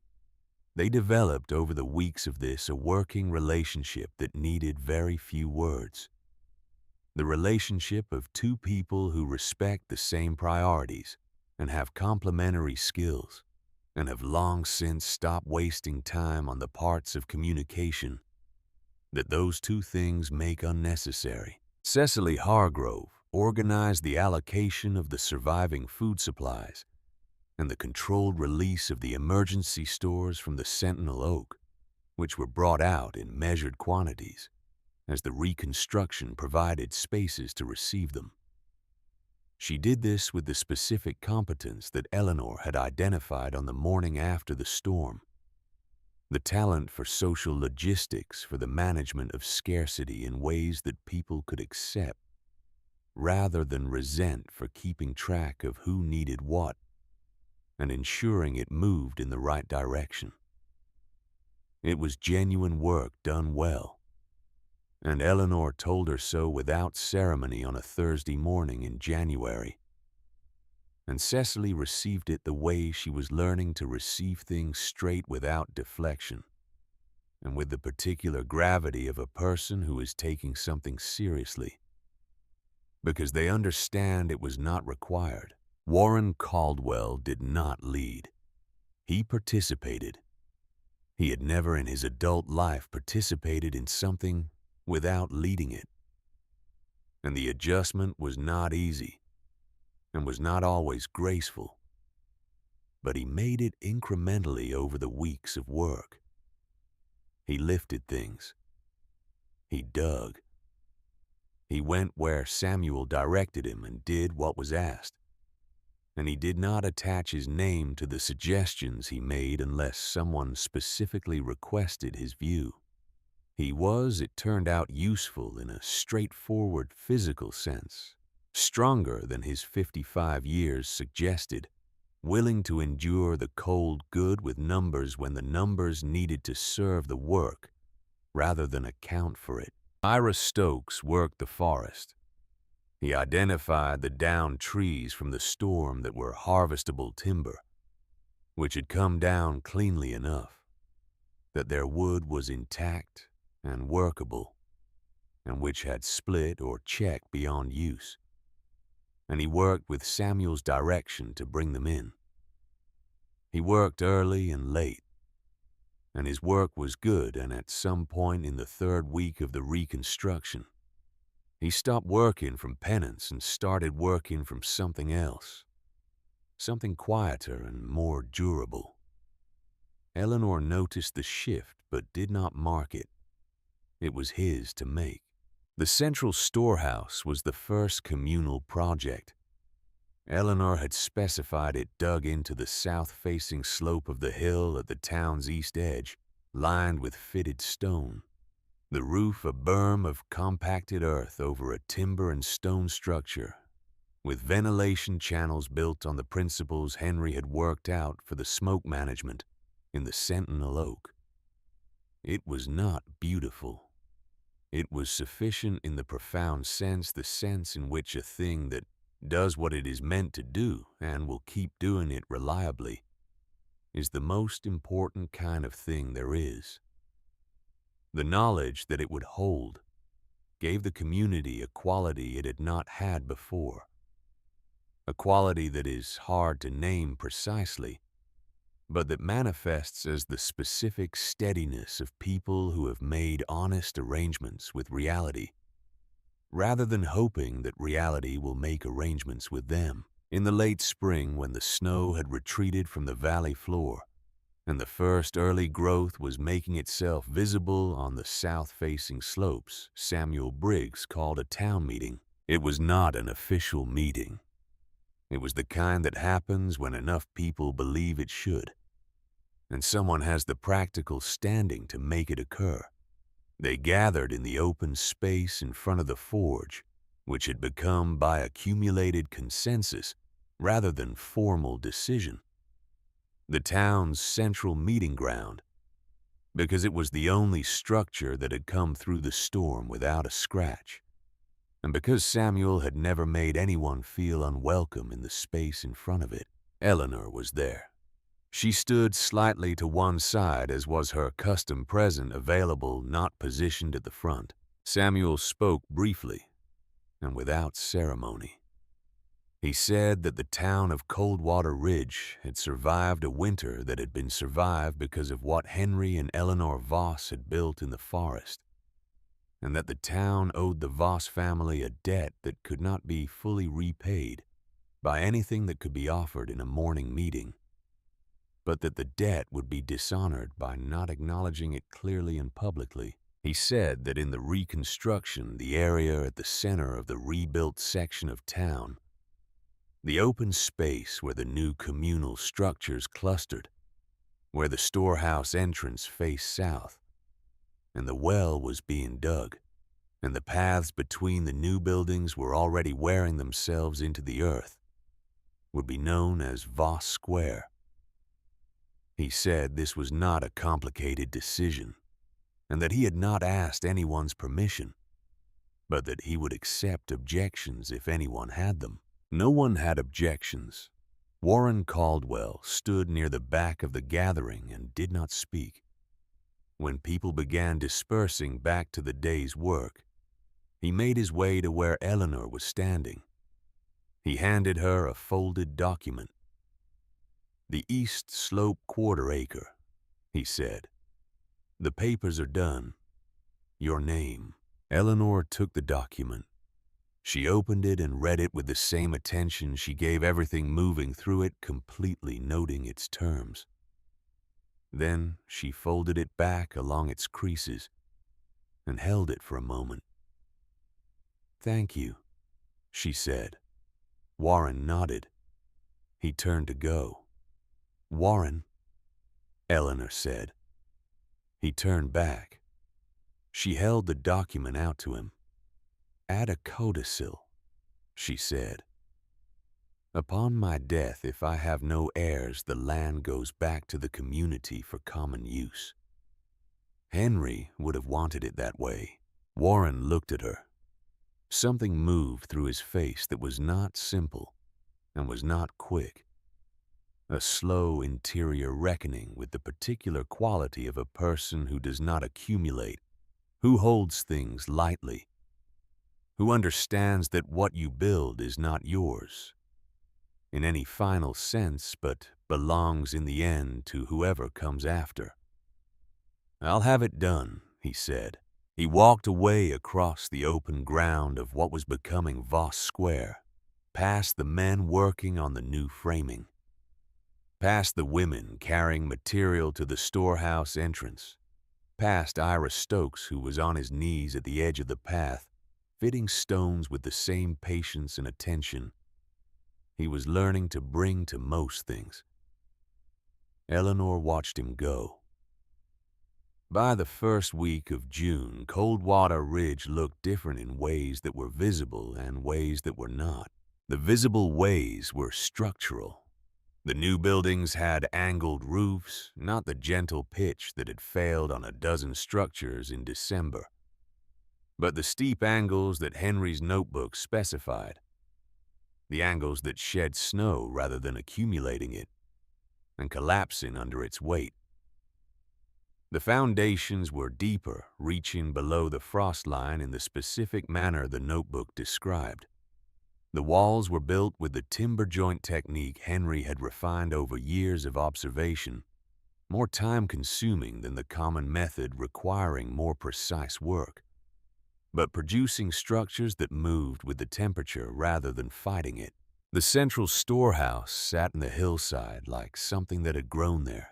They developed over the weeks of this a working relationship that needed very few words. The relationship of two people who respect the same priorities and have complementary skills and have long since stopped wasting time on the parts of communication that those two things make unnecessary. Cecily Hargrove organized the allocation of the surviving food supplies and the controlled release of the emergency stores from the Sentinel Oak, which were brought out in measured quantities as the reconstruction provided spaces to receive them. She did this with the specific competence that Eleanor had identified on the morning after the storm, the talent for social logistics for the management of scarcity in ways that people could accept, rather than resent for keeping track of who needed what and ensuring it moved in the right direction. It was genuine work done well, and Eleanor told her so without ceremony on a Thursday morning in January. And Cecily received it the way she was learning to receive things straight without deflection, and with the particular gravity of a person who is taking something seriously, because they understand it was not required. Warren Caldwell did not lead. He participated. He had never in his adult life participated in something without leading it. And the adjustment was not easy and was not always graceful, but he made it incrementally over the weeks of work. He lifted things. He dug. He went where Samuel directed him and did what was asked. And he did not attach his name to the suggestions he made unless someone specifically requested his view. He was, it turned out, useful in a straightforward physical sense, stronger than his 55 years suggested, willing to endure the cold good with numbers when the numbers needed to serve the work rather than account for it. Ira Stokes worked the forest. He identified the downed trees from the storm that were harvestable timber, which had come down cleanly enough, that their wood was intact and workable, and which had split or checked beyond use. And he worked with Samuel's direction to bring them in. He worked early and late, and his work was good, and at some point in the third week of the reconstruction, he stopped working from penance and started working from something else, something quieter and more durable. Eleanor noticed the shift but did not mark it. It was his to make. The central storehouse was the first communal project. Eleanor had specified it dug into the south-facing slope of the hill at the town's east edge, lined with fitted stone. The roof a berm of compacted earth over a timber and stone structure, with ventilation channels built on the principles Henry had worked out for the smoke management in the Sentinel Oak. It was not beautiful. It was sufficient in the profound sense, the sense in which a thing that does what it is meant to do and will keep doing it reliably is the most important kind of thing there is. The knowledge that it would hold gave the community a quality it had not had before, a quality that is hard to name precisely, but that manifests as the specific steadiness of people who have made honest arrangements with reality, rather than hoping that reality will make arrangements with them. In the late spring, when the snow had retreated from the valley floor, and the first early growth was making itself visible on the south-facing slopes, Samuel Briggs called a town meeting. It was not an official meeting. It was the kind that happens when enough people believe it should, and someone has the practical standing to make it occur. They gathered in the open space in front of the forge, which had become by accumulated consensus rather than formal decision, the town's central meeting ground, because it was the only structure that had come through the storm without a scratch, and because Samuel had never made anyone feel unwelcome in the space in front of it. Eleanor was there. She stood slightly to one side, as was her custom present, available, not positioned at the front. Samuel spoke briefly and without ceremony. He said that the town of Coldwater Ridge had survived a winter that had been survived because of what Henry and Eleanor Voss had built in the forest, and that the town owed the Voss family a debt that could not be fully repaid by anything that could be offered in a morning meeting, but that the debt would be dishonored by not acknowledging it clearly and publicly. He said that in the reconstruction, the area at the center of the rebuilt section of town, the open space where the new communal structures clustered, where the storehouse entrance faced south, and the well was being dug, and the paths between the new buildings were already wearing themselves into the earth, would be known as Voss Square. He said this was not a complicated decision, and that he had not asked anyone's permission, but that he would accept objections if anyone had them. No one had objections. Warren Caldwell stood near the back of the gathering and did not speak. When people began dispersing back to the day's work, he made his way to where Eleanor was standing. He handed her a folded document. "The East Slope quarter acre," he said. "The papers are done. Your name." Eleanor took the document. She opened it and read it with the same attention she gave everything moving through it, completely noting its terms. Then she folded it back along its creases and held it for a moment. "Thank you," she said. Warren nodded. He turned to go. "Warren," Eleanor said. He turned back. She held the document out to him. "Add a codicil," she said. Upon my death, if I have no heirs, the land goes back to the community for common use. Henry would have wanted it that way. Warren looked at her. Something moved through his face that was not simple and was not quick. A slow interior reckoning with the particular quality of a person who does not accumulate, who holds things lightly, who understands that what you build is not yours in any final sense, but belongs in the end to whoever comes after. "I'll have it done," he said. He walked away across the open ground of what was becoming Voss Square, past the men working on the new framing, past the women carrying material to the storehouse entrance, past Ira Stokes, who was on his knees at the edge of the path, fitting stones with the same patience and attention he was learning to bring to most things. Eleanor watched him go. By the first week of June, Coldwater Ridge looked different in ways that were visible and ways that were not. The visible ways were structural. The new buildings had angled roofs, not the gentle pitch that had failed on a dozen structures in December, but the steep angles that Henry's notebook specified. The angles that shed snow rather than accumulating it and collapsing under its weight. The foundations were deeper, reaching below the frost line in the specific manner the notebook described. The walls were built with the timber joint technique Henry had refined over years of observation, more time-consuming than the common method requiring more precise work, but producing structures that moved with the temperature rather than fighting it. The central storehouse sat in the hillside like something that had grown there.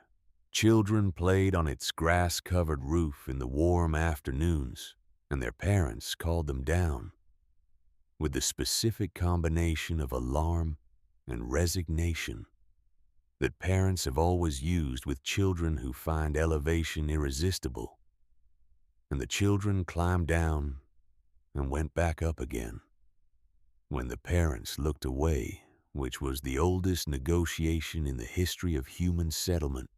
Children played on its grass-covered roof in the warm afternoons, and their parents called them down, with the specific combination of alarm and resignation that parents have always used with children who find elevation irresistible. And the children climbed down and went back up again. When the parents looked away, which was the oldest negotiation in the history of human settlement,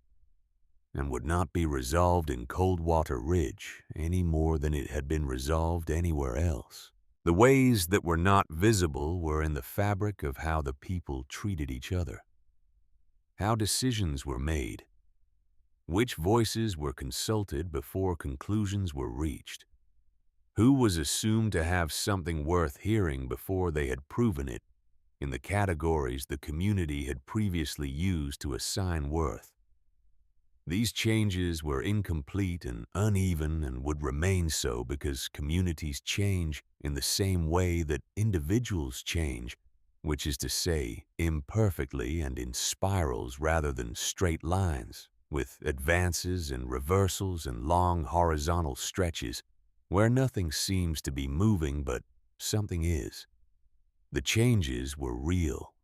and would not be resolved in Coldwater Ridge any more than it had been resolved anywhere else. The ways that were not visible were in the fabric of how the people treated each other, how decisions were made, which voices were consulted before conclusions were reached, who was assumed to have something worth hearing before they had proven it in the categories the community had previously used to assign worth. These changes were incomplete and uneven and would remain so because communities change in the same way that individuals change, which is to say, imperfectly and in spirals rather than straight lines, with advances and reversals and long horizontal stretches where nothing seems to be moving but something is. The changes were real.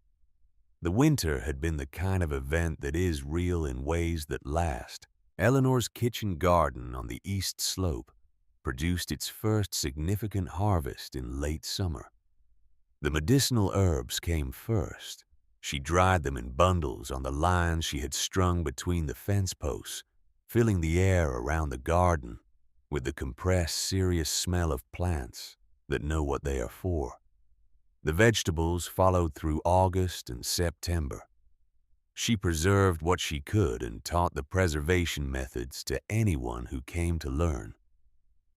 The winter had been the kind of event that is real in ways that last. Eleanor's kitchen garden on the east slope produced its first significant harvest in late summer. The medicinal herbs came first. She dried them in bundles on the lines she had strung between the fence posts, filling the air around the garden with the compressed, serious smell of plants that know what they are for. The vegetables followed through August and September. She preserved what she could and taught the preservation methods to anyone who came to learn.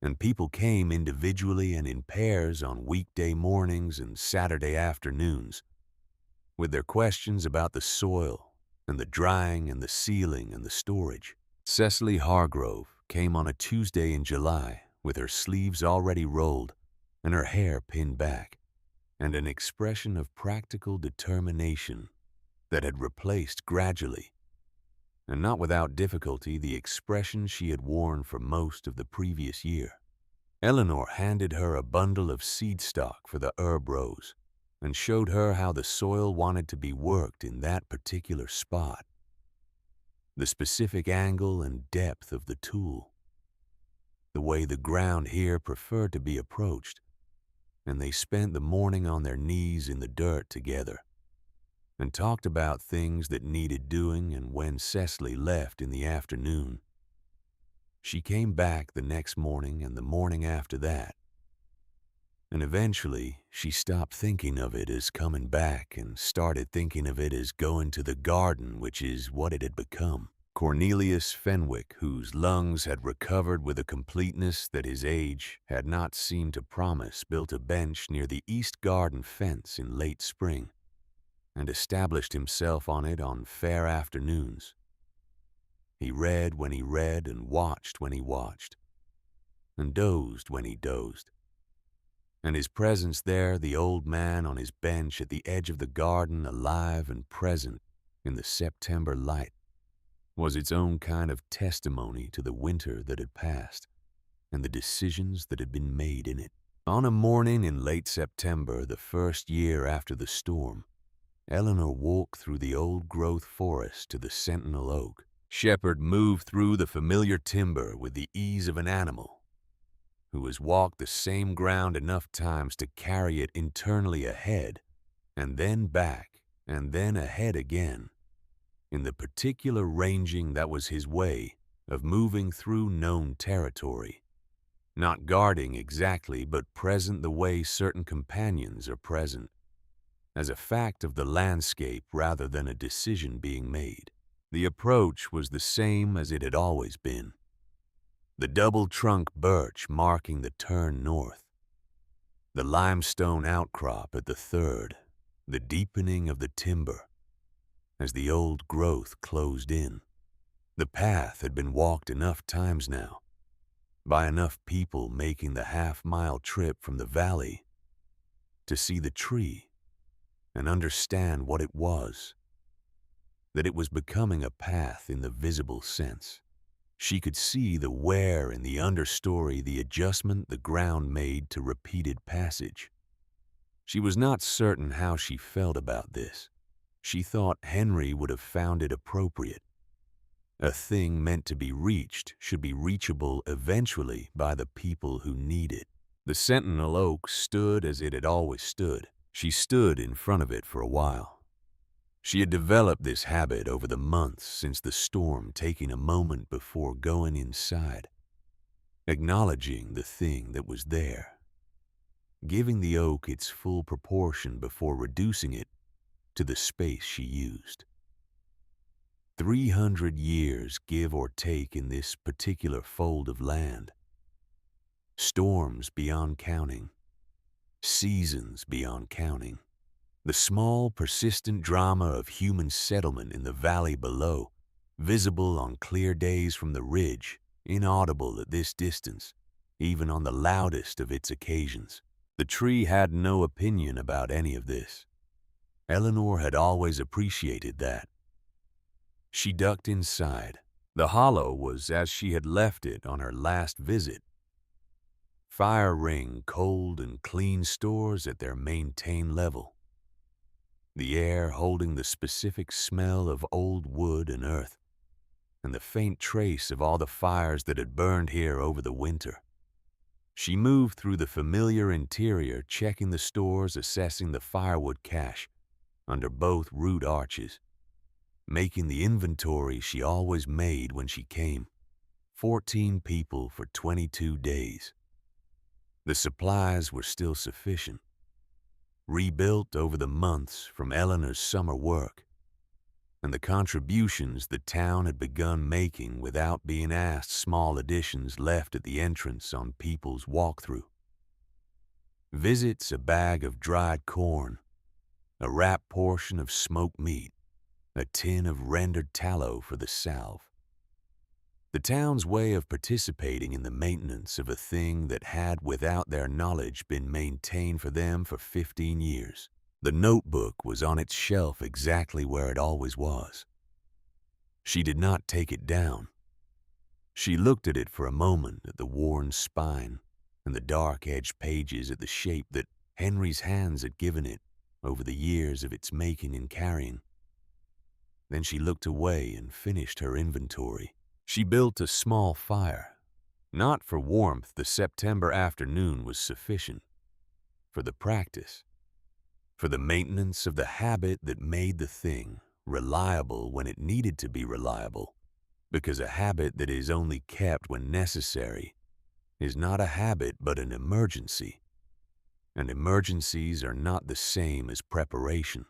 And people came individually and in pairs on weekday mornings and Saturday afternoons with their questions about the soil and the drying and the sealing and the storage. Cecily Hargrove came on a Tuesday in July with her sleeves already rolled and her hair pinned back, and an expression of practical determination that had replaced gradually, and not without difficulty, the expression she had worn for most of the previous year. Eleanor handed her a bundle of seed stock for the herb rows and showed her how the soil wanted to be worked in that particular spot, the specific angle and depth of the tool, the way the ground here preferred to be approached, and they spent the morning on their knees in the dirt together, and talked about things that needed doing. And when Cecily left in the afternoon, she came back the next morning and the morning after that. And eventually, she stopped thinking of it as coming back and started thinking of it as going to the garden, which is what it had become. Cornelius Fenwick, whose lungs had recovered with a completeness that his age had not seemed to promise, built a bench near the east garden fence in late spring and established himself on it on fair afternoons. He read when he read and watched when he watched and dozed when he dozed. And his presence there, the old man on his bench at the edge of the garden, alive and present in the September light, was its own kind of testimony to the winter that had passed and the decisions that had been made in it. On a morning in late September, the first year after the storm, Eleanor walked through the old-growth forest to the sentinel oak. Shepherd moved through the familiar timber with the ease of an animal who has walked the same ground enough times to carry it internally ahead, and then back, and then ahead again, in the particular ranging that was his way of moving through known territory, not guarding exactly, but present the way certain companions are present, as a fact of the landscape rather than a decision being made. The approach was the same as it had always been. The double-trunk birch marking the turn north, the limestone outcrop at the third, the deepening of the timber as the old growth closed in. The path had been walked enough times now, by enough people making the half-mile trip from the valley to see the tree and understand what it was, that it was becoming a path in the visible sense. She could see the wear in the understory, the adjustment the ground made to repeated passage. She was not certain how she felt about this. She thought Henry would have found it appropriate. A thing meant to be reached should be reachable eventually by the people who need it. The sentinel oak stood as it had always stood. She stood in front of it for a while. She had developed this habit over the months since the storm, taking a moment before going inside, acknowledging the thing that was there, giving the oak its full proportion before reducing it to the space she used. 300 years, give or take, in this particular fold of land. Storms beyond counting, seasons beyond counting. The small, persistent drama of human settlement in the valley below, visible on clear days from the ridge, inaudible at this distance, even on the loudest of its occasions. The tree had no opinion about any of this. Eleanor had always appreciated that. She ducked inside. The hollow was as she had left it on her last visit. Fire ring, cold and clean stores at their maintained level. The air holding the specific smell of old wood and earth, and the faint trace of all the fires that had burned here over the winter. She moved through the familiar interior, checking the stores, assessing the firewood cache under both root arches, making the inventory she always made when she came. 14 people for 22 days. The supplies were still sufficient, rebuilt over the months from Eleanor's summer work, and the contributions the town had begun making without being asked, small additions left at the entrance on people's walkthrough. Visits, a bag of dried corn, a wrapped portion of smoked meat, a tin of rendered tallow for the salve. The town's way of participating in the maintenance of a thing that had, without their knowledge, been maintained for them for 15 years. The notebook was on its shelf exactly where it always was. She did not take it down. She looked at it for a moment, at the worn spine and the dark-edged pages, at the shape that Henry's hands had given it over the years of its making and carrying. Then she looked away and finished her inventory. She built a small fire. Not for warmth, the September afternoon was sufficient. For the practice. for the maintenance of the habit that made the thing reliable when it needed to be reliable, because a habit that is only kept when necessary is not a habit but an emergency, and emergencies are not the same as preparation.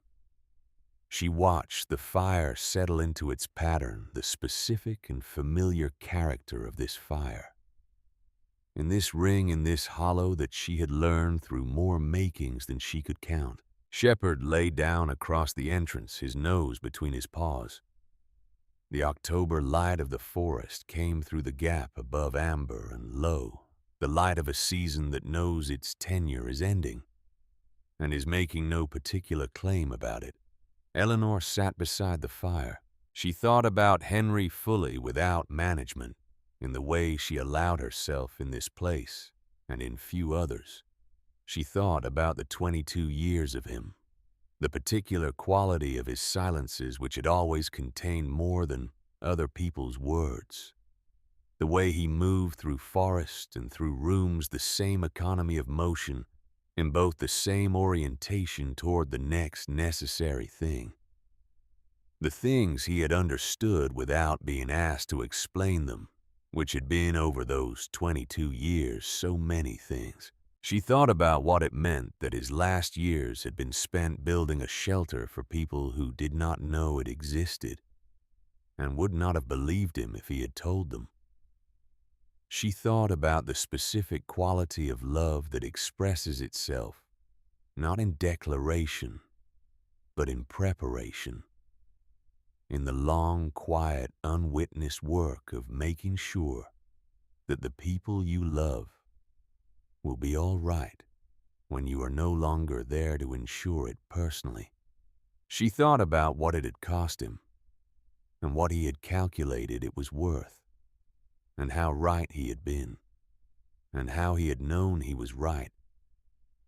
She watched the fire settle into its pattern, the specific and familiar character of this fire. In this ring, in this hollow that she had learned through more makings than she could count, Shepard lay down across the entrance, his nose between his paws. The October light of the forest came through the gap above amber and low, the light of a season that knows its tenure is ending and is making no particular claim about it. Eleanor sat beside the fire. She thought about Henry fully without management, in the way she allowed herself in this place and in few others. She thought about the 22 years of him, the particular quality of his silences which had always contained more than other people's words, the way he moved through forest and through rooms, the same economy of motion, in both the same orientation toward the next necessary thing. The things he had understood without being asked to explain them, which had been over those 22 years so many things. She thought about what it meant that his last years had been spent building a shelter for people who did not know it existed and would not have believed him if he had told them. She thought about the specific quality of love that expresses itself not in declaration, but in preparation, in the long, quiet, unwitnessed work of making sure that the people you love will be all right when you are no longer there to ensure it personally. She thought about what it had cost him and what he had calculated it was worth, and how right he had been, and how he had known he was right,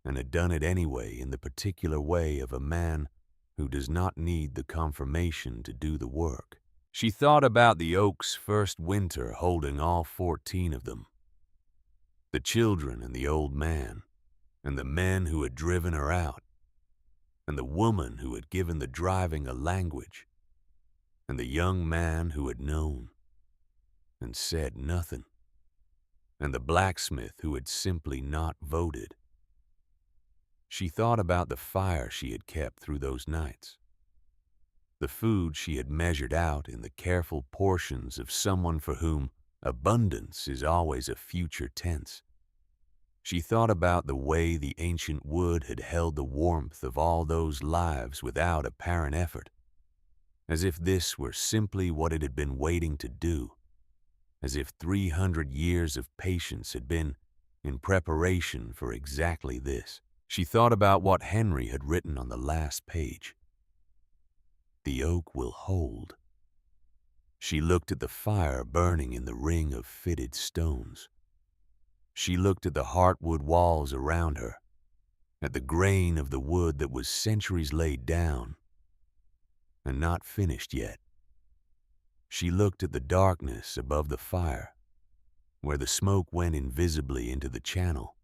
and had done it anyway in the particular way of a man who does not need the confirmation to do the work. She thought about the oak's first winter holding all 14 of them, the children and the old man, and the men who had driven her out, and the woman who had given the driving a language, and the young man who had known and said nothing, and the blacksmith who had simply not voted. She thought about the fire she had kept through those nights, the food she had measured out in the careful portions of someone for whom abundance is always a future tense. She thought about the way the ancient wood had held the warmth of all those lives without apparent effort, as if this were simply what it had been waiting to do, as if 300 years of patience had been in preparation for exactly this. She thought about what Henry had written on the last page. The oak will hold. She looked at the fire burning in the ring of fitted stones. She looked at the heartwood walls around her, at the grain of the wood that was centuries laid down and not finished yet. She looked at the darkness above the fire, where the smoke went invisibly into the channel,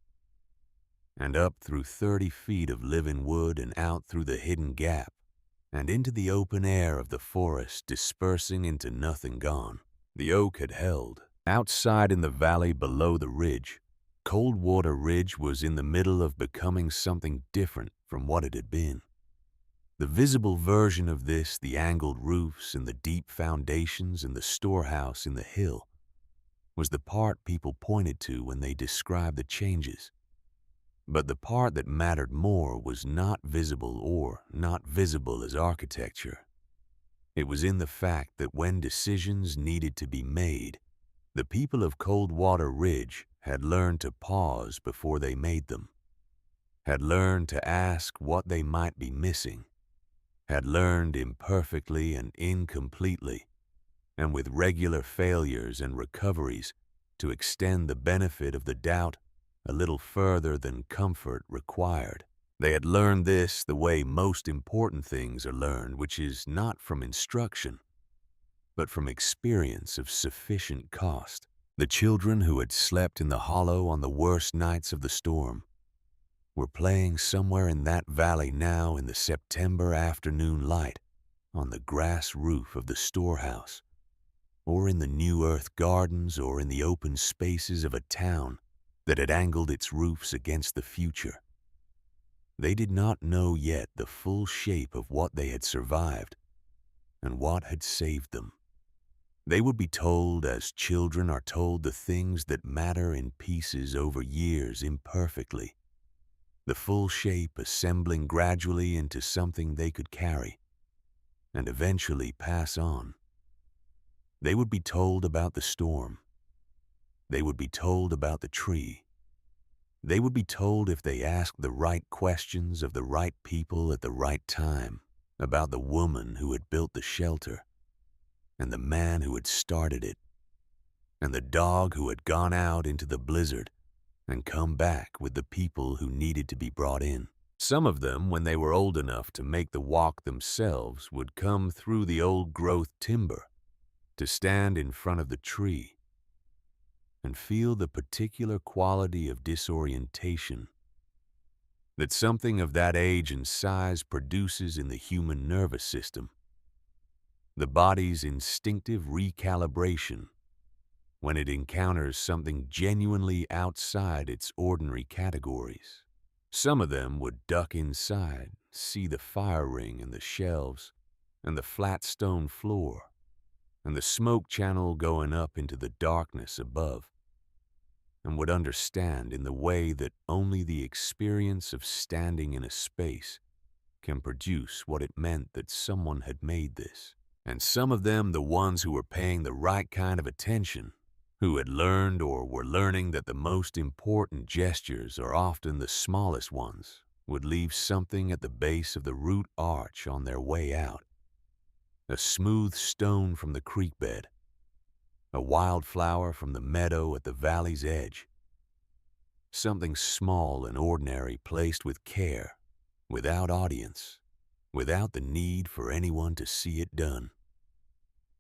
and up through 30 feet of living wood and out through the hidden gap, and into the open air of the forest dispersing into nothing gone. The oak had held. Outside in the valley below the ridge, Coldwater Ridge was in the middle of becoming something different from what it had been. The visible version of this, the angled roofs and the deep foundations and the storehouse in the hill, was the part people pointed to when they described the changes. But the part that mattered more was not visible or not visible as architecture. It was in the fact that when decisions needed to be made, the people of Coldwater Ridge had learned to pause before they made them, had learned to ask what they might be missing, had learned imperfectly and incompletely, and with regular failures and recoveries, to extend the benefit of the doubt a little further than comfort required. They had learned this the way most important things are learned, which is not from instruction, but from experience of sufficient cost. The children who had slept in the hollow on the worst nights of the storm were playing somewhere in that valley now in the September afternoon light, on the grass roof of the storehouse, or in the new earth gardens, or in the open spaces of a town that had angled its roofs against the future. They did not know yet the full shape of what they had survived and what had saved them. They would be told, as children are told the things that matter in pieces over years imperfectly, the full shape assembling gradually into something they could carry and eventually pass on. They would be told about the storm. They would be told about the tree. They would be told, if they asked the right questions of the right people at the right time, about the woman who had built the shelter, and the man who had started it, and the dog who had gone out into the blizzard and come back with the people who needed to be brought in. Some of them, when they were old enough to make the walk themselves, would come through the old-growth timber to stand in front of the tree and feel the particular quality of disorientation that something of that age and size produces in the human nervous system, the body's instinctive recalibration when it encounters something genuinely outside its ordinary categories. Some of them would duck inside, see the fire ring and the shelves and the flat stone floor and the smoke channel going up into the darkness above, and would understand in the way that only the experience of standing in a space can produce what it meant that someone had made this. And some of them, the ones who were paying the right kind of attention, who had learned or were learning that the most important gestures are often the smallest ones, would leave something at the base of the root arch on their way out. A smooth stone from the creek bed, a wildflower from the meadow at the valley's edge, something small and ordinary placed with care, without audience, without the need for anyone to see it done.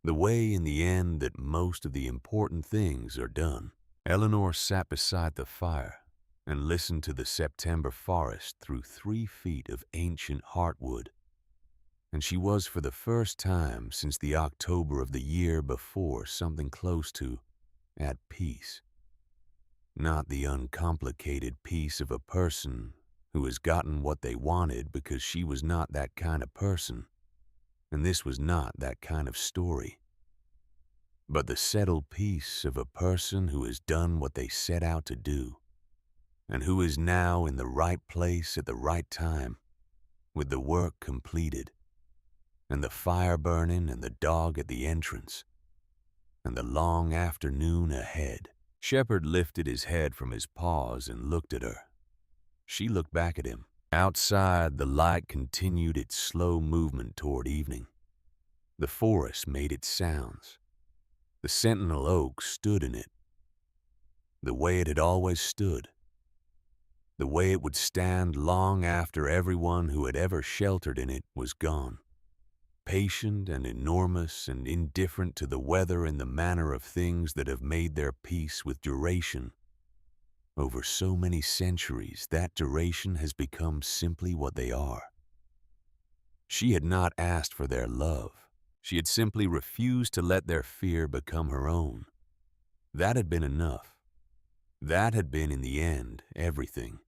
The way, in the end, that most of the important things are done. Eleanor sat beside the fire and listened to the September forest through 3 feet of ancient heartwood, and she was, for the first time since the October of the year before, something close to at peace. Not the uncomplicated peace of a person who has gotten what they wanted, because she was not that kind of person, and this was not that kind of story. But the settled peace of a person who has done what they set out to do, and who is now in the right place at the right time, with the work completed, and the fire burning and the dog at the entrance, and the long afternoon ahead. Shepherd lifted his head from his paws and looked at her. She looked back at him. Outside, the light continued its slow movement toward evening. The forest made its sounds. The sentinel oak stood in it, the way it had always stood, the way it would stand long after everyone who had ever sheltered in it was gone, patient and enormous and indifferent to the weather and the manner of things that have made their peace with duration. Over so many centuries, that duration has become simply what they are. She had not asked for their love. She had simply refused to let their fear become her own. That had been enough. That had been, in the end, everything.